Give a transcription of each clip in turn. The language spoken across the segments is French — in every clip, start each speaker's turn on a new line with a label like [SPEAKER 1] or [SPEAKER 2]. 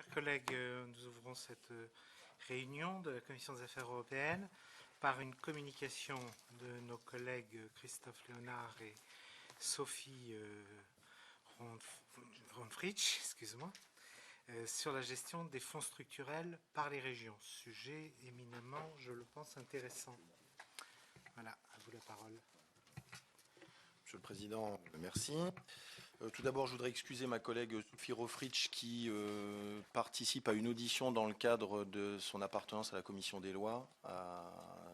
[SPEAKER 1] Chers collègues, nous ouvrons cette réunion de la Commission des Affaires européennes par une communication de nos collègues Christophe Léonard et Sophie Ronfritsch, excuse-moi, sur la gestion des fonds structurels par les régions. Sujet éminemment, je le pense, intéressant. Voilà, à vous la parole.
[SPEAKER 2] Monsieur le Président, merci. Tout d'abord, je voudrais excuser ma collègue Sophie Ronfritsch qui participe à une audition dans le cadre de son appartenance à la Commission des lois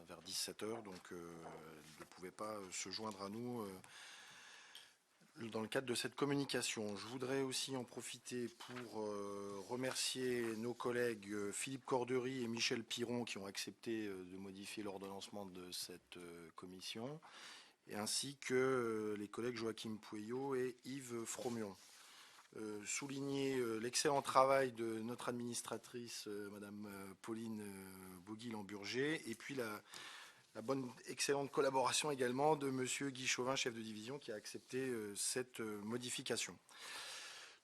[SPEAKER 2] vers 17h. Donc, elle ne pouvait pas se joindre à nous dans le cadre de cette communication. Je voudrais aussi en profiter pour remercier nos collègues Philippe Cordery et Michel Piron qui ont accepté de modifier l'ordonnancement de cette commission, et ainsi que les collègues Joachim Pueyo et Yves Fromion. Souligner l'excellent travail de notre administratrice, Madame Pauline Bouguy-Lamburger, et puis la bonne, excellente collaboration également de Monsieur Guy Chauvin, chef de division, qui a accepté cette modification.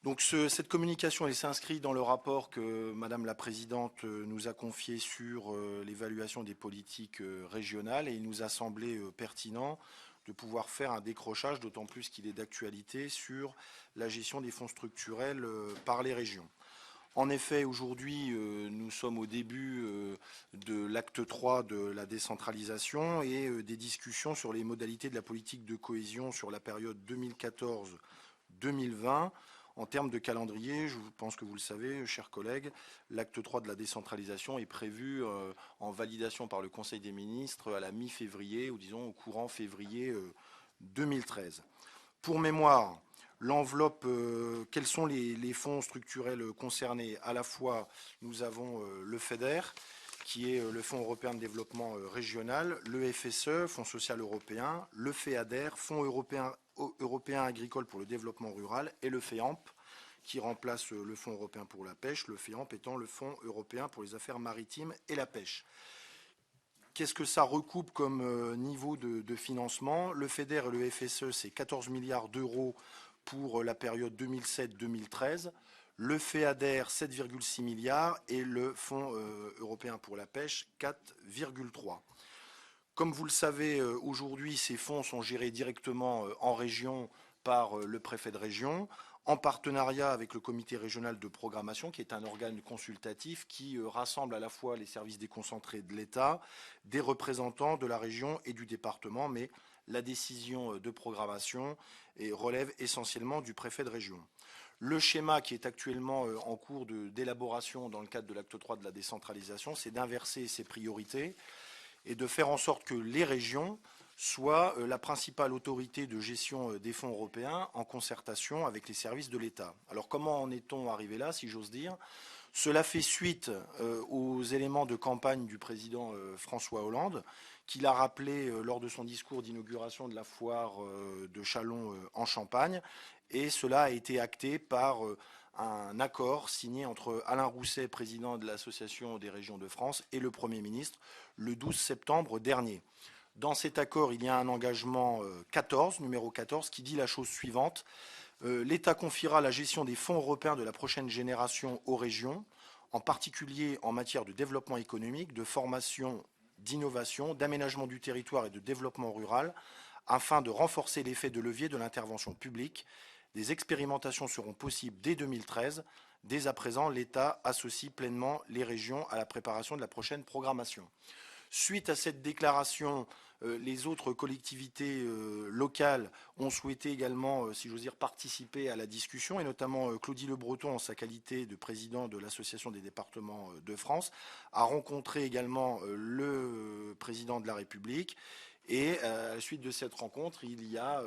[SPEAKER 2] Donc cette communication, elle s'inscrit dans le rapport que Madame la Présidente nous a confié sur l'évaluation des politiques régionales, et il nous a semblé pertinent de pouvoir faire un décrochage, d'autant plus qu'il est d'actualité, sur la gestion des fonds structurels par les régions. En effet, aujourd'hui, nous sommes au début de l'acte 3 de la décentralisation et des discussions sur les modalités de la politique de cohésion sur la période 2014-2020. En termes de calendrier, je pense que vous le savez, chers collègues, l'acte 3 de la décentralisation est prévu en validation par le Conseil des ministres à la mi-février, ou disons au courant février 2013. Pour mémoire, l'enveloppe, quels sont les fonds structurels concernés? À la fois, nous avons le FEDER, qui est le Fonds européen de développement régional, le FSE, Fonds social européen, le FEADER, Fonds européen agricole pour le développement rural, et le FEAMP, qui remplace le Fonds européen pour la pêche, le FEAMP étant le Fonds européen pour les affaires maritimes et la pêche. Qu'est-ce que ça recoupe comme niveau de financement? Le FEDER et le FSE, c'est 14 milliards d'euros pour la période 2007-2013. Le FEADER, 7,6 milliards et le Fonds européen pour la pêche, 4,3. Comme vous le savez, aujourd'hui, ces fonds sont gérés directement en région par le préfet de région, en partenariat avec le comité régional de programmation, qui est un organe consultatif qui rassemble à la fois les services déconcentrés de l'État, des représentants de la région et du département, mais la décision de programmation relève essentiellement du préfet de région. Le schéma qui est actuellement en cours d'élaboration dans le cadre de l'acte 3 de la décentralisation, c'est d'inverser ces priorités et de faire en sorte que les régions soient la principale autorité de gestion des fonds européens en concertation avec les services de l'État. Alors comment en est-on arrivé là, si j'ose dire? Cela fait suite aux éléments de campagne du président François Hollande, qu'il a rappelé lors de son discours d'inauguration de la foire de Châlons en Champagne, et cela a été acté par un accord signé entre Alain Rousset, président de l'Association des régions de France, et le Premier ministre le 12 septembre dernier. Dans cet accord, il y a un engagement numéro 14, qui dit la chose suivante. L'État confiera la gestion des fonds européens de la prochaine génération aux régions, en particulier en matière de développement économique, de formation, d'innovation, d'aménagement du territoire et de développement rural, afin de renforcer l'effet de levier de l'intervention publique. Des expérimentations seront possibles dès 2013. Dès à présent, l'État associe pleinement les régions à la préparation de la prochaine programmation. Suite à cette déclaration, les autres collectivités locales ont souhaité également, si j'ose dire, participer à la discussion, et notamment Claudie Le Breton, en sa qualité de président de l'Association des départements de France, a rencontré également le président de la République. Et à la suite de cette rencontre, il y a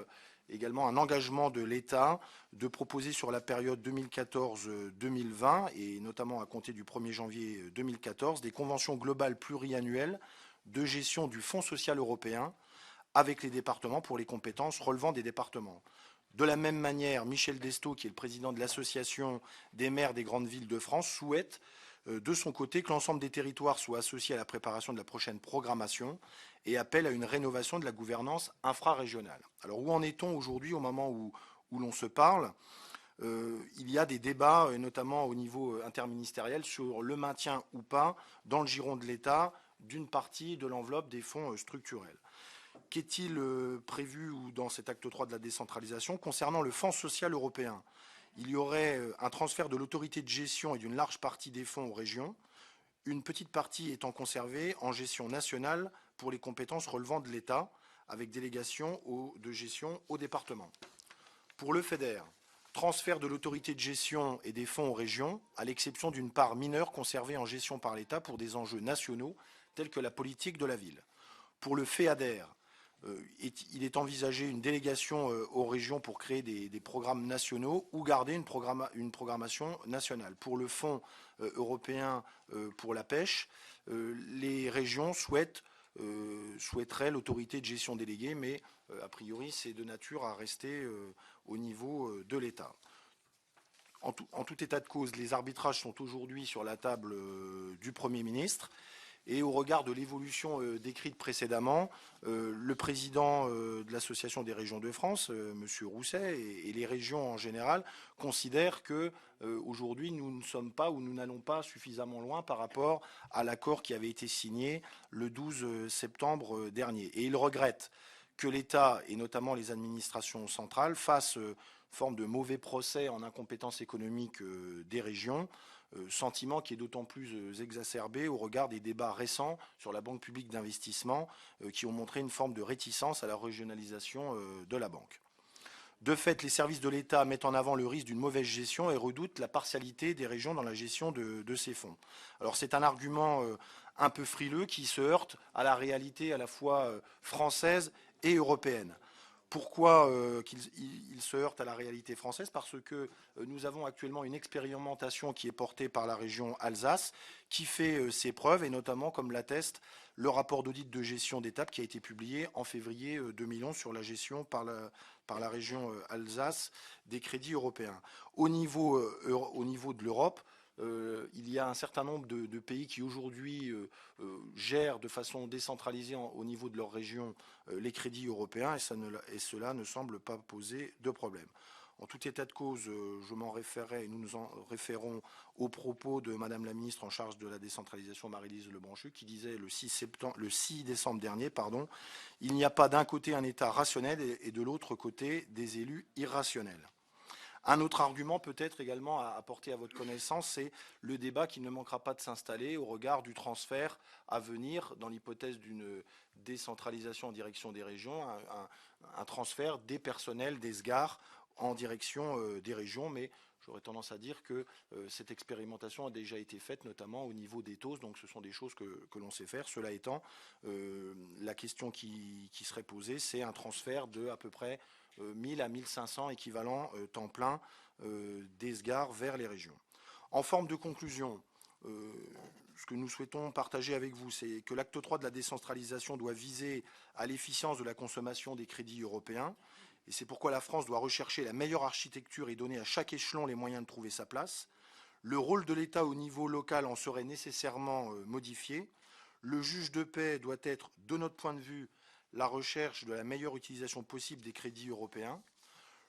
[SPEAKER 2] également un engagement de l'État de proposer sur la période 2014-2020, et notamment à compter du 1er janvier 2014, des conventions globales pluriannuelles de gestion du Fonds social européen avec les départements pour les compétences relevant des départements. De la même manière, Michel Desto, qui est le président de l'Association des maires des grandes villes de France, souhaite de son côté que l'ensemble des territoires soient associés à la préparation de la prochaine programmation et appelle à une rénovation de la gouvernance infrarégionale. Alors où en est-on aujourd'hui au moment où l'on se parle? il y a des débats, notamment au niveau interministériel, sur le maintien ou pas dans le giron de l'État d'une partie de l'enveloppe des fonds structurels. Qu'est-il prévu dans cet acte 3 de la décentralisation concernant le Fonds social européen? Il y aurait un transfert de l'autorité de gestion et d'une large partie des fonds aux régions, une petite partie étant conservée en gestion nationale pour les compétences relevant de l'État, avec délégation de gestion au département. Pour le FEDER, transfert de l'autorité de gestion et des fonds aux régions, à l'exception d'une part mineure conservée en gestion par l'État pour des enjeux nationaux tels que la politique de la ville. Pour le FEADER, il est envisagé une délégation aux régions pour créer des programmes nationaux ou garder une programmation nationale. Pour le Fonds européen pour la pêche, les régions souhaiteraient l'autorité de gestion déléguée, mais a priori c'est de nature à rester au niveau de l'État. En tout état de cause, les arbitrages sont aujourd'hui sur la table du Premier ministre. Et au regard de l'évolution décrite précédemment, le président de l'Association des régions de France, M. Rousset, et les régions en général, considèrent qu'aujourd'hui, nous ne sommes pas ou nous n'allons pas suffisamment loin par rapport à l'accord qui avait été signé le 12 septembre dernier. Et ils regrettent que l'État, et notamment les administrations centrales, fassent forme de mauvais procès en incompétence économique des régions, sentiment qui est d'autant plus exacerbé au regard des débats récents sur la banque publique d'investissement qui ont montré une forme de réticence à la régionalisation de la banque. De fait, les services de l'État mettent en avant le risque d'une mauvaise gestion et redoutent la partialité des régions dans la gestion de ces fonds. Alors c'est un argument un peu frileux qui se heurte à la réalité à la fois française et européenne. Pourquoi il se heurte à la réalité française? Parce que nous avons actuellement une expérimentation qui est portée par la région Alsace, qui fait ses preuves, et notamment, comme l'atteste le rapport d'audit de gestion d'étape qui a été publié en février 2011 sur la gestion par la région Alsace des crédits européens. Au niveau de l'Europe, il y a un certain nombre de pays qui aujourd'hui gèrent de façon décentralisée au niveau de leur région les crédits européens et cela ne semble pas poser de problème. En tout état de cause, je m'en référais et nous nous en référons aux propos de Madame la ministre en charge de la décentralisation, Marie-Lise Lebranchu, qui disait le 6 décembre dernier, il n'y a pas d'un côté un État rationnel et de l'autre côté des élus irrationnels. Un autre argument peut-être également à apporter à votre connaissance, c'est le débat qui ne manquera pas de s'installer au regard du transfert à venir, dans l'hypothèse d'une décentralisation en direction des régions, un transfert des personnels des SGAR en direction des régions, mais j'aurais tendance à dire que cette expérimentation a déjà été faite, notamment au niveau des TOS, donc ce sont des choses que l'on sait faire. Cela étant, la question qui serait posée, c'est un transfert de à peu près 1000 à 1500 équivalents temps plein des SGAR vers les régions. En forme de conclusion, ce que nous souhaitons partager avec vous, c'est que l'acte 3 de la décentralisation doit viser à l'efficience de la consommation des crédits européens. Et c'est pourquoi la France doit rechercher la meilleure architecture et donner à chaque échelon les moyens de trouver sa place. Le rôle de l'État au niveau local en serait nécessairement modifié. Le juge de paix doit être, de notre point de vue, la recherche de la meilleure utilisation possible des crédits européens.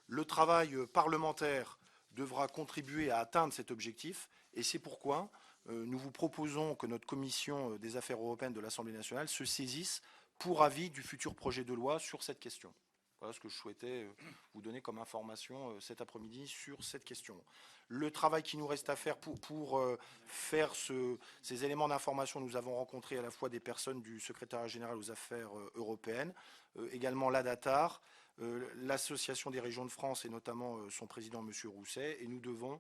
[SPEAKER 2] Le travail parlementaire devra contribuer à atteindre cet objectif et c'est pourquoi nous vous proposons que notre commission des affaires européennes de l'Assemblée nationale se saisisse pour avis du futur projet de loi sur cette question. Voilà ce que je souhaitais vous donner comme information cet après-midi sur cette question. Le travail qui nous reste à faire pour faire ces éléments d'information, nous avons rencontré à la fois des personnes du secrétariat général aux affaires européennes, également l'ADATAR, l'Association des régions de France et notamment son président, M. Rousset, et nous devons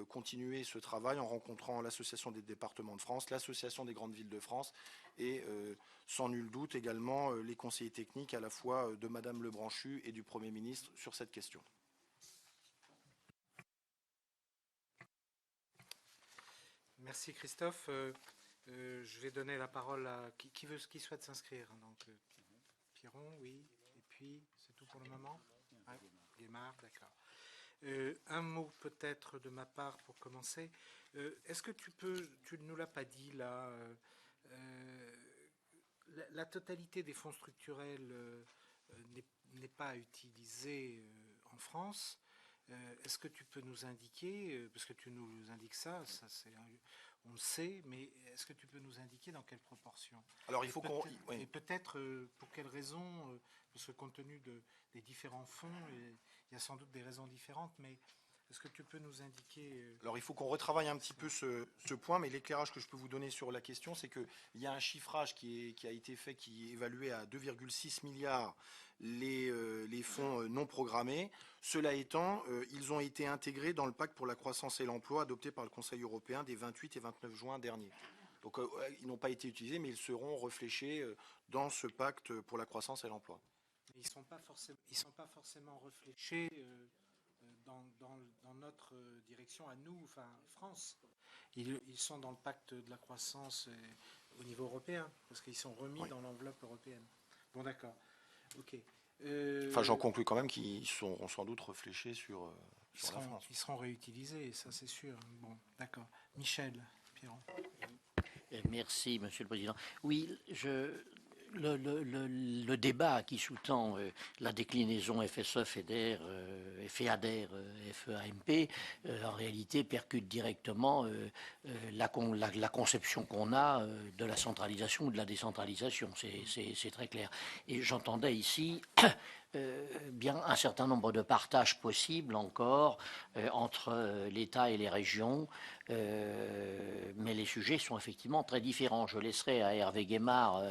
[SPEAKER 2] continuer ce travail en rencontrant l'Association des départements de France, l'Association des grandes villes de France et sans nul doute également les conseillers techniques à la fois de Madame Lebranchu et du Premier ministre sur cette question.
[SPEAKER 1] Merci Christophe. Je vais donner la parole à qui souhaite s'inscrire. Donc Piron, oui. Et puis c'est tout pour le moment. Ouais. Guémard, d'accord. Un mot peut-être de ma part pour commencer. Est-ce que tu ne nous l'as pas dit là, la totalité des fonds structurels n'est pas utilisée en France. Est-ce que tu peux nous indiquer, parce que tu nous indiques ça, on le sait, mais est-ce que tu peux nous indiquer dans quelle proportion?
[SPEAKER 2] Alors, il faut qu'on...
[SPEAKER 1] Et peut-être pour quelles raisons, parce que compte tenu des différents fonds, il y a sans doute des raisons différentes, mais est-ce que tu peux nous indiquer...
[SPEAKER 2] Alors, il faut qu'on retravaille un petit peu ce point, mais l'éclairage que je peux vous donner sur la question, c'est qu'il y a un chiffrage qui a été fait, qui est évalué à 2,6 milliards les fonds non programmés. Cela étant, ils ont été intégrés dans le pacte pour la croissance et l'emploi adopté par le Conseil européen des 28 et 29 juin dernier. Donc, ils n'ont pas été utilisés, mais ils seront réfléchis dans ce pacte pour la croissance et l'emploi.
[SPEAKER 1] Ils ne sont pas forcément réfléchis dans notre direction à nous, enfin France. Ils sont dans le pacte de la croissance au niveau européen, parce qu'ils sont remis dans l'enveloppe européenne. Bon, d'accord. Ok.
[SPEAKER 2] Enfin, j'en conclus quand même qu'ils seront sans doute réfléchis sur la France.
[SPEAKER 1] Ils seront réutilisés, ça c'est sûr. Bon, d'accord. Michel Piron.
[SPEAKER 3] Merci, Monsieur le Président. Oui, le débat qui sous-tend la déclinaison FSE, FEDER, FEADER, FEAMP, en réalité percute directement la conception qu'on a de la centralisation ou de la décentralisation. C'est très clair. Et j'entendais ici bien un certain nombre de partages possibles encore entre l'État et les régions, mais les sujets sont effectivement très différents. Je laisserai à Hervé Guémard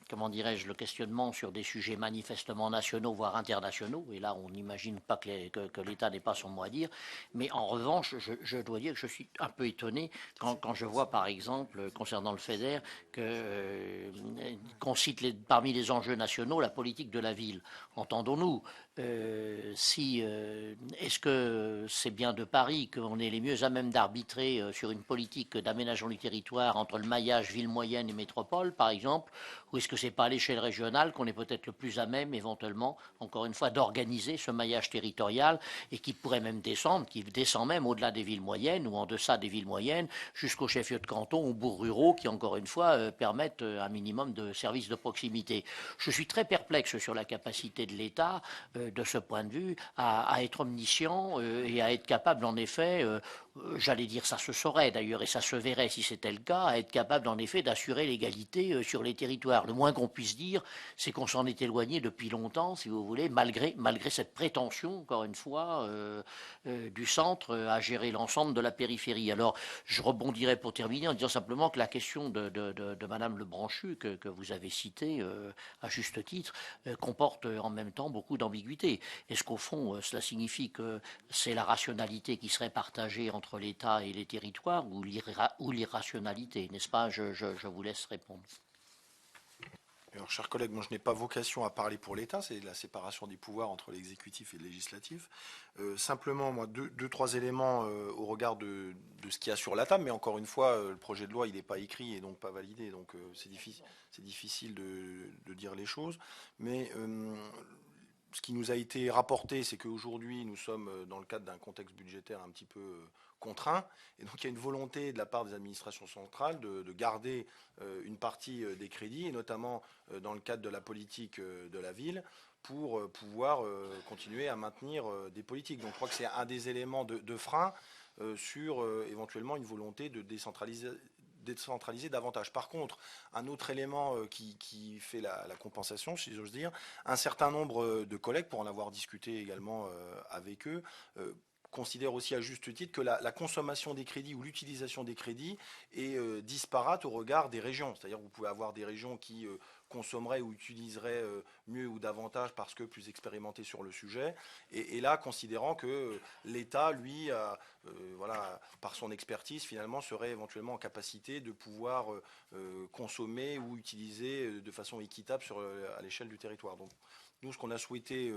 [SPEAKER 3] comment dirais-je, le questionnement sur des sujets manifestement nationaux, voire internationaux, et là on n'imagine pas que l'État n'ait pas son mot à dire, mais en revanche, je dois dire que je suis un peu étonné quand je vois par exemple, concernant le FEDER, qu'on cite parmi les enjeux nationaux la politique de la ville. Entendons-nous, est-ce que c'est bien de Paris qu'on est les mieux à même d'arbitrer sur une politique d'aménagement du territoire entre le maillage ville moyenne et métropole, par exemple, ou est-ce que c'est pas à l'échelle régionale qu'on est peut-être le plus à même, éventuellement, encore une fois, d'organiser ce maillage territorial et qui pourrait même descendre, qui descend même au-delà des villes moyennes ou en deçà des villes moyennes, jusqu'aux chefs-lieux de canton ou bourgs ruraux qui, encore une fois, permettent un minimum de services de proximité. Je suis très perplexe sur la capacité de l'État, de ce point de vue, à être omniscient et à être capable, en effet, j'allais dire ça se saurait d'ailleurs et ça se verrait si c'était le cas, à être capable en effet d'assurer l'égalité sur les territoires. Le moins qu'on puisse dire, c'est qu'on s'en est éloigné depuis longtemps, si vous voulez, malgré cette prétention, encore une fois, du centre à gérer l'ensemble de la périphérie. Alors, je rebondirai pour terminer en disant simplement que la question de Madame Lebranchu, que vous avez citée à juste titre, comporte en même temps beaucoup d'ambiguïté. Est-ce qu'au fond, cela signifie que c'est la rationalité qui serait partagée entre l'État et les territoires ou l'irrationalité, n'est-ce pas? Je vous laisse répondre.
[SPEAKER 2] Alors, chers collègues, moi, je n'ai pas vocation à parler pour l'État, c'est la séparation des pouvoirs entre l'exécutif et le législatif. Simplement, moi, deux, trois éléments au regard de ce qu'il y a sur la table, mais encore une fois, le projet de loi, il n'est pas écrit et donc pas validé, donc c'est difficile de dire les choses. Mais ce qui nous a été rapporté, c'est qu'aujourd'hui, nous sommes dans le cadre d'un contexte budgétaire un petit peu contraint. Et donc, il y a une volonté de la part des administrations centrales de garder une partie des crédits, et notamment dans le cadre de la politique de la ville, pour pouvoir continuer à maintenir des politiques. Donc, je crois que c'est un des éléments de frein sur éventuellement une volonté de décentraliser davantage. Par contre, un autre élément qui fait la compensation, si j'ose dire, un certain nombre de collègues, pour en avoir discuté également avec eux, considèrent aussi à juste titre que la consommation des crédits ou l'utilisation des crédits est disparate au regard des régions. C'est-à-dire que vous pouvez avoir des régions qui consommeraient ou utiliseraient mieux ou davantage parce que plus expérimentés sur le sujet. Et là, considérant que l'État, lui, voilà, par son expertise, finalement, serait éventuellement en capacité de pouvoir consommer ou utiliser de façon équitable à l'échelle du territoire. Donc, nous, ce qu'on a souhaité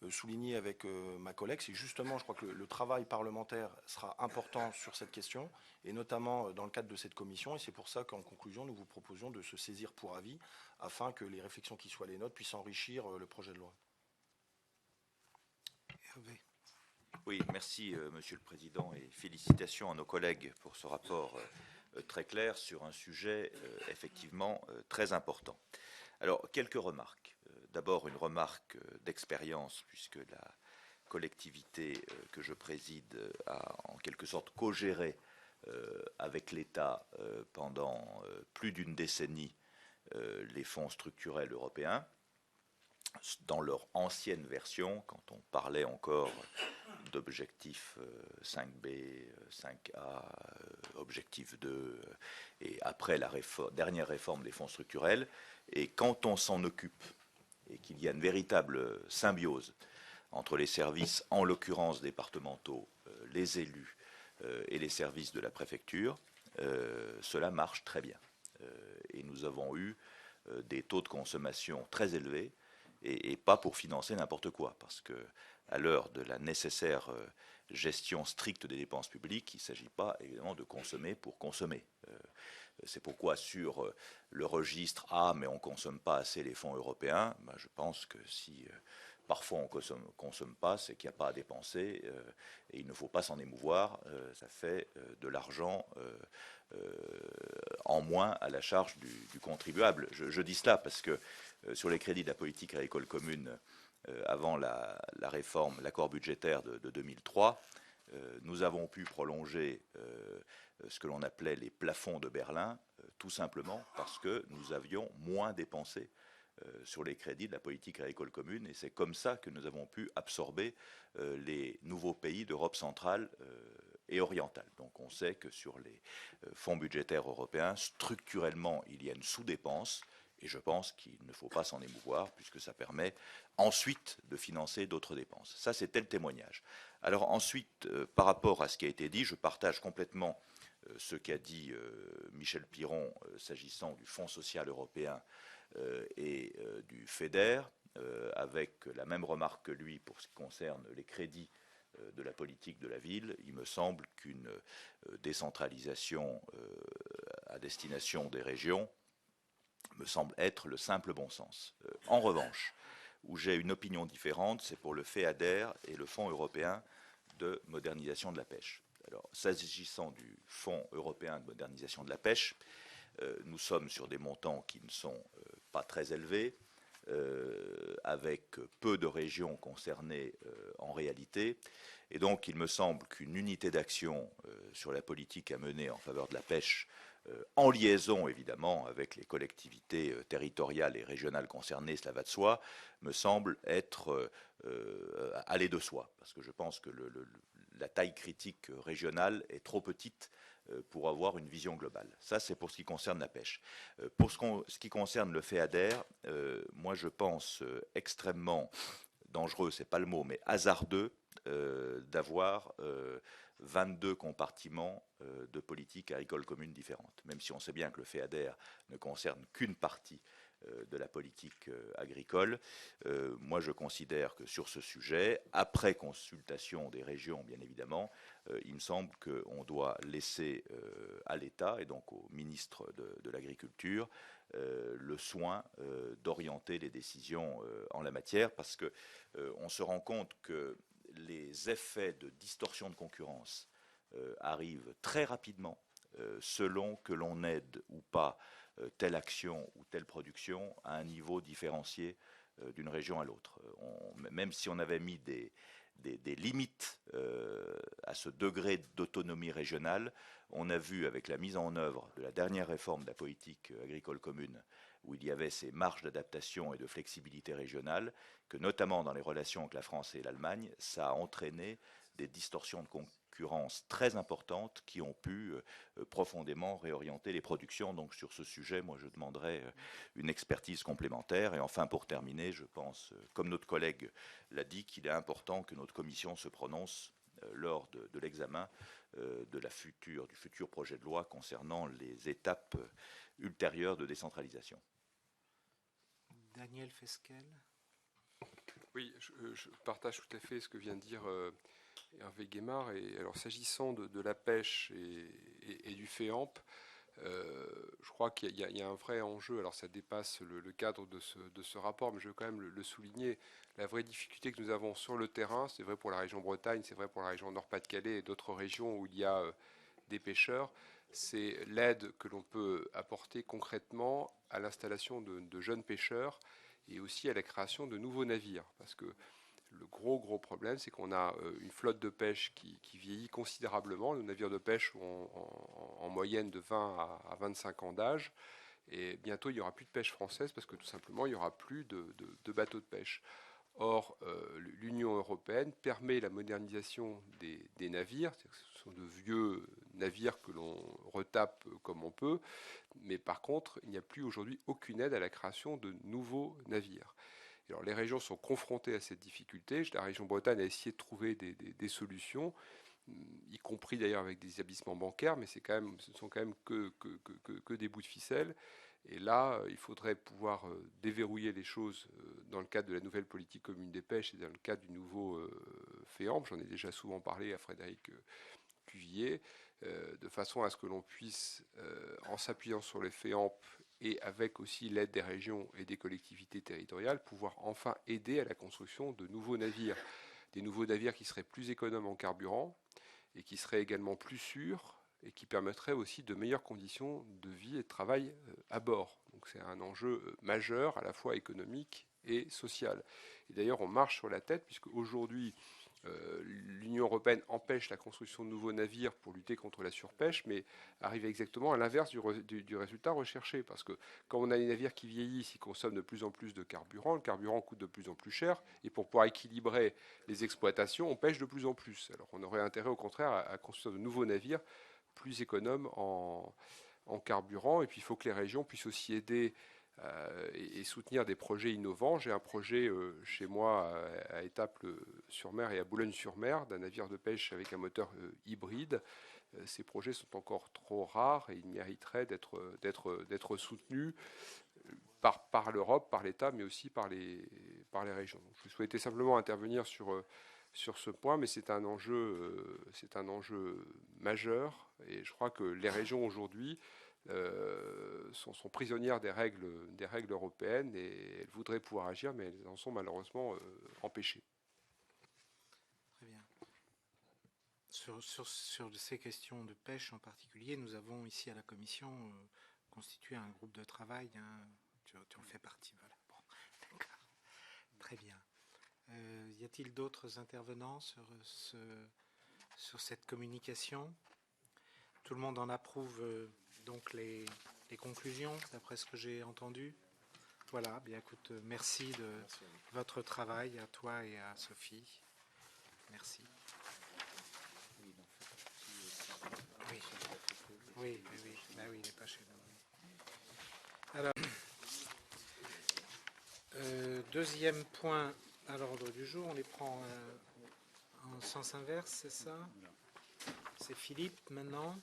[SPEAKER 2] souligner avec ma collègue, c'est justement, je crois que le travail parlementaire sera important sur cette question, et notamment dans le cadre de cette commission. Et c'est pour ça qu'en conclusion, nous vous proposions de se saisir pour avis, afin que les réflexions qui soient les nôtres puissent enrichir le projet de loi.
[SPEAKER 1] Hervé.
[SPEAKER 4] Oui, merci Monsieur le Président, et félicitations à nos collègues pour ce rapport très clair sur un sujet effectivement très important. Alors, quelques remarques. D'abord, une remarque d'expérience, puisque la collectivité que je préside a en quelque sorte co-géré avec l'État pendant plus d'une décennie les fonds structurels européens. Dans leur ancienne version, quand on parlait encore d'objectifs 5B, 5A, objectif 2, et après la dernière réforme des fonds structurels, et quand on s'en occupe, et qu'il y a une véritable symbiose entre les services, en l'occurrence départementaux, les élus et les services de la préfecture, cela marche très bien. Et nous avons eu des taux de consommation très élevés, et pas pour financer n'importe quoi, parce que à l'heure de la nécessaire gestion stricte des dépenses publiques, il ne s'agit pas évidemment de consommer pour consommer. C'est pourquoi sur le registre « Ah, mais on ne consomme pas assez les fonds européens », ben, je pense que si parfois on ne consomme pas, c'est qu'il n'y a pas à dépenser, et il ne faut pas s'en émouvoir, ça fait de l'argent en moins à la charge du contribuable. Je dis cela parce que sur les crédits de la politique agricole commune, avant la réforme, l'accord budgétaire de 2003, nous avons pu prolonger ce que l'on appelait les plafonds de Berlin, tout simplement parce que nous avions moins dépensé sur les crédits de la politique agricole commune, et c'est comme ça que nous avons pu absorber les nouveaux pays d'Europe centrale et orientale. Donc on sait que sur les fonds budgétaires européens, structurellement, il y a une sous-dépense, et je pense qu'il ne faut pas s'en émouvoir, puisque ça permet ensuite de financer d'autres dépenses. Ça, c'était le témoignage. Alors ensuite, par rapport à ce qui a été dit, je partage complètement ce qu'a dit Michel Piron s'agissant du Fonds social européen et du FEDER, avec la même remarque que lui pour ce qui concerne les crédits de la politique de la ville. Il me semble qu'une décentralisation à destination des régions me semble être le simple bon sens. En revanche, où j'ai une opinion différente, c'est pour le FEADER et le Fonds européen de modernisation de la pêche. Alors, s'agissant du Fonds européen de modernisation de la pêche, nous sommes sur des montants qui ne sont pas très élevés, avec peu de régions concernées en réalité. Et donc, il me semble qu'une unité d'action sur la politique à mener en faveur de la pêche, en liaison évidemment avec les collectivités territoriales et régionales concernées, cela va de soi, me semble être aller de soi, parce que je pense que la taille critique régionale est trop petite pour avoir une vision globale. Ça, c'est pour ce qui concerne la pêche. Pour ce qui concerne le FEADER, moi je pense extrêmement dangereux, c'est pas le mot, mais hasardeux, d'avoir 22 compartiments de politique agricole commune différentes. Même si on sait bien que le FEADER ne concerne qu'une partie de la politique agricole, moi je considère que sur ce sujet, après consultation des régions bien évidemment, il me semble qu'on doit laisser à l'État et donc au ministre de l'Agriculture le soin d'orienter les décisions en la matière, parce que on se rend compte que les effets de distorsion de concurrence arrivent très rapidement selon que l'on aide ou pas telle action ou telle production à un niveau différencié d'une région à l'autre. Même si on avait mis des limites à ce degré d'autonomie régionale, on a vu avec la mise en œuvre de la dernière réforme de la politique agricole commune, où il y avait ces marges d'adaptation et de flexibilité régionale, que notamment dans les relations avec la France et l'Allemagne, ça a entraîné des distorsions de concurrence très importantes qui ont pu profondément réorienter les productions. Donc sur ce sujet, moi je demanderais une expertise complémentaire. Et enfin, pour terminer, je pense, comme notre collègue l'a dit, qu'il est important que notre commission se prononce lors de l'examen du futur projet de loi concernant les étapes ultérieures de décentralisation.
[SPEAKER 1] Daniel Fesquel.
[SPEAKER 5] Oui, je partage tout à fait ce que vient de dire Hervé Guémard. Et alors, s'agissant de la pêche et du FEAMP, je crois qu'il y a un vrai enjeu. Alors, ça dépasse le cadre de ce rapport, mais je veux quand même le souligner. La vraie difficulté que nous avons sur le terrain, c'est vrai pour la région Bretagne, c'est vrai pour la région Nord-Pas-de-Calais et d'autres régions où il y a des pêcheurs, c'est l'aide que l'on peut apporter concrètement à l'installation de jeunes pêcheurs et aussi à la création de nouveaux navires. Parce que le gros problème, c'est qu'on a une flotte de pêche qui vieillit considérablement. Les navires de pêche ont en moyenne de 20 à 25 ans d'âge. Et bientôt, il n'y aura plus de pêche française parce que tout simplement, il n'y aura plus de bateaux de pêche. Or, l'Union européenne permet la modernisation des navires. Ce sont de vieux navires que l'on retape comme on peut. Mais par contre, il n'y a plus aujourd'hui aucune aide à la création de nouveaux navires. Alors, les régions sont confrontées à cette difficulté. La région Bretagne a essayé de trouver des solutions, y compris d'ailleurs avec des établissements bancaires, mais ce sont quand même que des bouts de ficelle. Et là, il faudrait pouvoir déverrouiller les choses dans le cadre de la nouvelle politique commune des pêches et dans le cadre du nouveau FEAMP. J'en ai déjà souvent parlé à Frédéric Cuvillier, de façon à ce que l'on puisse, en s'appuyant sur les FEAMP et avec aussi l'aide des régions et des collectivités territoriales, pouvoir enfin aider à la construction de nouveaux navires. Des nouveaux navires qui seraient plus économes en carburant et qui seraient également plus sûrs et qui permettraient aussi de meilleures conditions de vie et de travail à bord. Donc c'est un enjeu majeur à la fois économique et social. Et d'ailleurs on marche sur la tête puisque aujourd'hui l'Union européenne empêche la construction de nouveaux navires pour lutter contre la surpêche, mais arrive exactement à l'inverse du résultat recherché. Parce que quand on a des navires qui vieillissent, ils consomment de plus en plus de carburant, le carburant coûte de plus en plus cher, et pour pouvoir équilibrer les exploitations, on pêche de plus en plus. Alors on aurait intérêt au contraire à construire de nouveaux navires plus économes en carburant, et puis il faut que les régions puissent aussi aider et soutenir des projets innovants. J'ai un projet chez moi à Étaples-sur-Mer et à Boulogne-sur-Mer d'un navire de pêche avec un moteur hybride. Ces projets sont encore trop rares et ils mériteraient d'être soutenus par l'Europe, par l'État, mais aussi par les régions. Donc, je souhaitais simplement intervenir sur ce point, mais c'est un enjeu majeur et je crois que les régions aujourd'hui sont prisonnières des règles européennes et elles voudraient pouvoir agir, mais elles en sont malheureusement empêchées.
[SPEAKER 1] Très bien. Sur ces questions de pêche en particulier, nous avons ici à la Commission constitué un groupe de travail. Hein, tu en fais partie. Voilà. Bon, d'accord. Très bien. Y a-t-il d'autres intervenants sur cette communication? Tout le monde en approuve donc les conclusions, d'après ce que j'ai entendu. Voilà, bien écoute, merci de votre travail, à toi et à Sophie. Merci. Oui. Bah oui, il n'est pas chez nous. Alors, deuxième point à l'ordre du jour, on les prend en sens inverse, c'est ça? C'est Philippe maintenant.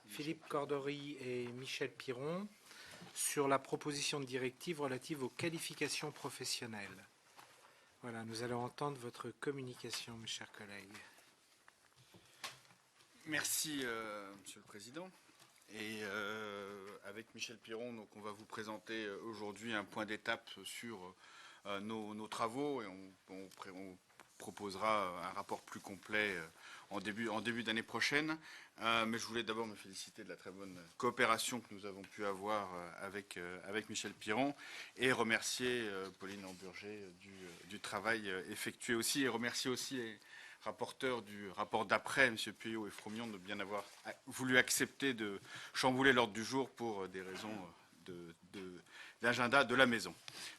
[SPEAKER 1] Philippe Cordery et Michel Piron sur la proposition de directive relative aux qualifications professionnelles. Voilà, nous allons entendre votre communication, mes chers collègues.
[SPEAKER 6] Merci, Monsieur le Président. Et avec Michel Piron, donc, on va vous présenter aujourd'hui un point d'étape sur nos travaux et on proposera un rapport plus complet en début d'année prochaine. Mais je voulais d'abord me féliciter de la très bonne coopération que nous avons pu avoir avec Michel Piron et remercier Pauline Amburger du travail effectué aussi et remercier aussi les rapporteurs du rapport d'après, M. Puyot et Fromion, de bien avoir voulu accepter de chambouler l'ordre du jour pour des raisons d'agenda de la maison.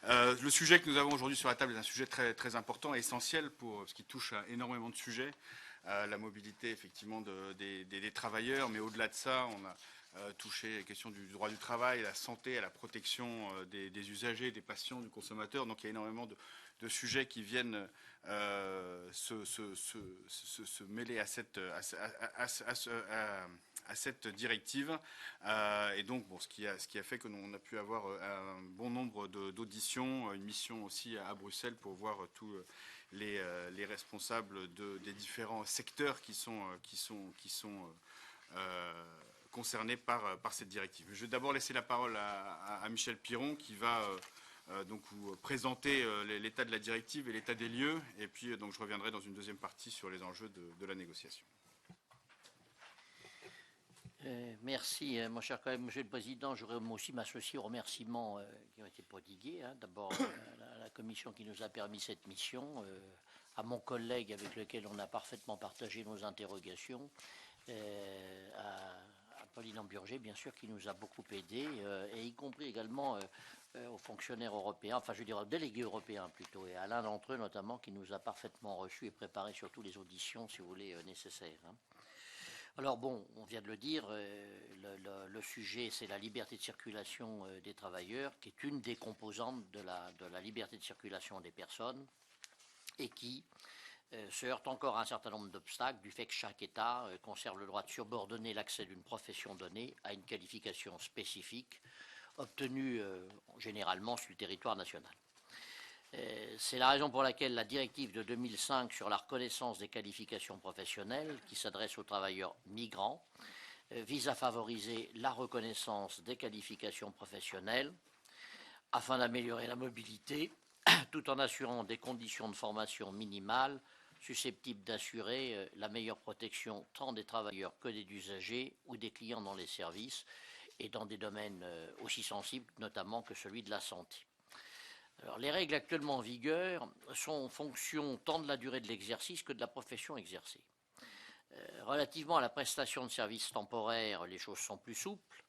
[SPEAKER 6] Le sujet que nous avons aujourd'hui sur la table est un sujet très, très important et essentiel pour ce qui touche à énormément de sujets. La mobilité, effectivement, des travailleurs, mais au-delà de ça, on a touché les questions du droit du travail, à la santé, à la protection des usagers, des patients, du consommateur. Donc il y a énormément de sujets qui viennent se mêler à cette directive. Et donc, bon, ce qui a fait que l'on a pu avoir un bon nombre d'auditions, une mission aussi à Bruxelles pour voir tous les responsables des différents secteurs qui sont concernés par cette directive. Je vais d'abord laisser la parole à Michel Piron qui va donc vous présenter l'état de la directive et l'état des lieux. Et puis donc je reviendrai dans une deuxième partie sur les enjeux de la négociation.
[SPEAKER 3] Merci, mon cher collègue, Monsieur le Président. Je voudrais moi aussi m'associer aux remerciements qui ont été prodigués. D'abord, à la commission qui nous a permis cette mission, à mon collègue avec lequel on a parfaitement partagé nos interrogations, à Pauline Amburger, bien sûr, qui nous a beaucoup aidés, et y compris également aux fonctionnaires européens, enfin je veux dire aux délégués européens plutôt, et à l'un d'entre eux notamment qui nous a parfaitement reçus et préparé surtout les auditions, si vous voulez, nécessaires. Alors bon, on vient de le dire, le sujet c'est la liberté de circulation des travailleurs, qui est une des composantes de la liberté de circulation des personnes, et qui se heurte encore à un certain nombre d'obstacles du fait que chaque État conserve le droit de subordonner l'accès d'une profession donnée à une qualification spécifique obtenue généralement sur le territoire national. C'est la raison pour laquelle la directive de 2005 sur la reconnaissance des qualifications professionnelles, qui s'adresse aux travailleurs migrants, vise à favoriser la reconnaissance des qualifications professionnelles afin d'améliorer la mobilité tout en assurant des conditions de formation minimales susceptibles d'assurer la meilleure protection tant des travailleurs que des usagers ou des clients dans les services et dans des domaines aussi sensibles notamment que celui de la santé. Alors, les règles actuellement en vigueur sont en fonction tant de la durée de l'exercice que de la profession exercée. Relativement à la prestation de services temporaires, les choses sont plus souples,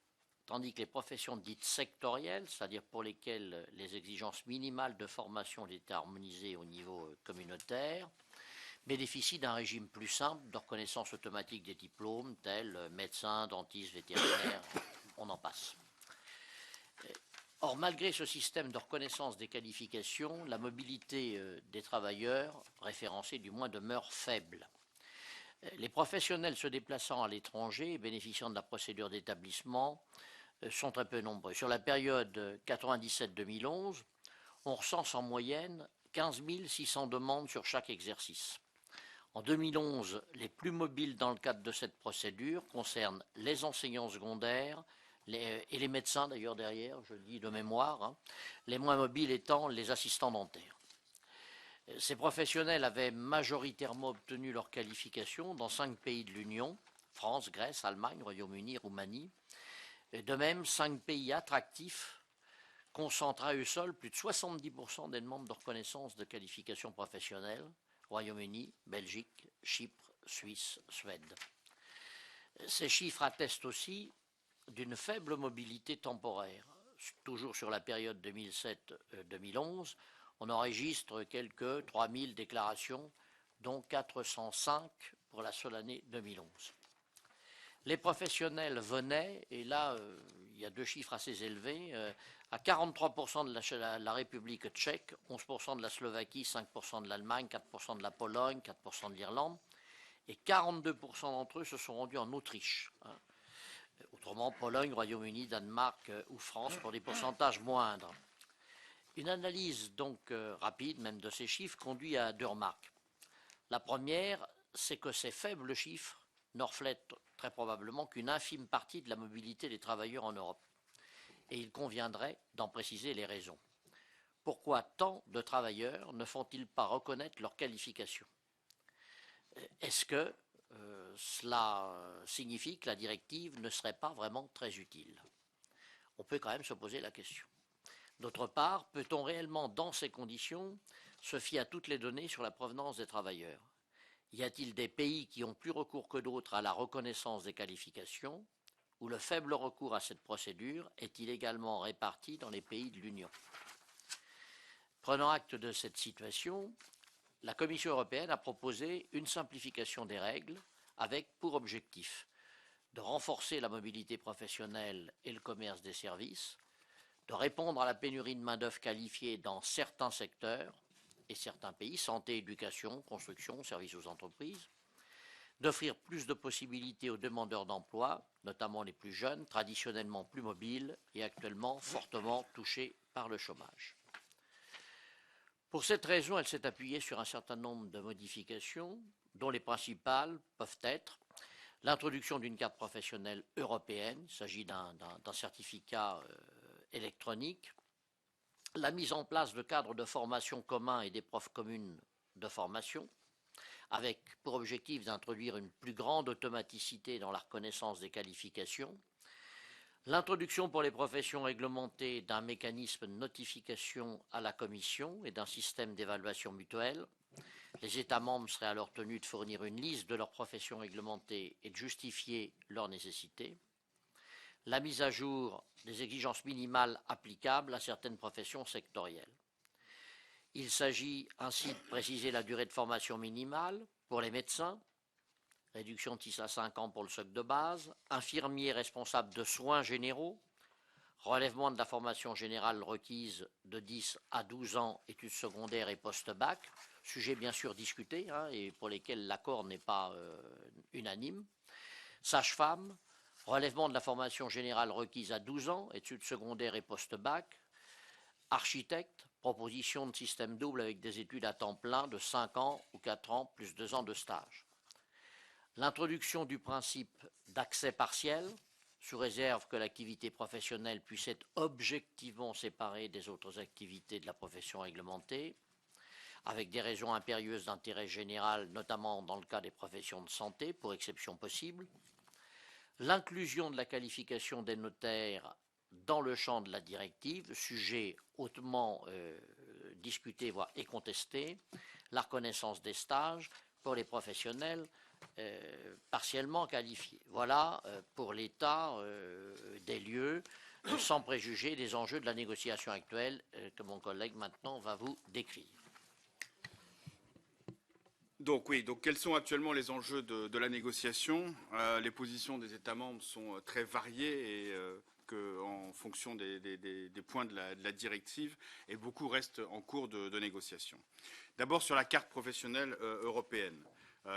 [SPEAKER 3] tandis que les professions dites sectorielles, c'est-à-dire pour lesquelles les exigences minimales de formation étaient harmonisées au niveau communautaire, bénéficient d'un régime plus simple de reconnaissance automatique des diplômes, tels médecins, dentistes, vétérinaires, on en passe. Or, malgré ce système de reconnaissance des qualifications, la mobilité des travailleurs référencés du moins demeure faible. Les professionnels se déplaçant à l'étranger et bénéficiant de la procédure d'établissement sont très peu nombreux. Sur la période 97-2011, on recense en moyenne 15 600 demandes sur chaque exercice. En 2011, les plus mobiles dans le cadre de cette procédure concernent les enseignants secondaires et les médecins d'ailleurs derrière, je le dis de mémoire, les moins mobiles étant les assistants dentaires. Ces professionnels avaient majoritairement obtenu leur qualification dans 5 pays de l'Union, France, Grèce, Allemagne, Royaume-Uni, Roumanie. Et de même, 5 pays attractifs concentrent à eux seuls plus de 70% des demandes de reconnaissance de qualification professionnelle, Royaume-Uni, Belgique, Chypre, Suisse, Suède. Ces chiffres attestent aussi d'une faible mobilité temporaire. Toujours sur la période 2007-2011, on enregistre quelques 3000 déclarations, dont 405 pour la seule année 2011. Les professionnels venaient, et là, il y a 2 chiffres assez élevés, à 43% de la République tchèque, 11% de la Slovaquie, 5% de l'Allemagne, 4% de la Pologne, 4% de l'Irlande, et 42% d'entre eux se sont rendus en Autriche. Autrement, Pologne, Royaume-Uni, Danemark ou France pour des pourcentages moindres. Une analyse donc rapide, même de ces chiffres, conduit à 2 remarques. La première, c'est que ces faibles chiffres ne reflètent très probablement qu'une infime partie de la mobilité des travailleurs en Europe. Et il conviendrait d'en préciser les raisons. Pourquoi tant de travailleurs ne font-ils pas reconnaître leur qualification? Est-ce que cela signifie que la directive ne serait pas vraiment très utile? On peut quand même se poser la question. D'autre part, peut-on réellement, dans ces conditions, se fier à toutes les données sur la provenance des travailleurs? Y a-t-il des pays qui ont plus recours que d'autres à la reconnaissance des qualifications, ou le faible recours à cette procédure est-il également réparti dans les pays de l'Union? Prenant acte de cette situation, la Commission européenne a proposé une simplification des règles avec pour objectif de renforcer la mobilité professionnelle et le commerce des services, de répondre à la pénurie de main-d'œuvre qualifiée dans certains secteurs et certains pays, santé, éducation, construction, services aux entreprises, d'offrir plus de possibilités aux demandeurs d'emploi, notamment les plus jeunes, traditionnellement plus mobiles et actuellement fortement touchés par le chômage. Pour cette raison, elle s'est appuyée sur un certain nombre de modifications, dont les principales peuvent être l'introduction d'une carte professionnelle européenne, il s'agit d'un certificat électronique, la mise en place de cadres de formation communs et d'épreuves communes de formation, avec pour objectif d'introduire une plus grande automaticité dans la reconnaissance des qualifications, l'introduction pour les professions réglementées d'un mécanisme de notification à la Commission et d'un système d'évaluation mutuelle. Les États membres seraient alors tenus de fournir une liste de leurs professions réglementées et de justifier leur nécessité. La mise à jour des exigences minimales applicables à certaines professions sectorielles. Il s'agit ainsi de préciser la durée de formation minimale pour les médecins, réduction de 6 à 5 ans pour le socle de base, infirmiers responsables de soins généraux, relèvement de la formation générale requise de 10 à 12 ans, études secondaires et post-bac, sujet bien sûr discuté et pour lesquels l'accord n'est pas unanime. Sage-femme, relèvement de la formation générale requise à 12 ans, études secondaires et post-bac. Architecte, proposition de système double avec des études à temps plein de 5 ans ou 4 ans plus 2 ans de stage. L'introduction du principe d'accès partiel, sous réserve que l'activité professionnelle puisse être objectivement séparée des autres activités de la profession réglementée, avec des raisons impérieuses d'intérêt général, notamment dans le cas des professions de santé, pour exception possible. L'inclusion de la qualification des notaires dans le champ de la directive, sujet hautement discuté, voire et contesté, la reconnaissance des stages pour les professionnels partiellement qualifiés. Voilà pour l'état des lieux, sans préjuger des enjeux de la négociation actuelle que mon collègue maintenant va vous décrire.
[SPEAKER 6] Donc oui, donc quels sont actuellement les enjeux de la négociation? Les positions des États membres sont très variées et en fonction des points de la directive, et beaucoup restent en cours de négociation. D'abord sur la carte professionnelle européenne.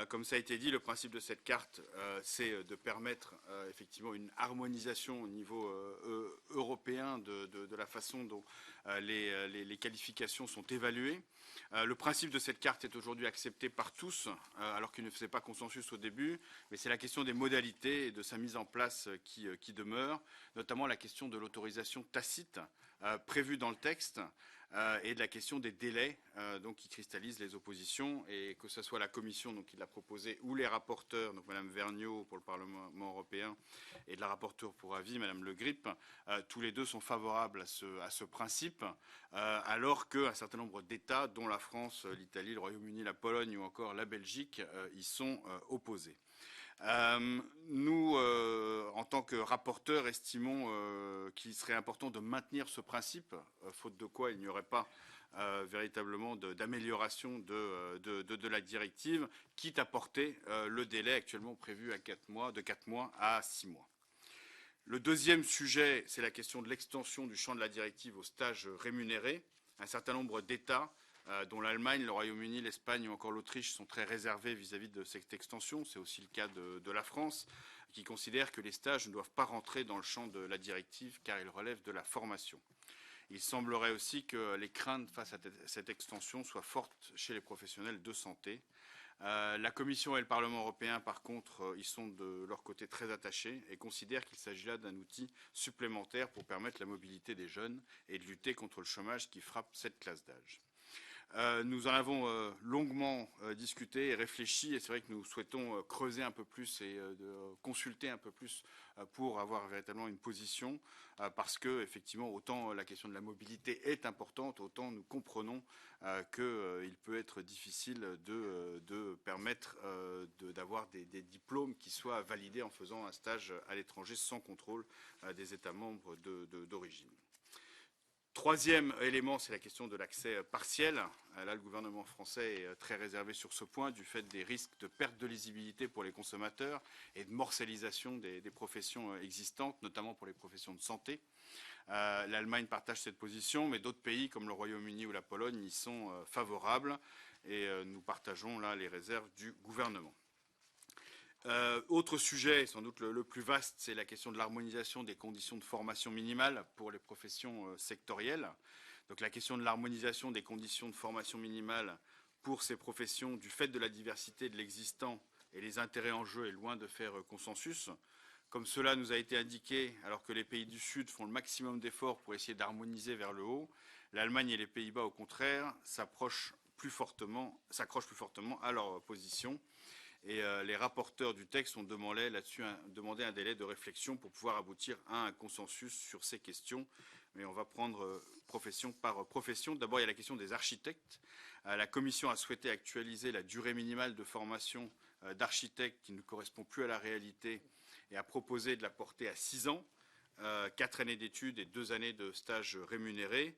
[SPEAKER 6] Comme ça a été dit, le principe de cette carte, c'est de permettre effectivement une harmonisation au niveau européen de la façon dont les qualifications sont évaluées. Le principe de cette carte est aujourd'hui accepté par tous, alors qu'il ne faisait pas consensus au début, mais c'est la question des modalités et de sa mise en place qui demeure, notamment la question de l'autorisation tacite prévue dans le texte, et de la question des délais donc, qui cristallisent les oppositions, et que ce soit la Commission donc, qui l'a proposé ou les rapporteurs, donc Mme Vergnaud pour le Parlement européen et de la rapporteure pour avis, Mme Le Grip, tous les deux sont favorables à ce principe, alors qu'un certain nombre d'États, dont la France, l'Italie, le Royaume-Uni, la Pologne ou encore la Belgique, y sont opposés. Nous, en tant que rapporteurs, estimons qu'il serait important de maintenir ce principe, faute de quoi il n'y aurait pas véritablement d'amélioration de la directive, quitte à porter le délai actuellement prévu à 4 mois, de 4 mois à 6 mois. Le deuxième sujet, c'est la question de l'extension du champ de la directive aux stages rémunérés. Un certain nombre d'États, dont l'Allemagne, le Royaume-Uni, l'Espagne ou encore l'Autriche sont très réservés vis-à-vis de cette extension. C'est aussi le cas de la France, qui considère que les stages ne doivent pas rentrer dans le champ de la directive car ils relèvent de la formation. Il semblerait aussi que les craintes face à cette extension soient fortes chez les professionnels de santé. La Commission et le Parlement européen, par contre, y sont de leur côté très attachés et considèrent qu'il s'agit là d'un outil supplémentaire pour permettre la mobilité des jeunes et de lutter contre le chômage qui frappe cette classe d'âge. Nous en avons longuement discuté et réfléchi, et c'est vrai que nous souhaitons creuser un peu plus et consulter un peu plus pour avoir véritablement une position, parce que effectivement autant la question de la mobilité est importante, autant nous comprenons qu'il peut être difficile de permettre d'avoir des diplômes qui soient validés en faisant un stage à l'étranger sans contrôle des États membres d'origine. Troisième élément, c'est la question de l'accès partiel. Là, le gouvernement français est très réservé sur ce point, du fait des risques de perte de lisibilité pour les consommateurs et de morcélisation des professions existantes, notamment pour les professions de santé. L'Allemagne partage cette position, mais d'autres pays, comme le Royaume-Uni ou la Pologne, y sont favorables, et nous partageons là les réserves du gouvernement. Autre sujet, sans doute le plus vaste, c'est la question de l'harmonisation des conditions de formation minimale pour les professions sectorielles. Donc la question de l'harmonisation des conditions de formation minimale pour ces professions, du fait de la diversité de l'existant et les intérêts en jeu, est loin de faire consensus. Comme cela nous a été indiqué, alors que les pays du Sud font le maximum d'efforts pour essayer d'harmoniser vers le haut, l'Allemagne et les Pays-Bas, au contraire, s'approchent s'accrochent plus fortement à leur position. Et les rapporteurs du texte ont demandé là-dessus un délai de réflexion pour pouvoir aboutir à un consensus sur ces questions. Mais on va prendre profession par profession. D'abord, il y a la question des architectes. La Commission a souhaité actualiser la durée minimale de formation d'architectes qui ne correspond plus à la réalité et a proposé de la porter à 6 ans, 4 années d'études et 2 années de stage rémunérés.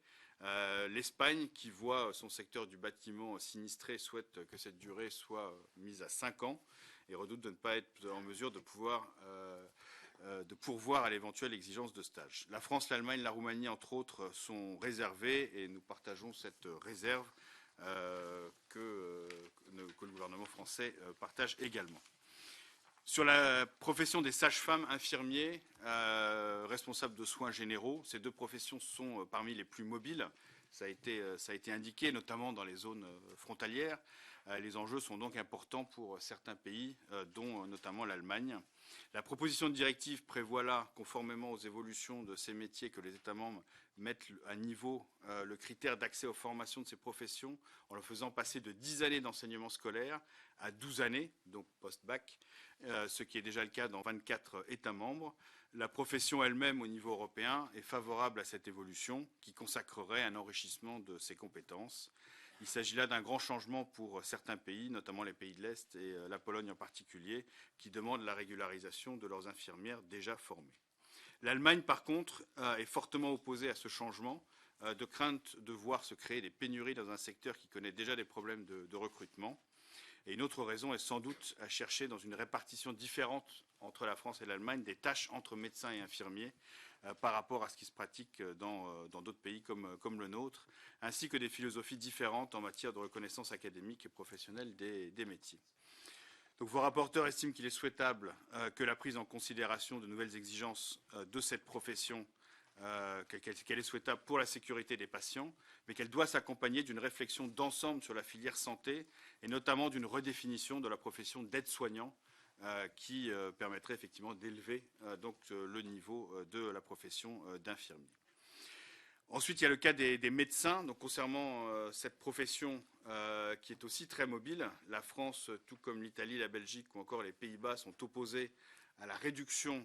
[SPEAKER 6] L'Espagne, qui voit son secteur du bâtiment sinistré, souhaite que cette durée soit mise à 5 ans et redoute de ne pas être en mesure de pourvoir à l'éventuelle exigence de stage. La France, l'Allemagne, la Roumanie, entre autres, sont réservées et nous partageons cette réserve que le gouvernement français partage également. Sur la profession des sages-femmes, infirmiers, responsables de soins généraux, ces deux professions sont parmi les plus mobiles. Ça a été indiqué, notamment dans les zones frontalières. Les enjeux sont donc importants pour certains pays, dont notamment l'Allemagne. La proposition de directive prévoit là, conformément aux évolutions de ces métiers, que les États membres mettent à niveau le critère d'accès aux formations de ces professions en le faisant passer de 10 années d'enseignement scolaire à 12 années, donc post-bac, ce qui est déjà le cas dans 24 États membres. La profession elle-même, au niveau européen, est favorable à cette évolution qui consacrerait un enrichissement de ses compétences. Il s'agit là d'un grand changement pour certains pays, notamment les pays de l'Est et la Pologne en particulier, qui demandent la régularisation de leurs infirmières déjà formées. L'Allemagne, par contre, est fortement opposée à ce changement, de crainte de voir se créer des pénuries dans un secteur qui connaît déjà des problèmes de recrutement. Et une autre raison est sans doute à chercher dans une répartition différente entre la France et l'Allemagne des tâches entre médecins et infirmiers par rapport à ce qui se pratique dans d'autres pays comme le nôtre, ainsi que des philosophies différentes en matière de reconnaissance académique et professionnelle des métiers. Donc, vos rapporteurs estiment qu'il est souhaitable que la prise en considération de nouvelles exigences de cette profession qu'elle est souhaitable pour la sécurité des patients, mais qu'elle doit s'accompagner d'une réflexion d'ensemble sur la filière santé et notamment d'une redéfinition de la profession d'aide-soignant qui permettrait effectivement d'élever donc le niveau de la profession d'infirmier. Ensuite, il y a le cas des médecins. Donc, concernant cette profession qui est aussi très mobile, la France, tout comme l'Italie, la Belgique ou encore les Pays-Bas, sont opposés à la réduction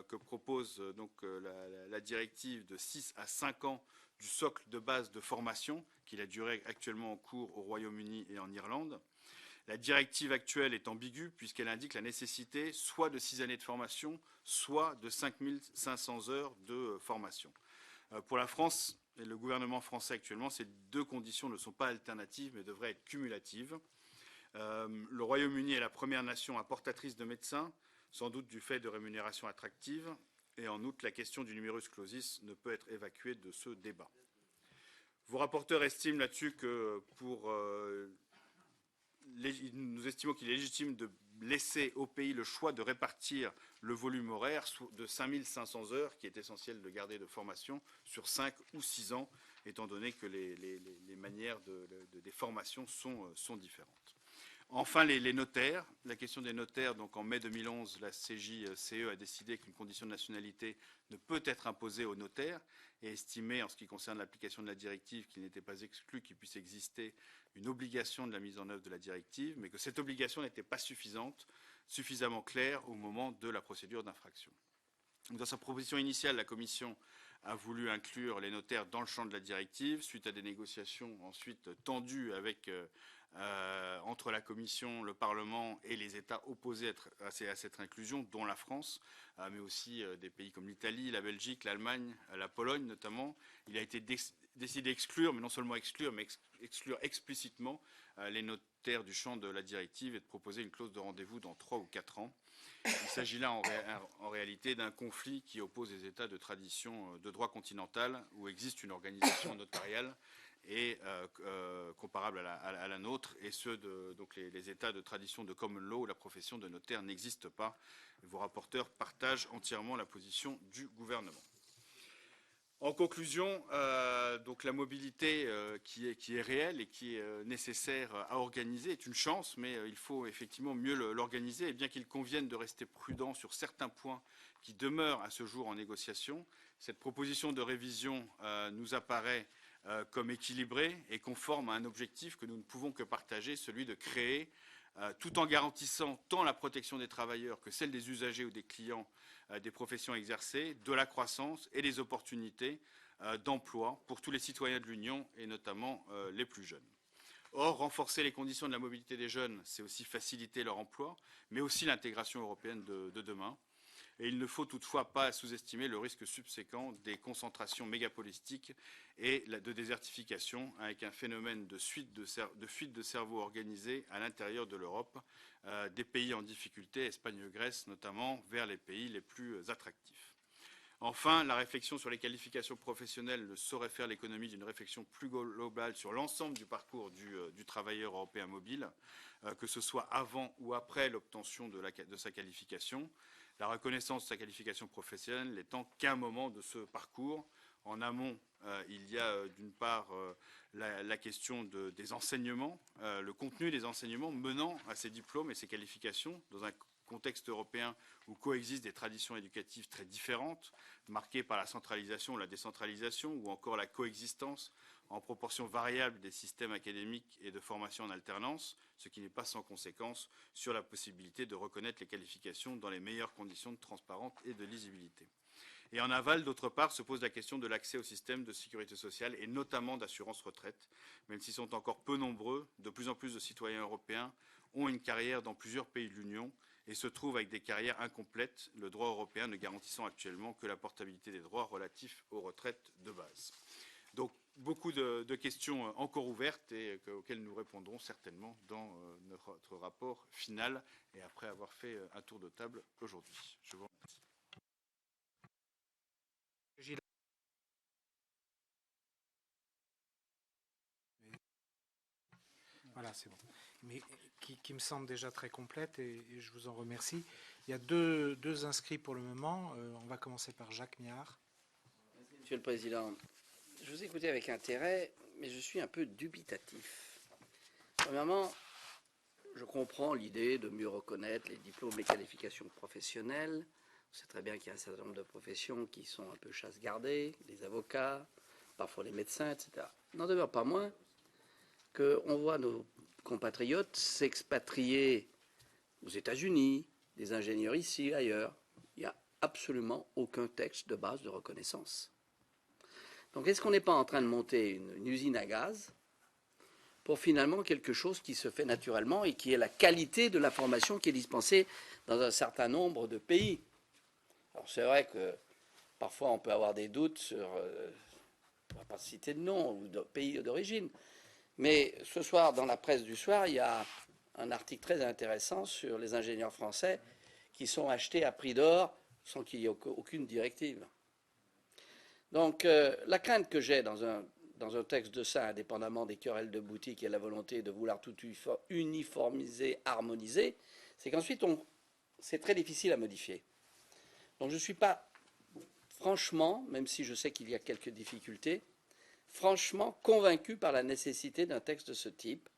[SPEAKER 6] que propose donc la directive de 6 à 5 ans du socle de base de formation, qui est la durée actuellement en cours au Royaume-Uni et en Irlande. La directive actuelle est ambiguë puisqu'elle indique la nécessité soit de 6 années de formation, soit de 5 500 heures de formation. Pour la France et le gouvernement français actuellement, ces deux conditions ne sont pas alternatives mais devraient être cumulatives. Le Royaume-Uni est la première nation importatrice de médecins, sans doute du fait de rémunérations attractives. Et en outre, la question du numerus clausus ne peut être évacuée de ce débat. Vos rapporteurs estiment là-dessus que nous estimons qu'il est légitime de laisser au pays le choix de répartir le volume horaire de 5 500 heures, qui est essentiel de garder de formation, sur 5 ou 6 ans, étant donné que les manières des formations sont différentes. Enfin, les notaires. La question des notaires, donc en mai 2011, la CJCE a décidé qu'une condition de nationalité ne peut être imposée aux notaires et estimé, en ce qui concerne l'application de la directive, qu'il n'était pas exclu qu'il puisse exister une obligation de la mise en œuvre de la directive, mais que cette obligation n'était pas suffisamment claire au moment de la procédure d'infraction. Dans sa proposition initiale, la Commission a voulu inclure les notaires dans le champ de la directive, suite à des négociations ensuite tendues entre la Commission, le Parlement et les États opposés à cette inclusion, dont la France, mais aussi des pays comme l'Italie, la Belgique, l'Allemagne, la Pologne notamment. Il a été décidé d'exclure, mais non seulement exclure, mais exclure explicitement les notaires du champ de la directive et de proposer une clause de rendez-vous dans 3 ou 4 ans. Il s'agit là en réalité d'un conflit qui oppose les États de tradition de droit continental où existe une organisation notariale et comparable à la nôtre, et ceux donc les États de tradition de common law où la profession de notaire n'existe pas. Vos rapporteurs partagent entièrement la position du gouvernement. En conclusion, donc la mobilité qui est réelle et qui est nécessaire à organiser est une chance, mais il faut effectivement mieux l'organiser. Et bien qu'il convienne de rester prudent sur certains points qui demeurent à ce jour en négociation, cette proposition de révision nous apparaît comme équilibré et conforme à un objectif que nous ne pouvons que partager, celui de créer, tout en garantissant tant la protection des travailleurs que celle des usagers ou des clients des professions exercées, de la croissance et des opportunités d'emploi pour tous les citoyens de l'Union et notamment les plus jeunes. Or, renforcer les conditions de la mobilité des jeunes, c'est aussi faciliter leur emploi, mais aussi l'intégration européenne de demain. Et il ne faut toutefois pas sous-estimer le risque subséquent des concentrations mégapolistiques et de désertification, avec un phénomène de fuite de cerveau organisé à l'intérieur de l'Europe, des pays en difficulté, Espagne et Grèce notamment, vers les pays les plus attractifs. Enfin, la réflexion sur les qualifications professionnelles ne saurait faire l'économie d'une réflexion plus globale sur l'ensemble du parcours du travailleur européen mobile, que ce soit avant ou après l'obtention de sa qualification. La reconnaissance de sa qualification professionnelle n'étant qu'un moment de ce parcours. En amont, il y a d'une part la question des enseignements, le contenu des enseignements menant à ces diplômes et ces qualifications dans un contexte européen où coexistent des traditions éducatives très différentes, marquées par la centralisation ou la décentralisation, ou encore la coexistence en proportion variable des systèmes académiques et de formation en alternance, ce qui n'est pas sans conséquence sur la possibilité de reconnaître les qualifications dans les meilleures conditions de transparence et de lisibilité. Et en aval, d'autre part, se pose la question de l'accès au système de sécurité sociale et notamment d'assurance retraite. Même s'ils sont encore peu nombreux, de plus en plus de citoyens européens ont une carrière dans plusieurs pays de l'Union et se trouvent avec des carrières incomplètes, le droit européen ne garantissant actuellement que la portabilité des droits relatifs aux retraites de base. Donc, beaucoup de questions encore ouvertes et auxquelles nous répondrons certainement dans notre rapport final et après avoir fait un tour de table aujourd'hui. Je vous remercie.
[SPEAKER 1] Voilà, c'est bon. Mais qui me semble déjà très complète et je vous en remercie. Il y a deux inscrits pour le moment. On va commencer par Jacques Miard.
[SPEAKER 7] Monsieur le Président, je vous ai écouté avec intérêt, mais je suis un peu dubitatif. Premièrement, je comprends l'idée de mieux reconnaître les diplômes et qualifications professionnelles. On sait très bien qu'il y a un certain nombre de professions qui sont un peu chasse-gardées, les avocats, parfois les médecins, etc. N'en demeure pas moins qu'on voit nos compatriotes s'expatrier aux États-Unis, des ingénieurs ici, ailleurs. Il n'y a absolument aucun texte de base de reconnaissance. Donc est-ce qu'on n'est pas en train de monter une usine à gaz pour finalement quelque chose qui se fait naturellement et qui est la qualité de la formation qui est dispensée dans un certain nombre de pays? Alors c'est vrai que parfois on peut avoir des doutes sur, on ne va pas citer de nom ou de pays d'origine, mais ce soir dans la presse du soir, il y a un article très intéressant sur les ingénieurs français qui sont achetés à prix d'or sans qu'il y ait aucune directive. Donc la crainte que j'ai dans un texte de ça, indépendamment des querelles de boutique et la volonté de vouloir tout uniformiser, harmoniser, c'est qu'ensuite c'est très difficile à modifier. Donc je ne suis pas franchement, même si je sais qu'il y a quelques difficultés, franchement convaincu par la nécessité d'un texte de ce type,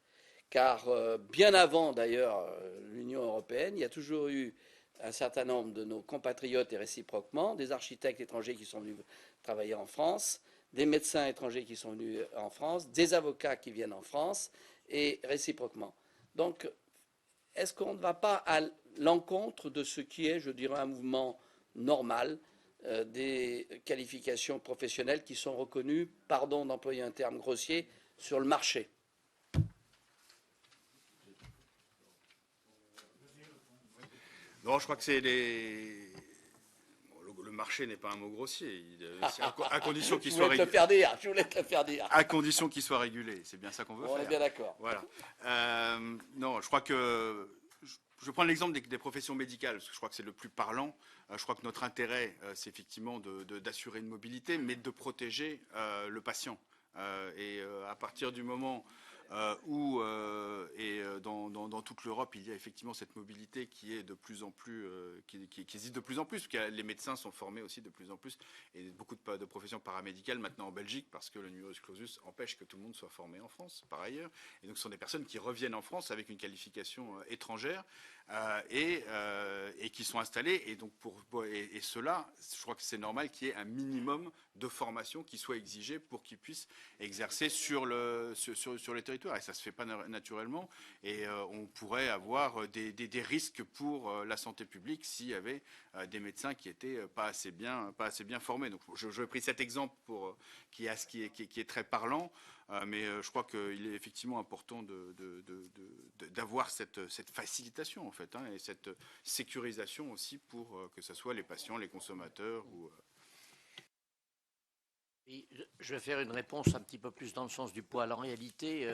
[SPEAKER 7] car bien avant d'ailleurs l'Union européenne, il y a toujours eu un certain nombre de nos compatriotes et réciproquement, des architectes étrangers qui sont venus travailler en France, des médecins étrangers qui sont venus en France, des avocats qui viennent en France, et réciproquement. Donc, est-ce qu'on ne va pas à l'encontre de ce qui est, je dirais, un mouvement normal des qualifications professionnelles qui sont reconnues, pardon d'employer un terme grossier, sur le marché?
[SPEAKER 6] Non, je crois que c'est le marché n'est pas un mot grossier, à condition qu'il soit régulé.
[SPEAKER 7] Je voulais te le faire dire.
[SPEAKER 6] À condition qu'il soit régulé, c'est bien ça qu'on veut faire.
[SPEAKER 7] On est bien d'accord.
[SPEAKER 6] Voilà. Non, je crois que je vais prendre l'exemple des professions médicales, parce que je crois que c'est le plus parlant. Je crois que notre intérêt, c'est effectivement d'assurer une mobilité, mais de protéger le patient. Et à partir du moment dans toute l'Europe, il y a effectivement cette mobilité qui est de plus en plus, qui existe de plus en plus, parce que les médecins sont formés aussi de plus en plus, et beaucoup de professions paramédicales maintenant en Belgique, parce que le numerus clausus empêche que tout le monde soit formé en France, par ailleurs. Et donc, ce sont des personnes qui reviennent en France avec une qualification étrangère et qui sont installées. Et donc, et cela, je crois que c'est normal qu'il y ait un minimum de formation qui soit exigé pour qu'ils puissent exercer sur les territoires. Et ça ne se fait pas naturellement. Et on pourrait avoir des risques pour la santé publique s'il y avait des médecins qui n'étaient pas assez bien formés. Donc, je pris cet exemple qui est très parlant. Mais je crois qu'il est effectivement important d'avoir cette facilitation, en fait, et cette sécurisation aussi pour que ce soit les patients, les consommateurs.
[SPEAKER 3] Je vais faire une réponse un petit peu plus dans le sens du poil. En réalité,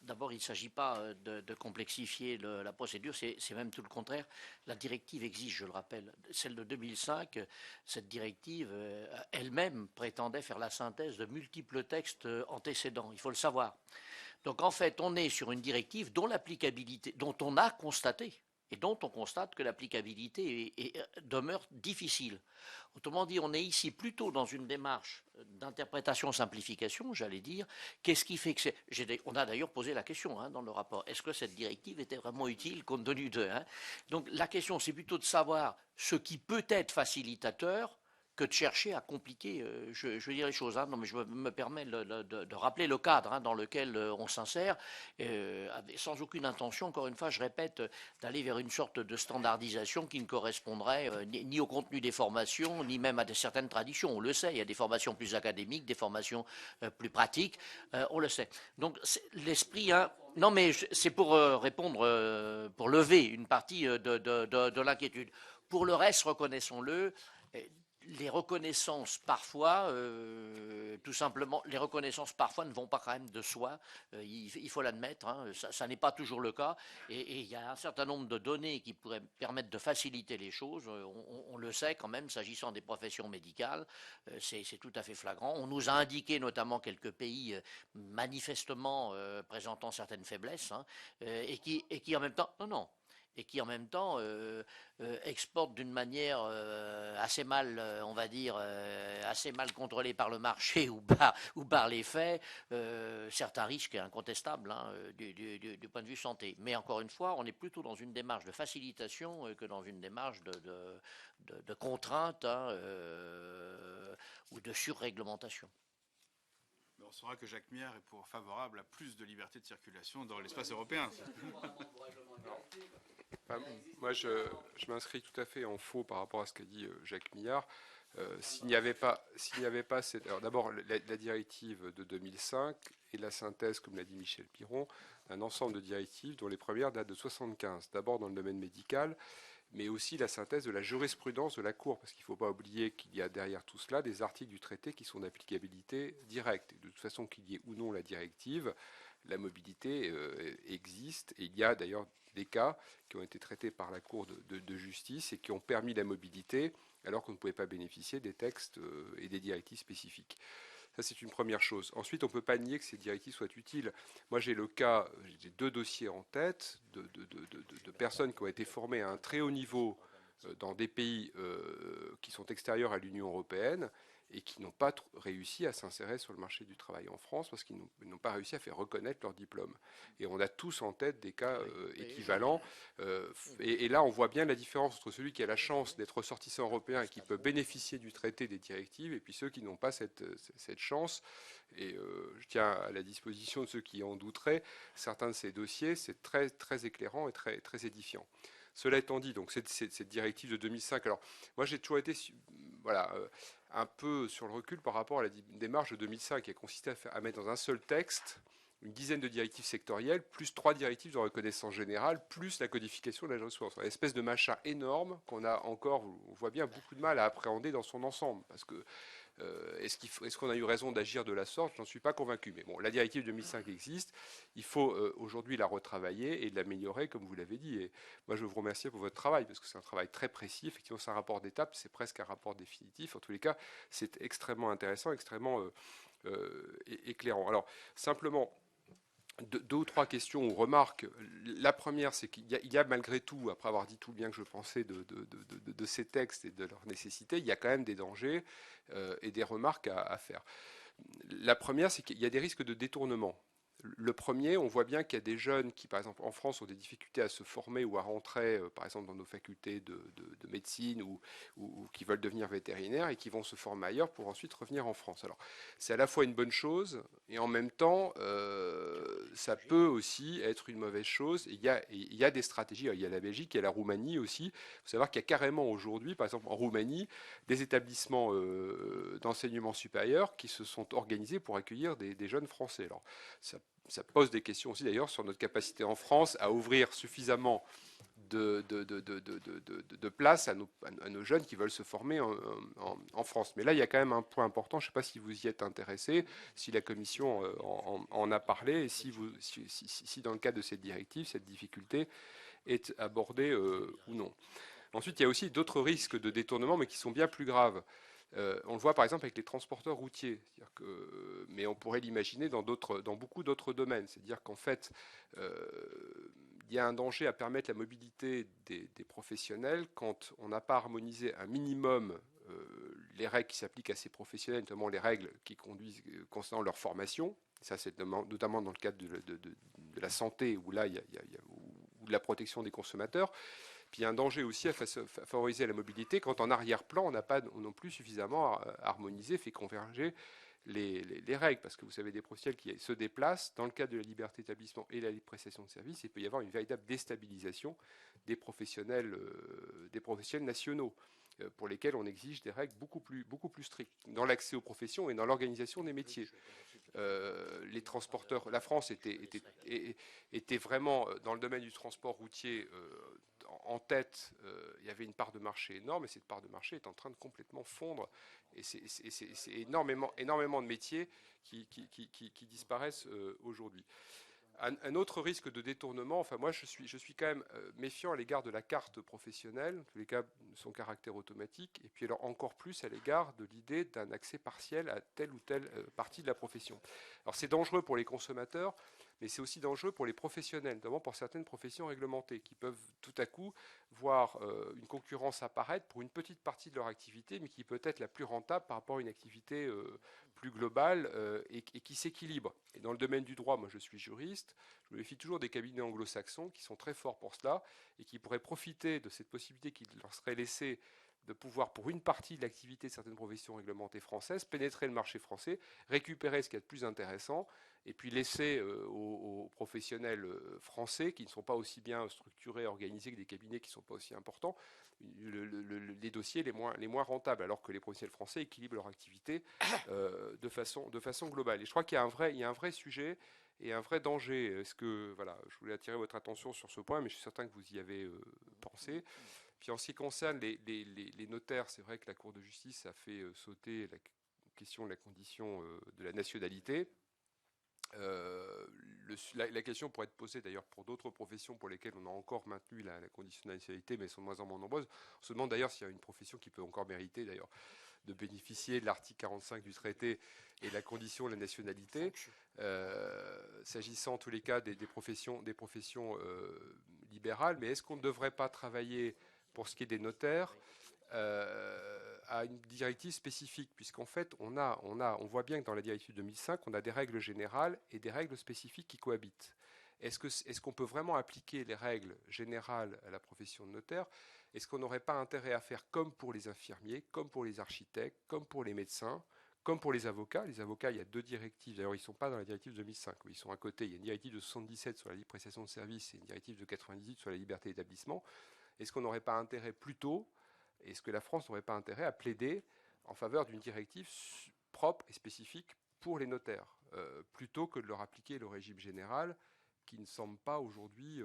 [SPEAKER 3] d'abord, il ne s'agit pas de complexifier la procédure, c'est même tout le contraire. La directive existe, je le rappelle. Celle de 2005, cette directive elle-même prétendait faire la synthèse de multiples textes antécédents, il faut le savoir. Donc en fait, on est sur une directive dont l'applicabilité, dont on a constaté, et dont on constate que l'applicabilité demeure difficile. Autrement dit, on est ici plutôt dans une démarche d'interprétation-simplification, j'allais dire. Qu'est-ce qui fait que c'est... On a d'ailleurs posé la question dans le rapport. Est-ce que cette directive était vraiment utile compte tenu de... Donc la question, c'est plutôt de savoir ce qui peut être facilitateur que de chercher à compliquer, je veux dire les choses. Non, mais je me permets de rappeler le cadre dans lequel on s'insère, sans aucune intention, encore une fois, je répète, d'aller vers une sorte de standardisation qui ne correspondrait ni au contenu des formations, ni même à certaines traditions. On le sait, il y a des formations plus académiques, des formations plus pratiques, on le sait. Donc l'esprit... non, mais c'est pour répondre, pour lever une partie de l'inquiétude. Pour le reste, reconnaissons-le, les reconnaissances parfois, tout simplement, les reconnaissances parfois ne vont pas quand même de soi. Il faut l'admettre, ça n'est pas toujours le cas. Et il y a un certain nombre de données qui pourraient permettre de faciliter les choses. On le sait quand même, s'agissant des professions médicales, c'est tout à fait flagrant. On nous a indiqué notamment quelques pays manifestement présentant certaines faiblesses et qui en même temps, et qui en même temps exportent d'une manière assez mal, on va dire, assez mal contrôlée par le marché ou par les faits, certains risques incontestables du point de vue santé. Mais encore une fois, on est plutôt dans une démarche de facilitation que dans une démarche de contrainte ou de surréglementation.
[SPEAKER 6] On saura que Jacques Mière est favorable à plus de liberté de circulation dans l'espace européen.
[SPEAKER 5] Moi, je m'inscris tout à fait en faux par rapport à ce qu'a dit Jacques Millard. S'il n'y avait pas cette... Alors d'abord, la directive de 2005 et la synthèse, comme l'a dit Michel Piron, d'un ensemble de directives dont les premières datent de 1975. D'abord dans le domaine médical, mais aussi la synthèse de la jurisprudence de la Cour, parce qu'il ne faut pas oublier qu'il y a derrière tout cela des articles du traité qui sont d'applicabilité directe. Et de toute façon, qu'il y ait ou non la directive, la mobilité existe. Et il y a d'ailleurs des cas qui ont été traités par la Cour de justice et qui ont permis la mobilité alors qu'on ne pouvait pas bénéficier des textes et des directives spécifiques. Ça, c'est une première chose. Ensuite, on ne peut pas nier que ces directives soient utiles. Moi, j'ai deux dossiers en tête de personnes qui ont été formées à un très haut niveau dans des pays qui sont extérieurs à l'Union européenne et qui n'ont pas réussi à s'insérer sur le marché du travail en France parce qu'ils n'ont pas réussi à faire reconnaître leur diplôme. Et on a tous en tête des cas équivalents. Et là, on voit bien la différence entre celui qui a la chance d'être ressortissant européen et qui peut bénéficier du traité des directives, et puis ceux qui n'ont pas cette chance. Et je tiens à la disposition de ceux qui en douteraient. Certains de ces dossiers, c'est très, très éclairant et très, très édifiant. Cela étant dit, donc cette directive de 2005, alors moi j'ai toujours été un peu sur le recul par rapport à la démarche de 2005 qui a consisté à mettre dans un seul texte une dizaine de directives sectorielles, plus 3 directives de reconnaissance générale, plus la codification de la jurisprudence. Une espèce de machin énorme qu'on a encore, on voit bien, beaucoup de mal à appréhender dans son ensemble. Parce que est-ce qu'on a eu raison d'agir de la sorte? Je n'en suis pas convaincu. Mais bon, la directive 2005 existe. Il faut aujourd'hui la retravailler et l'améliorer, comme vous l'avez dit. Et moi, je veux vous remercier pour votre travail, parce que c'est un travail très précis. Effectivement, c'est un rapport d'étape, c'est presque un rapport définitif. En tous les cas, c'est extrêmement intéressant, extrêmement éclairant. Alors, simplement, deux ou trois questions ou remarques. La première, c'est qu'il y a malgré tout, après avoir dit tout le bien que je pensais de ces textes et de leur nécessité, il y a quand même des dangers et des remarques à faire. La première, c'est qu'il y a des risques de détournement. Le premier, on voit bien qu'il y a des jeunes qui, par exemple, en France, ont des difficultés à se former ou à rentrer, par exemple, dans nos facultés de médecine ou qui veulent devenir vétérinaires et qui vont se former ailleurs pour ensuite revenir en France. Alors, c'est à la fois une bonne chose et en même temps, ça peut aussi être une mauvaise chose. Il y a des stratégies. Il y a la Belgique, il y a la Roumanie aussi. Il faut savoir qu'il y a carrément aujourd'hui, par exemple, en Roumanie, des établissements d'enseignement supérieur qui se sont organisés pour accueillir des jeunes Français. Alors, ça pose des questions aussi d'ailleurs sur notre capacité en France à ouvrir suffisamment de place à nos jeunes qui veulent se former en France. Mais là, il y a quand même un point important, je ne sais pas si vous y êtes intéressé, si la Commission en a parlé, et si dans le cadre de cette directive, cette difficulté est abordée ou non. Ensuite, il y a aussi d'autres risques de détournement, mais qui sont bien plus graves. On le voit par exemple avec les transporteurs routiers, mais on pourrait l'imaginer dans beaucoup d'autres domaines. C'est-à-dire qu'en fait, il y a un danger à permettre la mobilité des professionnels quand on n'a pas harmonisé un minimum les règles qui s'appliquent à ces professionnels, notamment les règles qui conduisent concernant leur formation. Ça, c'est notamment dans le cadre de la santé, où là, il y a ou de la protection des consommateurs. Puis il y a un danger aussi à favoriser la mobilité quand en arrière-plan, on n'a pas non plus suffisamment harmonisé, fait converger les règles. Parce que vous savez, des professionnels qui se déplacent dans le cadre de la liberté d'établissement et la prestation de services, il peut y avoir une véritable déstabilisation des professionnels nationaux pour lesquels on exige des règles beaucoup plus strictes dans l'accès aux professions et dans l'organisation des métiers. Les transporteurs, la France était vraiment dans le domaine du transport routier en tête. Il y avait une part de marché énorme et cette part de marché est en train de complètement fondre et c'est énormément de métiers qui disparaissent aujourd'hui. Un autre risque de détournement, enfin moi je suis quand même méfiant à l'égard de la carte professionnelle, en tous les cas son caractère automatique, et puis alors encore plus à l'égard de l'idée d'un accès partiel à telle ou telle partie de la profession. Alors c'est dangereux pour les consommateurs, mais c'est aussi dangereux pour les professionnels, notamment pour certaines professions réglementées, qui peuvent tout à coup voir une concurrence apparaître pour une petite partie de leur activité, mais qui peut être la plus rentable par rapport à une activité plus globale et qui s'équilibre. Et dans le domaine du droit, moi je suis juriste, je me méfie toujours des cabinets anglo-saxons qui sont très forts pour cela et qui pourraient profiter de cette possibilité qui leur serait laissée de pouvoir, pour une partie de l'activité de certaines professions réglementées françaises, pénétrer le marché français, récupérer ce qu'il y a de plus intéressant, et puis laisser aux professionnels français, qui ne sont pas aussi bien structurés, organisés que des cabinets qui ne sont pas aussi importants, les dossiers les moins rentables, alors que les professionnels français équilibrent leur activité de façon globale. Et je crois qu'il y a un vrai sujet et un vrai danger. Voilà, je voulais attirer votre attention sur ce point, mais je suis certain que vous y avez pensé. Puis en ce qui concerne les notaires, c'est vrai que la Cour de justice a fait sauter la question de la condition de la nationalité. La question pourrait être posée d'ailleurs pour d'autres professions pour lesquelles on a encore maintenu la condition de nationalité, mais elles sont de moins en moins nombreuses. On se demande d'ailleurs s'il y a une profession qui peut encore mériter d'ailleurs de bénéficier de l'article 45 du traité et de la condition de la nationalité. S'agissant en tous les cas des professions libérales, mais est-ce qu'on ne devrait pas travailler pour ce qui est des notaires, à une directive spécifique, puisqu'en fait, on voit bien que dans la directive 2005, on a des règles générales et des règles spécifiques qui cohabitent. Est-ce qu'on peut vraiment appliquer les règles générales à la profession de notaire? Est-ce qu'on n'aurait pas intérêt à faire comme pour les infirmiers, comme pour les architectes, comme pour les médecins, comme pour les avocats? Les avocats, il y a deux directives. D'ailleurs, ils ne sont pas dans la directive 2005. Ils sont à côté. Il y a une directive de 77 sur la libre prestation de services et une directive de 98 sur la liberté d'établissement. Est-ce qu'on n'aurait pas intérêt plutôt, est-ce que la France n'aurait pas intérêt à plaider en faveur d'une directive propre et spécifique pour les notaires, plutôt que de leur appliquer le régime général qui ne semble pas aujourd'hui